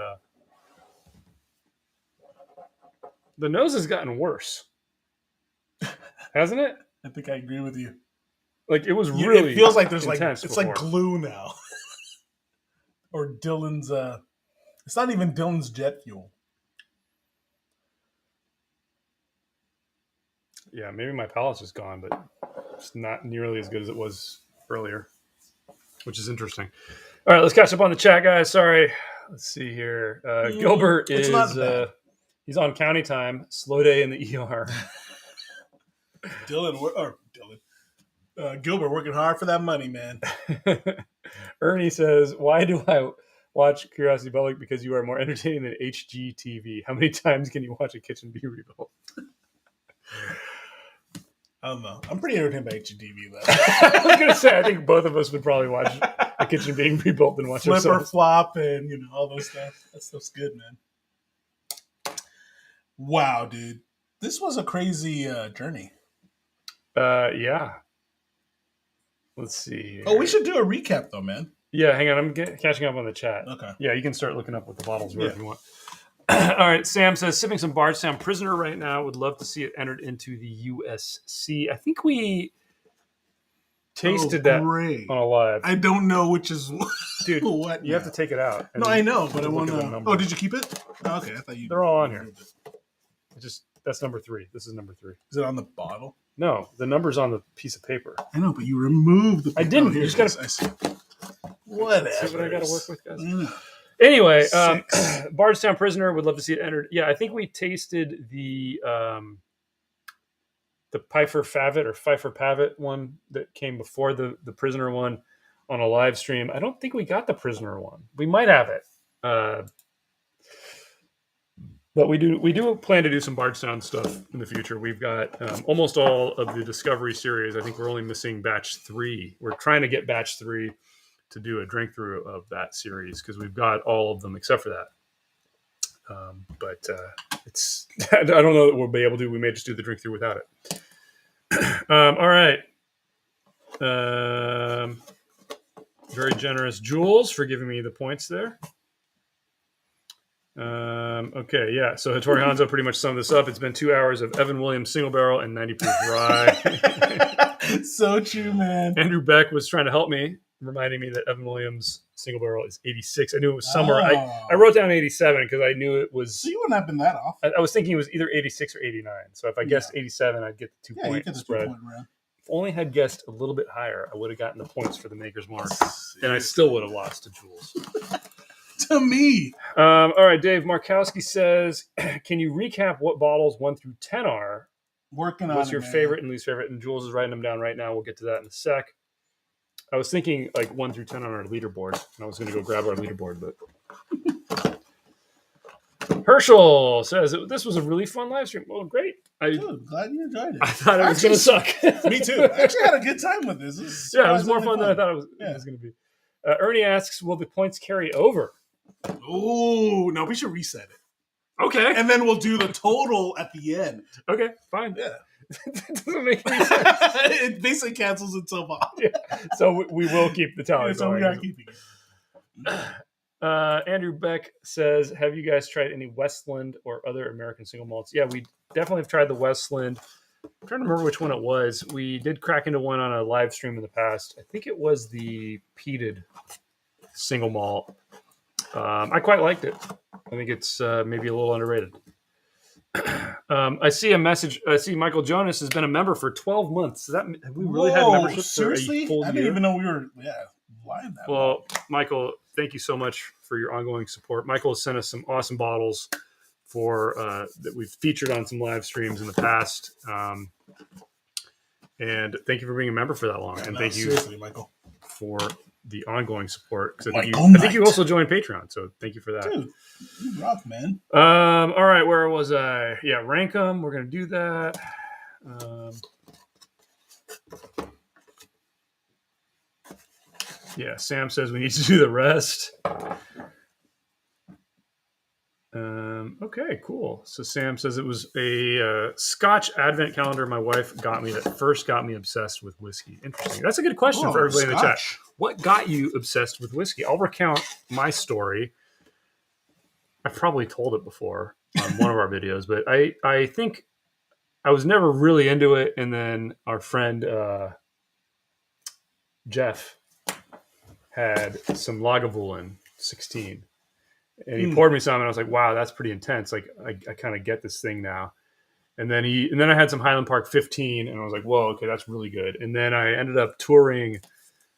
But the nose has gotten worse, hasn't it? I think I agree with you. Like it was really. It feels like there's it's before. like glue now, or Dylan's. It's not even Dylan's jet fuel. Yeah, maybe my palate's just gone, but it's not nearly as good as it was earlier, which is interesting. All right, let's catch up on the chat, guys. Sorry. Let's see here. Gilbert is he's on county time. Slow day in the ER. Gilbert working hard for that money, man. Ernie says, "Why do I watch Curiosity Public? Because you are more entertaining than HGTV. How many times can you watch a kitchen be rebuilt?" I don't know. I'm pretty entertained by HGTV, though. I was going to say, I think both of us would probably watch a kitchen being rebuilt and watch Flip ourselves. or flop and, all those stuff. That stuff's good, man. Wow, dude. This was a crazy journey. Yeah. Let's see here. Oh, we should do a recap, though, man. Yeah, hang on. I'm catching up on the chat. Okay. Yeah, you can start looking up what the bottles were if you want. All right, Sam says, sipping some Bardstown Prisoner right now. Would love to see it entered into the USC. I think we tasted that on a live. I don't know which is dude. What you have to take it out. No, I know, but I want to. Oh, did you keep it? Oh, okay, I thought you. They're all on here. That's number 3. This is number 3. Is it on the bottle? No, the number's on the piece of paper. I know, but you removed the. I didn't. You just got to. I see. Whatever. See what I got to work with, guys. Anyway, Bardstown Prisoner, would love to see it entered. Yeah, I think we tasted the Pfeiffer Pavitt one that came before the Prisoner one on a live stream. I don't think we got the Prisoner one. We might have it, but we do plan to do some Bardstown stuff in the future. We've got almost all of the Discovery series. I think we're only missing batch 3. We're trying to get batch 3 to do a drink through of that series because we've got all of them except for that. But it's I don't know that we'll be able to. We may just do the drink through without it. All right. Very generous Jules for giving me the points there. Okay, yeah. So Hattori Hanzo pretty much summed this up. It's been 2 hours of Evan Williams single barrel and 90 proof rye. So true, man. Andrew Beck was trying to help me, reminding me that Evan Williams single barrel is 86. I knew it was somewhere. I wrote down 87 because I knew it was. So you wouldn't have been that off. I was thinking it was either 86 or 89. So if I guessed 87, I'd get the 2-point spread. If only had guessed a little bit higher, I would have gotten the points for the Maker's Mark, and I still would have lost to Jules. To me. All right, Dave Markowski says, can you recap what bottles 1 through 10 are? Working on What's your man. favorite and least favorite? And Jules is writing them down right now. We'll get to that in a sec. I was thinking like 1 through 10 on our leaderboard, and I was going to go grab our leaderboard, but Herschel says this was a really fun live stream. Well, great. Dude, glad you enjoyed it. I thought it was going to suck. Me too. I actually had a good time with this. It was more fun than I thought it was going to be. Ernie asks, will the points carry over? Oh, no, we should reset it. Okay. And then we'll do the total at the end. Okay, fine. Yeah. That doesn't make any sense. It basically cancels itself off. Yeah. So we will keep the tally. Yeah, so we are keeping it. Andrew Beck says, have you guys tried any Westland or other American single malts? Yeah, we definitely have tried the Westland. I'm trying to remember which one it was. We did crack into one on a live stream in the past. I think it was the peated single malt. I quite liked it. I think it's maybe a little underrated. I see a message. I see Michael Jonas has been a member for 12 months. Have we really had membership seriously? for a full year? I didn't even know we were live that long. Michael, thank you so much for your ongoing support. Michael has sent us some awesome bottles for that we've featured on some live streams in the past. And thank you for being a member for that long. And thank you, Michael, for the ongoing support. Because I think you also joined Patreon, so thank you for that. Dude, you rock, man. All right, where was I? Yeah, rank them. We're gonna do that. Yeah, Sam says we need to do the rest. Okay, cool. So Sam says it was a Scotch Advent calendar my wife got me that first got me obsessed with whiskey. Interesting. That's a good question for everybody in the chat. What got you obsessed with whiskey? I'll recount my story. I've probably told it before on one of our videos, but I think I was never really into it. And then our friend Jeff had some Lagavulin 16. And he poured me some, and I was like, "Wow, that's pretty intense." Like, I kind of get this thing now. And then I had some Highland Park 15, and I was like, "Whoa, okay, that's really good." And then I ended up touring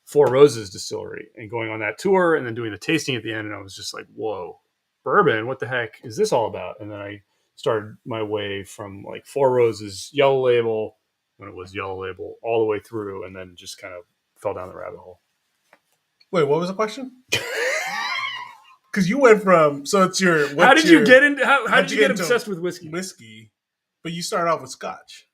Four Roses Distillery and going on that tour, and then doing the tasting at the end, and I was just like, "Whoa, bourbon! What the heck is this all about?" And then I started my way from like Four Roses Yellow Label, when it was Yellow Label, all the way through, and then just kind of fell down the rabbit hole. Wait, what was the question? Because you went from how did you get obsessed with whiskey? Whiskey, but you started off with Scotch.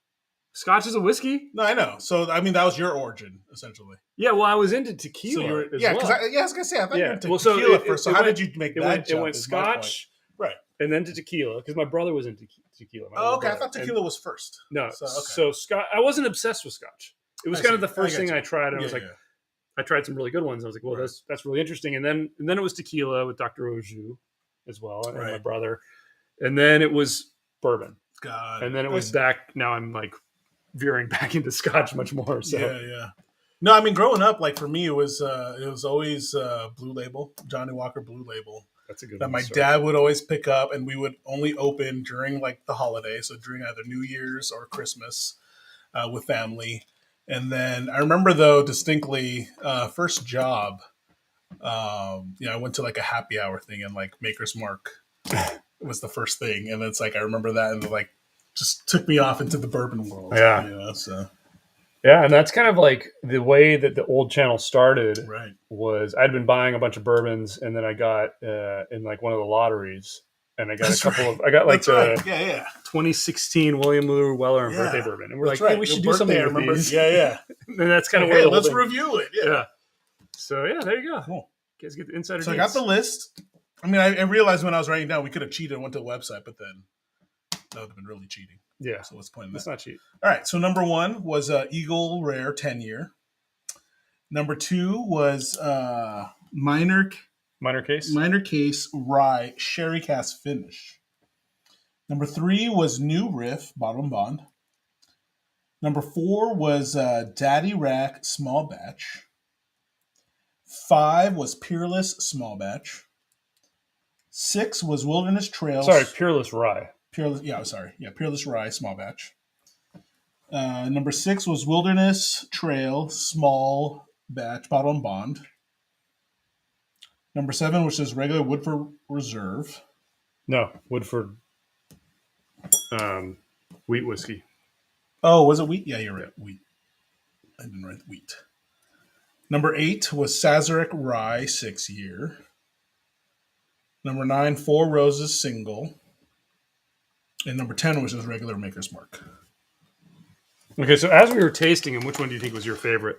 Scotch is a whiskey? No, I know. So I mean, that was your origin essentially. Yeah, well, I was into tequila. So I was gonna say I thought you were into tequila first. So how did you make that jump? It went Scotch, right, and then to tequila because my brother was into tequila. Oh, okay. I thought tequila was first. No, so Scotch. I wasn't obsessed with Scotch. It was kind of the first thing I tried, and I was like. I tried some really good ones. I was like, well, that's really interesting. And then it was tequila with Dr. Oju as well, and my brother. And then it was bourbon. God. And then it was back. Now I'm like veering back into Scotch much more. So. Yeah. No, I mean, growing up, like for me, it was always Blue Label, Johnny Walker Blue Label. That's a good that one. My dad would always pick up, and we would only open during like the holidays, so during either New Year's or Christmas with family. And then I remember, though, distinctly, first job, I went to like a happy hour thing, and like Maker's Mark was the first thing. And it's like, I remember that, and like just took me off into the bourbon world. Yeah. So. Yeah, and that's kind of like the way that the old channel started. Right. Was I'd been buying a bunch of bourbons, and then I got in like one of the lotteries. And I got I got like the 2016 William Lou Weller and birthday bourbon. And we're like, hey, we should do something with these. Yeah. And that's kind of where let's review it. Yeah. So, there you go. Cool. You guys get the insider So I got the list. I mean, I realized when I was writing down, we could have cheated and went to the website, but then that would have been really cheating. Yeah. So what's the point in that? Let's not cheat. All right. So number 1 was Eagle Rare 10-year. Number 2 was Minor Case Rye Sherry Cask Finish. Number 3 was New Riff Bottle and Bond. Number 4 was Daddy Rack Small Batch. 5 was Peerless Small Batch. 6 was Wilderness Trails. Sorry, Peerless Rye. Peerless Rye Small Batch. Number 6 was Wilderness Trail Small Batch Bottle and Bond. Number 7, which is regular Woodford Reserve. No, Woodford wheat whiskey. Oh, was it wheat? Yeah, you're right. Wheat. I didn't write wheat. Number 8 was Sazerac Rye 6-year. Number 9, Four Roses Single. And number 10, which is regular Maker's Mark. Okay, so as we were tasting them, which one do you think was your favorite?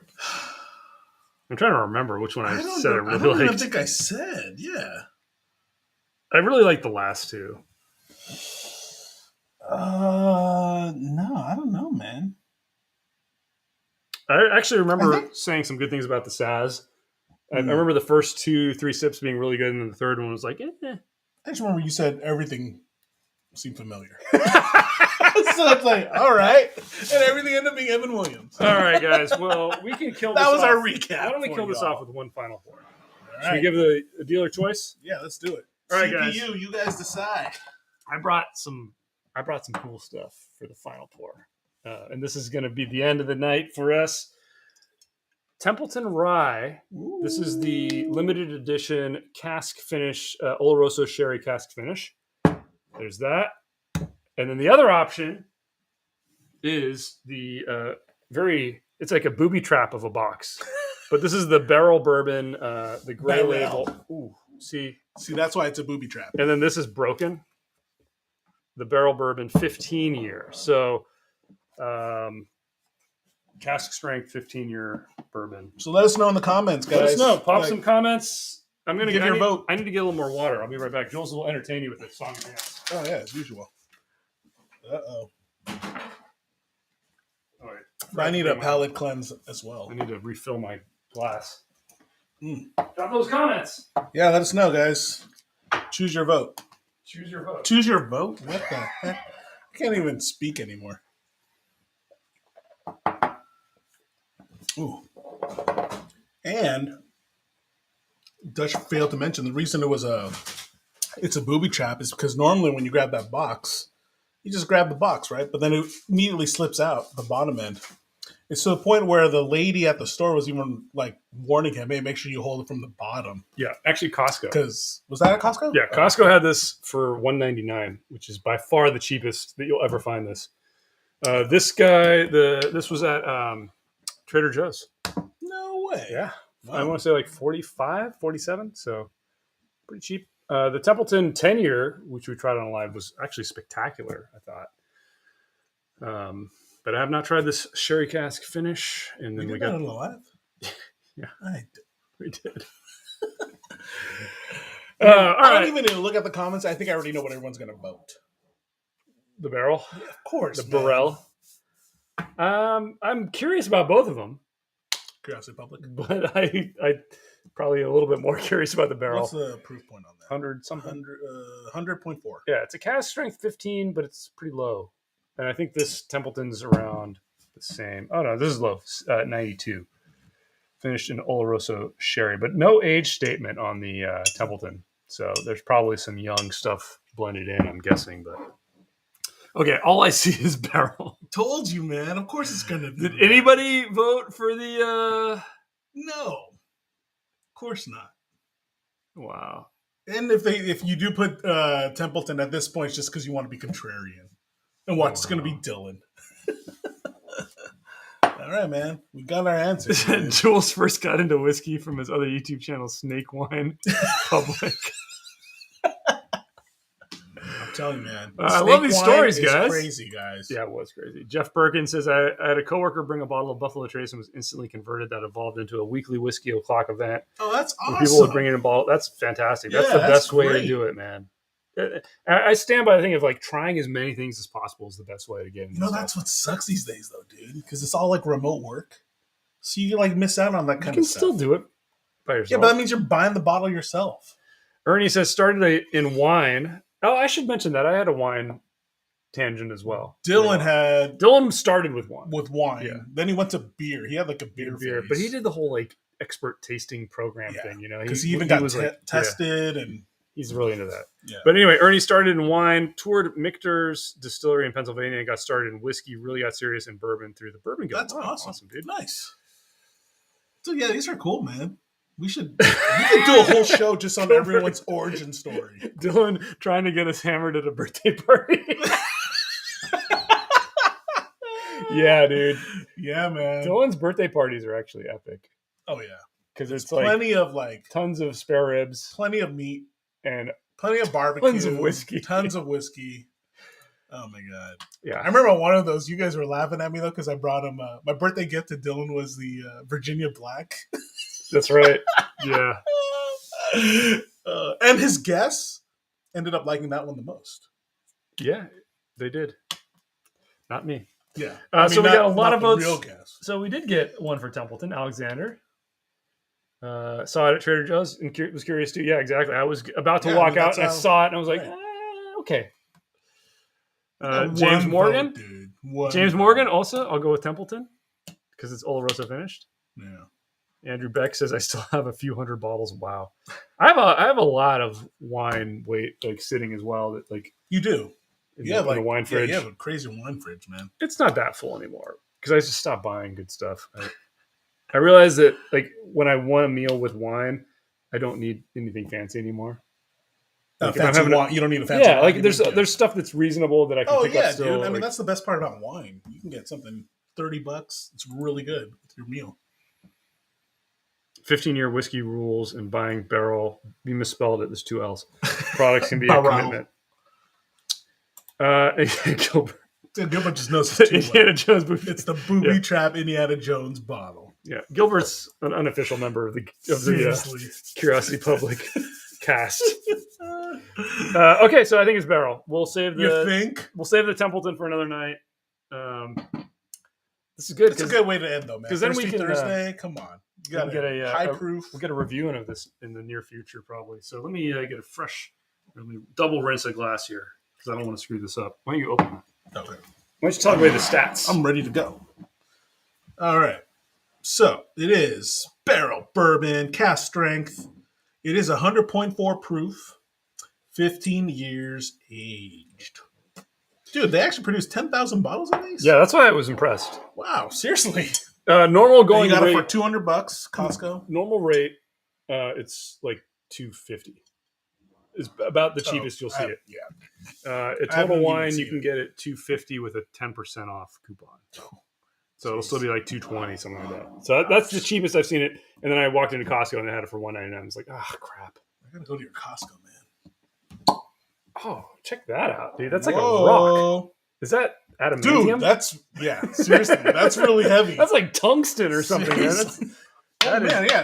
I'm trying to remember which one I said I don't think I said, yeah. I really like the last two. No, I don't know, man. I actually I remember think. saying some good things about the Saz. I Mm, remember the first 2-3 sips being really good, and then the third one was like, eh. I just remember you said everything seemed familiar. So it's like, all right, and everything ended up being Evan Williams. All right, guys. Well, we can kill this That was off. our recap. Why don't we for kill this y'all. off with one final pour? All Should we right. give the dealer choice? Yeah, let's do it. All right, CPU, guys. you guys decide. I brought some cool stuff for the final pour, and this is going to be the end of the night for us. Templeton Rye. Ooh. This is the limited edition cask finish, Oloroso Sherry cask finish. There's that, and then the other option is the it's like a booby trap of a box, but this is the barrel bourbon, the gray label. Ooh, see, that's why it's a booby trap. and then this is broken. The barrel bourbon 15 year. So, cask strength 15-year bourbon. So let us know in the comments, guys. Let us know. Pop some comments. I'm gonna give your vote. I need to get a little more water. I'll be right back. Jules will entertain you with a song and dance. Oh yeah, as usual. All right. I need a palate cleanse as well. I need to refill my glass. Mm. Drop those comments. Yeah, let us know, guys. Choose your vote. Choose your vote. Choose your vote? What the heck? I can't even speak anymore. Ooh. And Dutch failed to mention the reason it's a booby trap is because normally when you grab that box, you just grab the box, right? But then it immediately slips out the bottom end. It's to the point where the lady at the store was even like warning him, hey, make sure you hold it from the bottom. Yeah, actually Costco. Because was that at Costco? Yeah, Costco had this for $1.99, which is by far the cheapest that you'll ever find this. This was at Trader Joe's. No way. Yeah. Wow. I want to say like 45, 47, so pretty cheap. The Templeton 10-year, which we tried on live, was actually spectacular, I thought. But I have not tried this sherry cask finish. And then we got it live? Yeah. We did. I don't even need to look at the comments. I think I already know what everyone's going to vote. The barrel? Yeah, of course. The Burrell? I'm curious about both of them. Curiosity Public. But I probably a little bit more curious about the barrel. What's the proof point on that? 100 something. 100.4. Yeah, it's a cask strength 15, but it's pretty low. And I think this Templeton's around the same. Oh, no, this is low. 92. Finished in Oloroso Sherry. But no age statement on the Templeton. So there's probably some young stuff blended in, I'm guessing. But okay, all I see is barrel. Told you, man. Of course it's going to be. Did anybody vote for the... No. Of course not. Wow. And if you do put Templeton at this point, it's just because you want to be contrarian. And watch, it's going to be Dylan. All right, man. We got our answers. Jules first got into whiskey from his other YouTube channel, Snake Wine Public. I'm telling you, man. I love these stories, guys. Crazy, guys. Yeah, it was crazy. Jeff Perkins says, I had a coworker bring a bottle of Buffalo Trace and was instantly converted. That evolved into a weekly whiskey o'clock event. Oh, that's awesome. People would bring in a bottle. That's fantastic. That's the best way to do it, man. I stand by the thing of like trying as many things as possible is the best way to get into that's what sucks these days, though, dude. Because it's all like remote work. So you like miss out on that kind of stuff. You can still do it by yourself. Yeah, but that means you're buying the bottle yourself. Ernie says, started in wine. Oh, I should mention that. I had a wine tangent as well. Dylan started with wine. Yeah. Then he went to beer. He had like a beer. But he did the whole like expert tasting program thing, you know. Because he even got tested and he's really into that. Yeah. But anyway, Ernie started in wine, toured Michter's distillery in Pennsylvania, and got started in whiskey, really got serious in bourbon through the Bourbon Guild. That's awesome, dude. Nice. So yeah, these are cool, man. We could do a whole show just on everyone's origin story. Dylan trying to get us hammered at a birthday party. Yeah, dude. Yeah, man. Dylan's birthday parties are actually epic. Oh yeah. Because it's plenty of like tons of spare ribs, plenty of meat, and plenty of barbecue, tons of whiskey. Oh my god! Yeah, I remember one of those. You guys were laughing at me though because I brought him. My birthday gift to Dylan was the Virginia Black. That's right. Yeah, and his guests ended up liking that one the most. Yeah, they did. Not me. Yeah. So we got a lot of votes. Real guess. So we did get one for Templeton, Alexander. Saw it at Trader Joe's and was curious too. Yeah, exactly. I was about to walk out and I saw it and I was like, okay. James Morgan. James Morgan also. I'll go with Templeton because it's Oloroso finished. Yeah. Andrew Beck says I still have a few hundred bottles. Wow. I have a lot of wine like sitting as well. That like you do. In the wine fridge. Yeah, you have a crazy wine fridge, man. It's not that full anymore because I just stopped buying good stuff. I realized that like when I want a meal with wine, I don't need anything fancy anymore. Like fancy wine, you don't need a fancy wine. Yeah, like there's stuff that's reasonable that I can pick up still. Dude. I mean, that's the best part about wine. You can get something $30. It's really good with your meal. 15-year whiskey rules and buying barrel. You misspelled it. There's 2 L's. Products can be a commitment. Gilbert. Gilbert just knows it's Indiana Jones booby. It's the booby trap Indiana Jones bottle. Yeah, Gilbert's an unofficial member of the Curiosity Public cast. Okay, so I think it's barrel. We'll save the Templeton for another night. This is good. It's a good way to end, though, man. Because then we can Thursday. Come on, you got get a high proof. We'll get a reviewing of this in the near future, probably. So let me get a fresh, double rinse a glass here because I don't want to screw this up. Why don't you open it? Okay. Why don't you talk about the stats? I'm ready to go. All right. So it is barrel bourbon, cask strength. It is 100.4 proof, 15 years aged. Dude, they actually produced 10,000 bottles of these? Yeah, that's why I was impressed. Wow, seriously. Normal going rate. You got rate, it for $200, Costco? Normal rate, it's like $250. Is about the cheapest you'll see it. Yeah. At Total Wine, you can get it $250 with a 10% off coupon. So it'll still be like $220, something like that. So that's the cheapest I've seen it. And then I walked into Costco and they had it for $199. I was like, crap. I gotta go to your Costco, man. Oh, check that out, dude. That's like a rock. Is that adamantium? Dude, seriously, that's really heavy. That's like tungsten or something, man.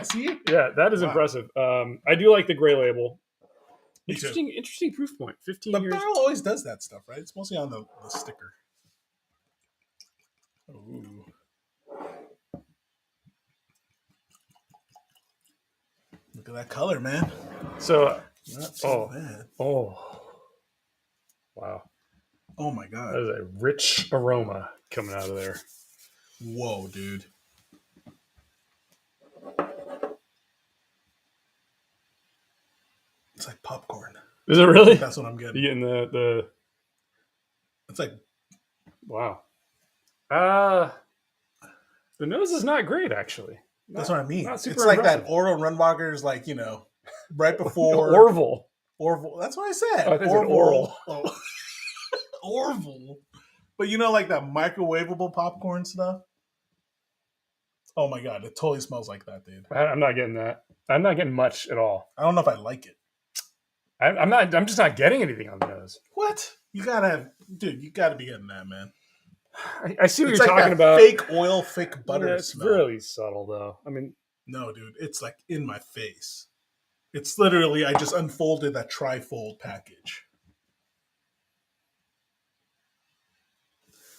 See? Yeah, that is impressive. I do like the gray label. Interesting proof point. 15 years. The barrel always does that stuff, right? It's mostly on the sticker. Ooh. Look at that color, man. So, not so bad. Wow. Oh my god. That is a rich aroma coming out of there. Whoa, dude. It's like popcorn. Is it really? That's what I'm getting. You getting the It's like, wow. The nose is not great, actually. That's what I mean. It's like that Oro Runwalker's, like, right before Orville. That's what I said. Oh, I think it's Oral. Oh. Orville. But like that microwavable popcorn stuff. Oh my god, it totally smells like that, dude. I'm not getting that. I'm not getting much at all. I don't know if I like it. I'm just not getting anything on the nose. What? You gotta be getting that, man. I see what it's you're like talking about. Fake oil, fake butter it's smell. really subtle, though. I mean, no, dude, it's like in my face. It's literally, I just unfolded that trifold package.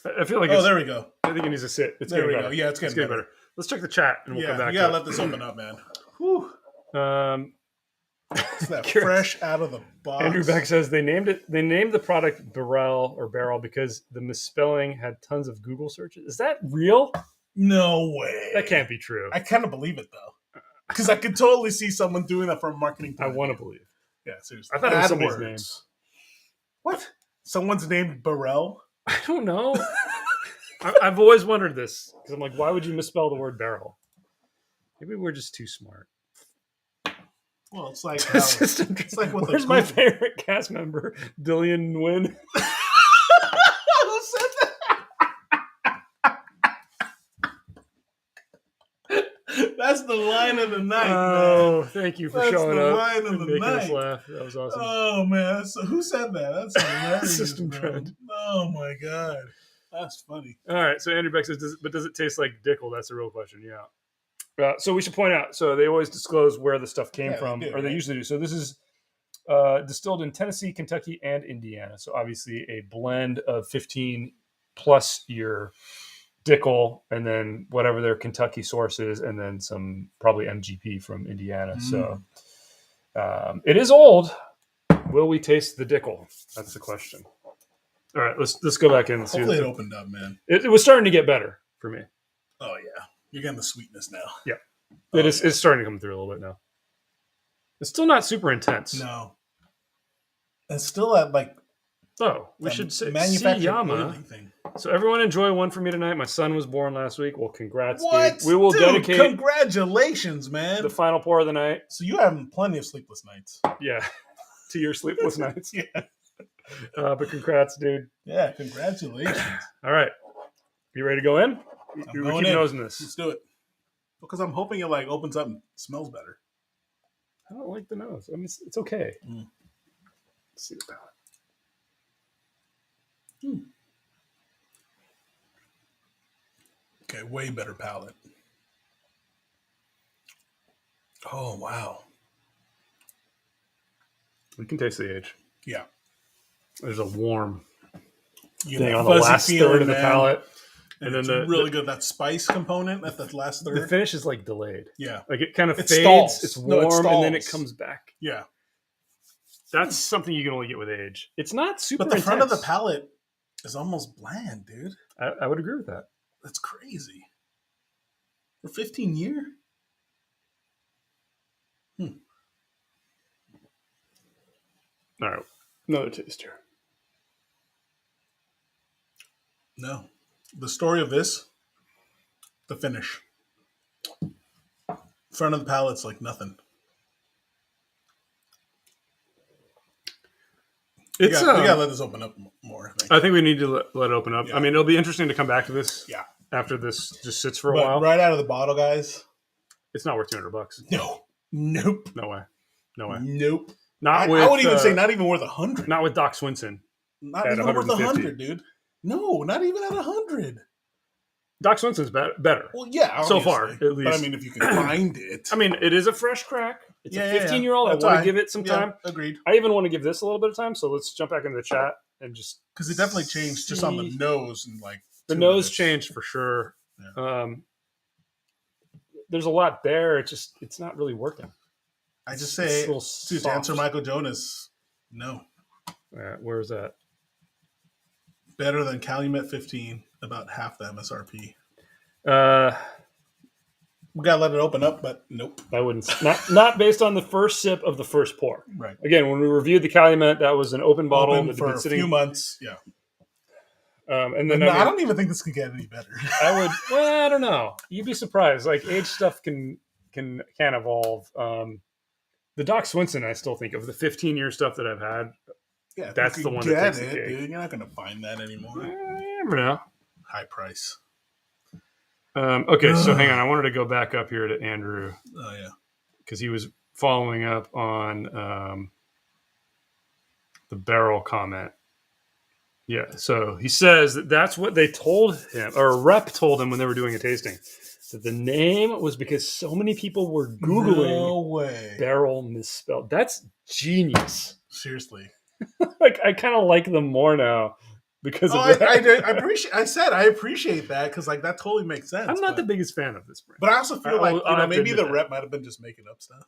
I feel like there we go. I think it needs to sit. It's there getting we better. go. Yeah, it's getting better. Let's check the chat and we'll come back. You gotta let this open up, man. Whew. It's that fresh out of the box. Andrew Beck says they named the product Barrel because the misspelling had tons of Google searches. Is that real? No way. That can't be true. I kind of believe it though, because I could totally see someone doing that for a marketing point. I want to believe. Yeah, seriously. I thought it was somebody's name. What? Someone's named Burrell? I don't know. I've always wondered this because I'm like, why would you misspell the word barrel? Maybe we're just too smart. Well, it's like it's like where's my favorite cast member, Dillian Nguyen? Who said that? That's the line of the night. Oh, man. Thank you for showing up. Line of the making night. us laugh. That was awesome. Oh man, so who said that? That's hilarious. System trend. Oh my god, that's funny. All right, so Andrew Beck says, does it taste like Dickel? That's the real question. Yeah. So we should point out, so they always disclose where the stuff came from, or they usually do. So this is distilled in Tennessee, Kentucky, and Indiana. So obviously a blend of 15 plus year Dickel, and then whatever their Kentucky source is, and then some probably MGP from Indiana. So it is old. Will we taste the Dickel? That's the question. All right, let's go back in and see. Hopefully it opened up, man. It was starting to get better for me. Oh yeah, you're getting the sweetness now. Yeah, it's starting to come through a little bit now. It's still not super intense. No, it's still at like. Oh, we should say manufactured Siyama. thing. So everyone enjoy one for me tonight. My son was born last week. Well, congrats, What? dude. We will dedicate. Congratulations, man. The final pour of the night. So you having plenty of sleepless nights. Yeah, to your sleepless nights. Yeah. But congrats, dude. Yeah, congratulations. All right, you ready to go in? I'm We going keep in. nosing this. Let's do it. Because I'm hoping it like opens up and smells better. I don't like the nose. I mean, it's okay. Mm. Let's see the palate. Okay, way better palate. Oh, wow. We can taste the age. Yeah. There's a warm You thing know, on the fuzzy last feeling, third of the man. palate. And then it's really good. That spice component at the last the third. finish is like delayed. Yeah. Like it kind of It fades. stalls. It's No, warm, it and then it stalls. comes back. Yeah. That's something you can only get with age. It's not super But the front of the intense. palate is almost bland, dude. I would agree with that. That's crazy. For 15 year? All right. Another taste here. No. The story of this, the finish. Front of the palate's like nothing. We gotta let this open up more, I think. I think we need to let it open up. Yeah. I mean, it'll be interesting to come back to this Yeah. after this just sits for a But while. right out of the bottle, guys. It's not worth $200. No. Nope. No way. No way. Nope. Not I with. would even say not even worth 100. Not with Doc Swinson. Not at even worth 150. 100, dude. No, not even at 100. Doc Swinson's better. Well, yeah, So obviously. far, at least. But I mean, if you can find it. I mean, it is a fresh crack. It's Yeah, a yeah, 15-year-old. That's I want why. to give it some time. Agreed. I even want to give this a little bit of time. So let's jump back into the chat and just Because it definitely changed just on the see. nose and like The 2 nose minutes. changed for sure. Yeah. There's a lot there. It's not really working. I just It's say, a little dude, to answer soft. Michael Jonas, no. Where is that? Better than Calumet 15, about half the MSRP. We gotta let it open up, but nope. I wouldn't. Not based on the first sip of the first pour. Right. Again, when we reviewed the Calumet, that was an open bottle Open that had for been a sitting. few months. Yeah. And then No, I don't even think this could get any better. I would. Well, I don't know. You'd be surprised. Like age stuff can evolve. The Doc Swinson, I still think of the 15-year stuff that I've had. Yeah, That's you the can one that get takes the it, cake. dude. You're not gonna find that anymore. You never know. High price. Okay, so hang on. I wanted to go back up here to Andrew Oh yeah. because he was following up on the barrel comment. Yeah, so he says that's what they told him, or a rep told him when they were doing a tasting, that the name was because so many people were Googling No way. barrel misspelled. That's genius. Seriously. Like I kind of like them more now because of Oh, that. I appreciate that because like that totally makes sense. I'm not but, the biggest fan of this brand. But I also feel like I'll have to maybe admit the that. rep might have been just making up stuff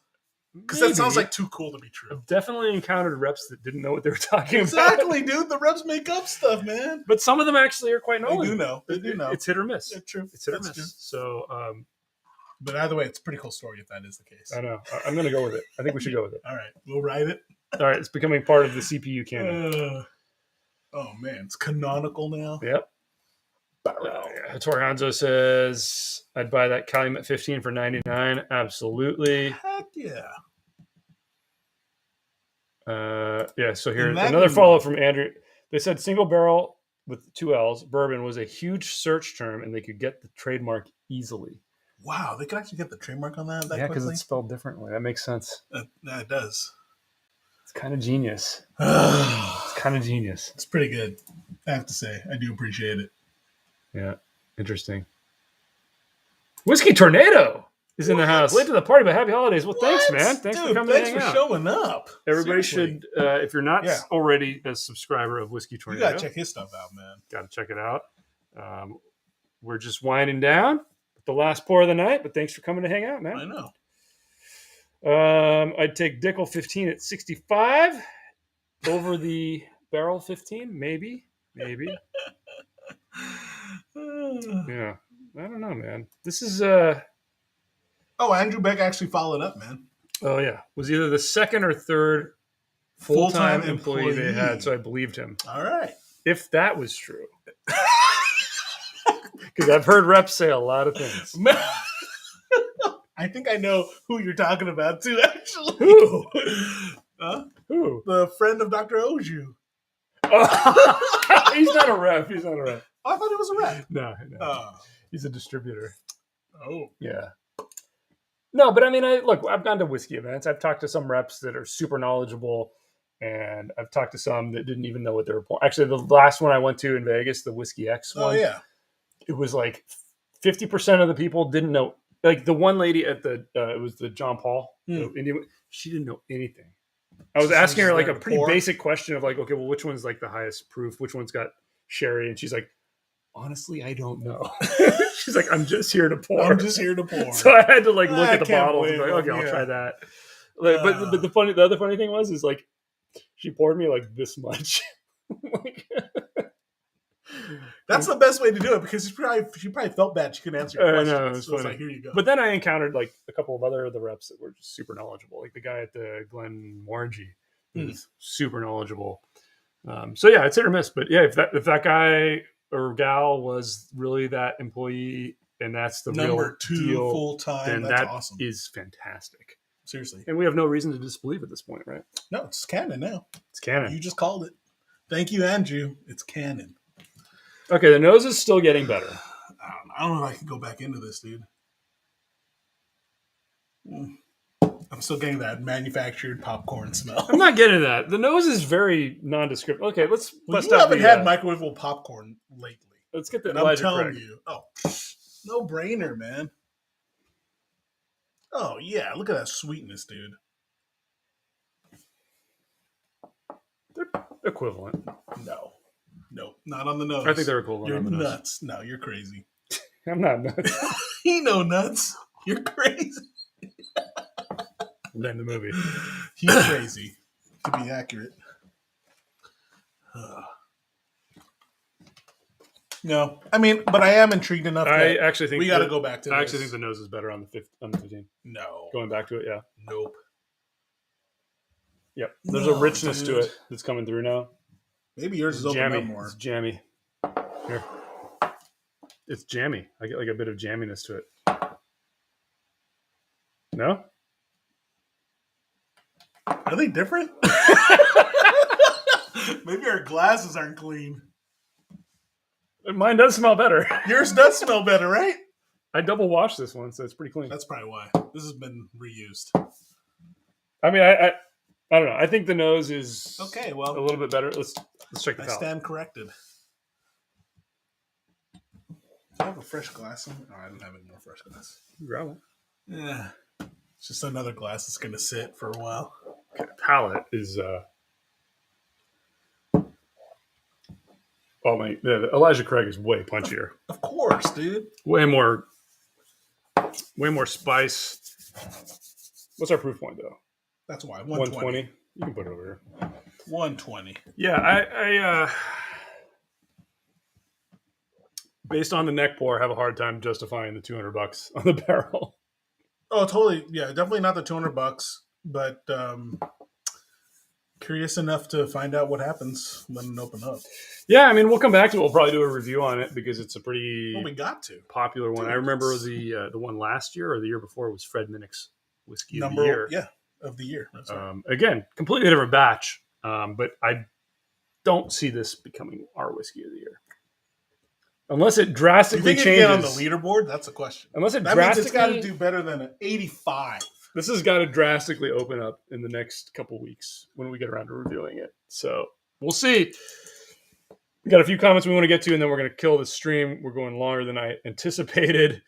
because that sounds Maybe. like too cool to be true. I've definitely encountered reps that didn't know what they were talking about. Exactly, dude. The reps make up stuff, man. But some of them actually are quite They knowledgeable. do know. They do know. It's hit or miss. Yeah, true. It's hit or That's miss. true. So But either way, it's a pretty cool story if that is the case. I know. I'm going to go with it. I think we should go with it. All right, we'll write it. All right, it's becoming part of the CPU canon. Oh man, it's canonical now. Yep. Torianzo says, I'd buy that Calumet 15 for $99. Absolutely. Heck yeah. Yeah, so here, And that another can- follow-up from Andrew. They said single barrel with 2 L's, bourbon, was a huge search term, and they could get the trademark easily. Wow, they could actually get the trademark on that Yeah, because quickly. it's spelled differently. That makes sense. It does. It's kind of genius. it's It's kind of genius. pretty good. I have to say, I do appreciate it. Yeah, interesting. Whiskey Tornado. is in the What? house. Late to the party, but happy holidays. Well, thanks, What? man. Thanks Dude, for coming thanks to hang for out. showing up. Everybody Seriously. should, if you're not Yeah. already a subscriber of Whiskey You Tornado, gotta check his stuff out, man. Gotta check it out. We're just winding down with the last pour of the night, but thanks for coming to hang out, I man. know. I'd take Dickel 15 at 65 over the barrel 15, maybe. Yeah, I don't know, man. This is Oh, Andrew Beck actually followed up, man. oh yeah, was either the second or third full-time employee they had, so I believed him. All right. If that was true, because I've heard reps say a lot of things. I think I know who you're talking about too. Actually, Who? Huh? Who? The friend of Dr. Oju. Oh, he's not a rep. Oh, I thought it was a rep. No. Oh. He's a distributor. Oh. Yeah. No, but I mean, I've gone to whiskey events. I've talked to some reps that are super knowledgeable, and I've talked to some that didn't even know what they were pouring. Actually, the last one I went to in Vegas, the Whiskey X one, it was like 50% of the people didn't know. Like the one lady at the, it was the John Paul, the Indian, she didn't know anything. I was asking her like a pretty basic question of like, okay, well, which one's like the highest proof? Which one's got sherry? And she's like, honestly, I don't know. She's like, I'm just here to pour. So I had to like look at the bottles and be like, okay, I'll try that. Like, but the other funny thing was like she poured me like this much. Like, that's the best way to do it because she probably felt bad she couldn't answer your questions. I know, so it's like, here you go. But then I encountered like a couple of other the reps that were just super knowledgeable. Like the guy at the Glenmorangie was super knowledgeable. So yeah, it's hit or miss. But yeah, if that guy or gal was really that employee and that's the number real 2 deal, full time, then that's that awesome. is fantastic. Seriously. And we have no reason to disbelieve at this point, right? No, it's canon now. It's canon. You just called it. Thank you, Andrew. It's canon. Okay, the nose is still getting better. I don't know if I can go back into this, dude. I'm still getting that manufactured popcorn smell. I'm not getting that. The nose is very nondescript. Okay, let's bust you out haven't had microwavable popcorn lately. Let's get the And Elijah I'm telling Craig. you. Oh, no brainer, man. Oh, yeah. Look at that sweetness, dude. They're equivalent. No. Nope. Not on the nose. I think they're equivalent. You're on the nose. nuts. No, you're crazy. I'm not nuts. He no nuts. You're crazy. Name the movie. He's crazy, to be accurate. No, I mean, but I am intrigued enough. I actually think we got to go back to this. I actually think the nose is better on the 15. No. Going back to it, yeah. Nope. Yep. There's a richness to it that's coming through now. Maybe yours is opening up more. It's jammy. Here. It's jammy. I get like a bit of jamminess to it. No? Are they different? Maybe our glasses aren't clean. Mine does smell better. Yours does smell better, right? I double washed this one, so it's pretty clean. That's probably why. This has been reused. I mean, I don't know. I think the nose is okay. Well, a little bit better. Let's check the palate. I stand corrected. Do I have a fresh glass? Oh, I don't have any more fresh glass. Grab one. Yeah, it's just another glass that's gonna sit for a while. Okay, palate is. Oh my! The Elijah Craig is way punchier. Of course, dude. Way more spice. What's our proof point though? That's why 120. You can put it over here. 120. Yeah, I based on the neck pour, have a hard time justifying the $200 on the barrel. Oh, totally. Yeah, definitely not the $200, but curious enough to find out what happens when it open up. Yeah, I mean, we'll come back to it. We'll probably do a review on it because it's a pretty we got to popular one. I remember the one last year or the year before was Fred Minnick's whiskey of the year. That's right. Again, completely different batch, but I don't see this becoming our whiskey of the year. Unless it drastically changes. Get on the leaderboard? That's a question. Unless it that drastically... means it's got to do better than an 85. This has got to drastically open up in the next couple weeks when we get around to reviewing it. So we'll see. We got a few comments we want to get to, and then we're going to kill the stream. We're going longer than I anticipated.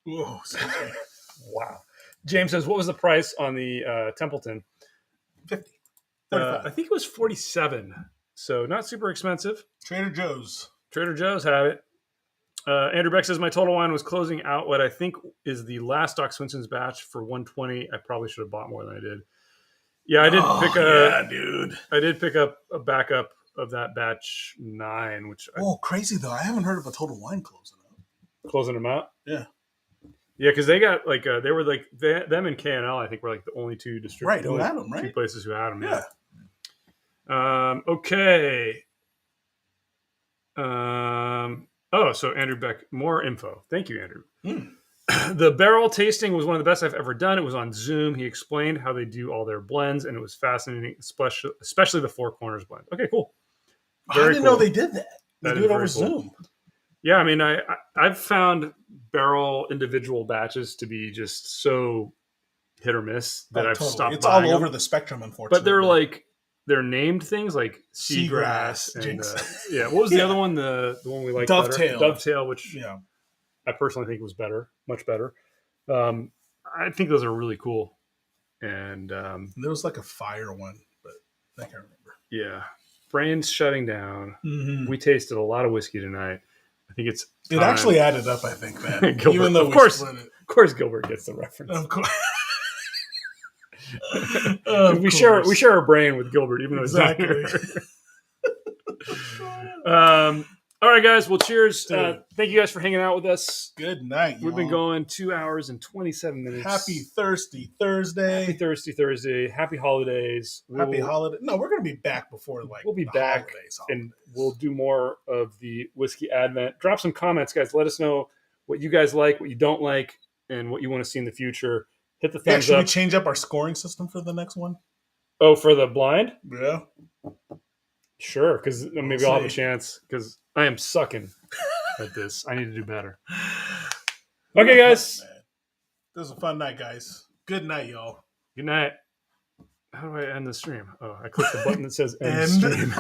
Whoa, excuse me. Wow. James says, what was the price on the Templeton? 50. 35. I think it was 47. So not super expensive. Trader Joe's. Trader Joe's had it. Andrew Beck says, my total wine was closing out what I think is the last Doc Swinson's batch for 120. I probably should have bought more than I did. Yeah, I did pick up a backup of that batch 9, which crazy though. I haven't heard of a total wine closing out. Closing them out. Yeah. Yeah, because they got like they were like them and K&L. I think were like the only two distributors, right? Who had them? Right. 2 places who had them. Yeah. Okay. So Andrew Beck, more info. Thank you, Andrew. The barrel tasting was one of the best I've ever done. It was on Zoom. He explained how they do all their blends, and it was fascinating, especially the Four Corners blend. Okay, cool. I didn't know they did that. They do it over Zoom. Yeah, I mean, I've found barrel individual batches to be just so hit or miss that I've stopped. It's all over the spectrum, unfortunately. But they're named things like seagrass and what was the other one? The one we like Dovetail. Dovetail, which I personally think was better, much better. I think those are really cool. And there was like a fire one, but I can't remember. Yeah, brain's shutting down. Mm-hmm. We tasted a lot of whiskey tonight. I think it actually added up. I think, man. Gilbert, even though of course, Gilbert gets the reference. Of course. We share our brain with Gilbert, even though he's not here. All right, guys. Well, cheers. Thank you guys for hanging out with us. Good night. We've been going 2 hours and 27 minutes. Happy Thirsty Thursday. Happy Thirsty Thursday. Happy holidays. Happy holiday. No, we're going to be back before we'll be back holidays. And we'll do more of the Whiskey Advent. Drop some comments, guys. Let us know what you guys like, what you don't like, and what you want to see in the future. Hit the thumbs up. Should we change up our scoring system for the next one? Oh, for the blind? Yeah. Sure, because maybe I'll have a chance, because I am sucking at this. I need to do better. Okay, guys. This was a fun night, guys. Good night, y'all. Good night. How do I end the stream? Oh, I clicked the button that says end stream.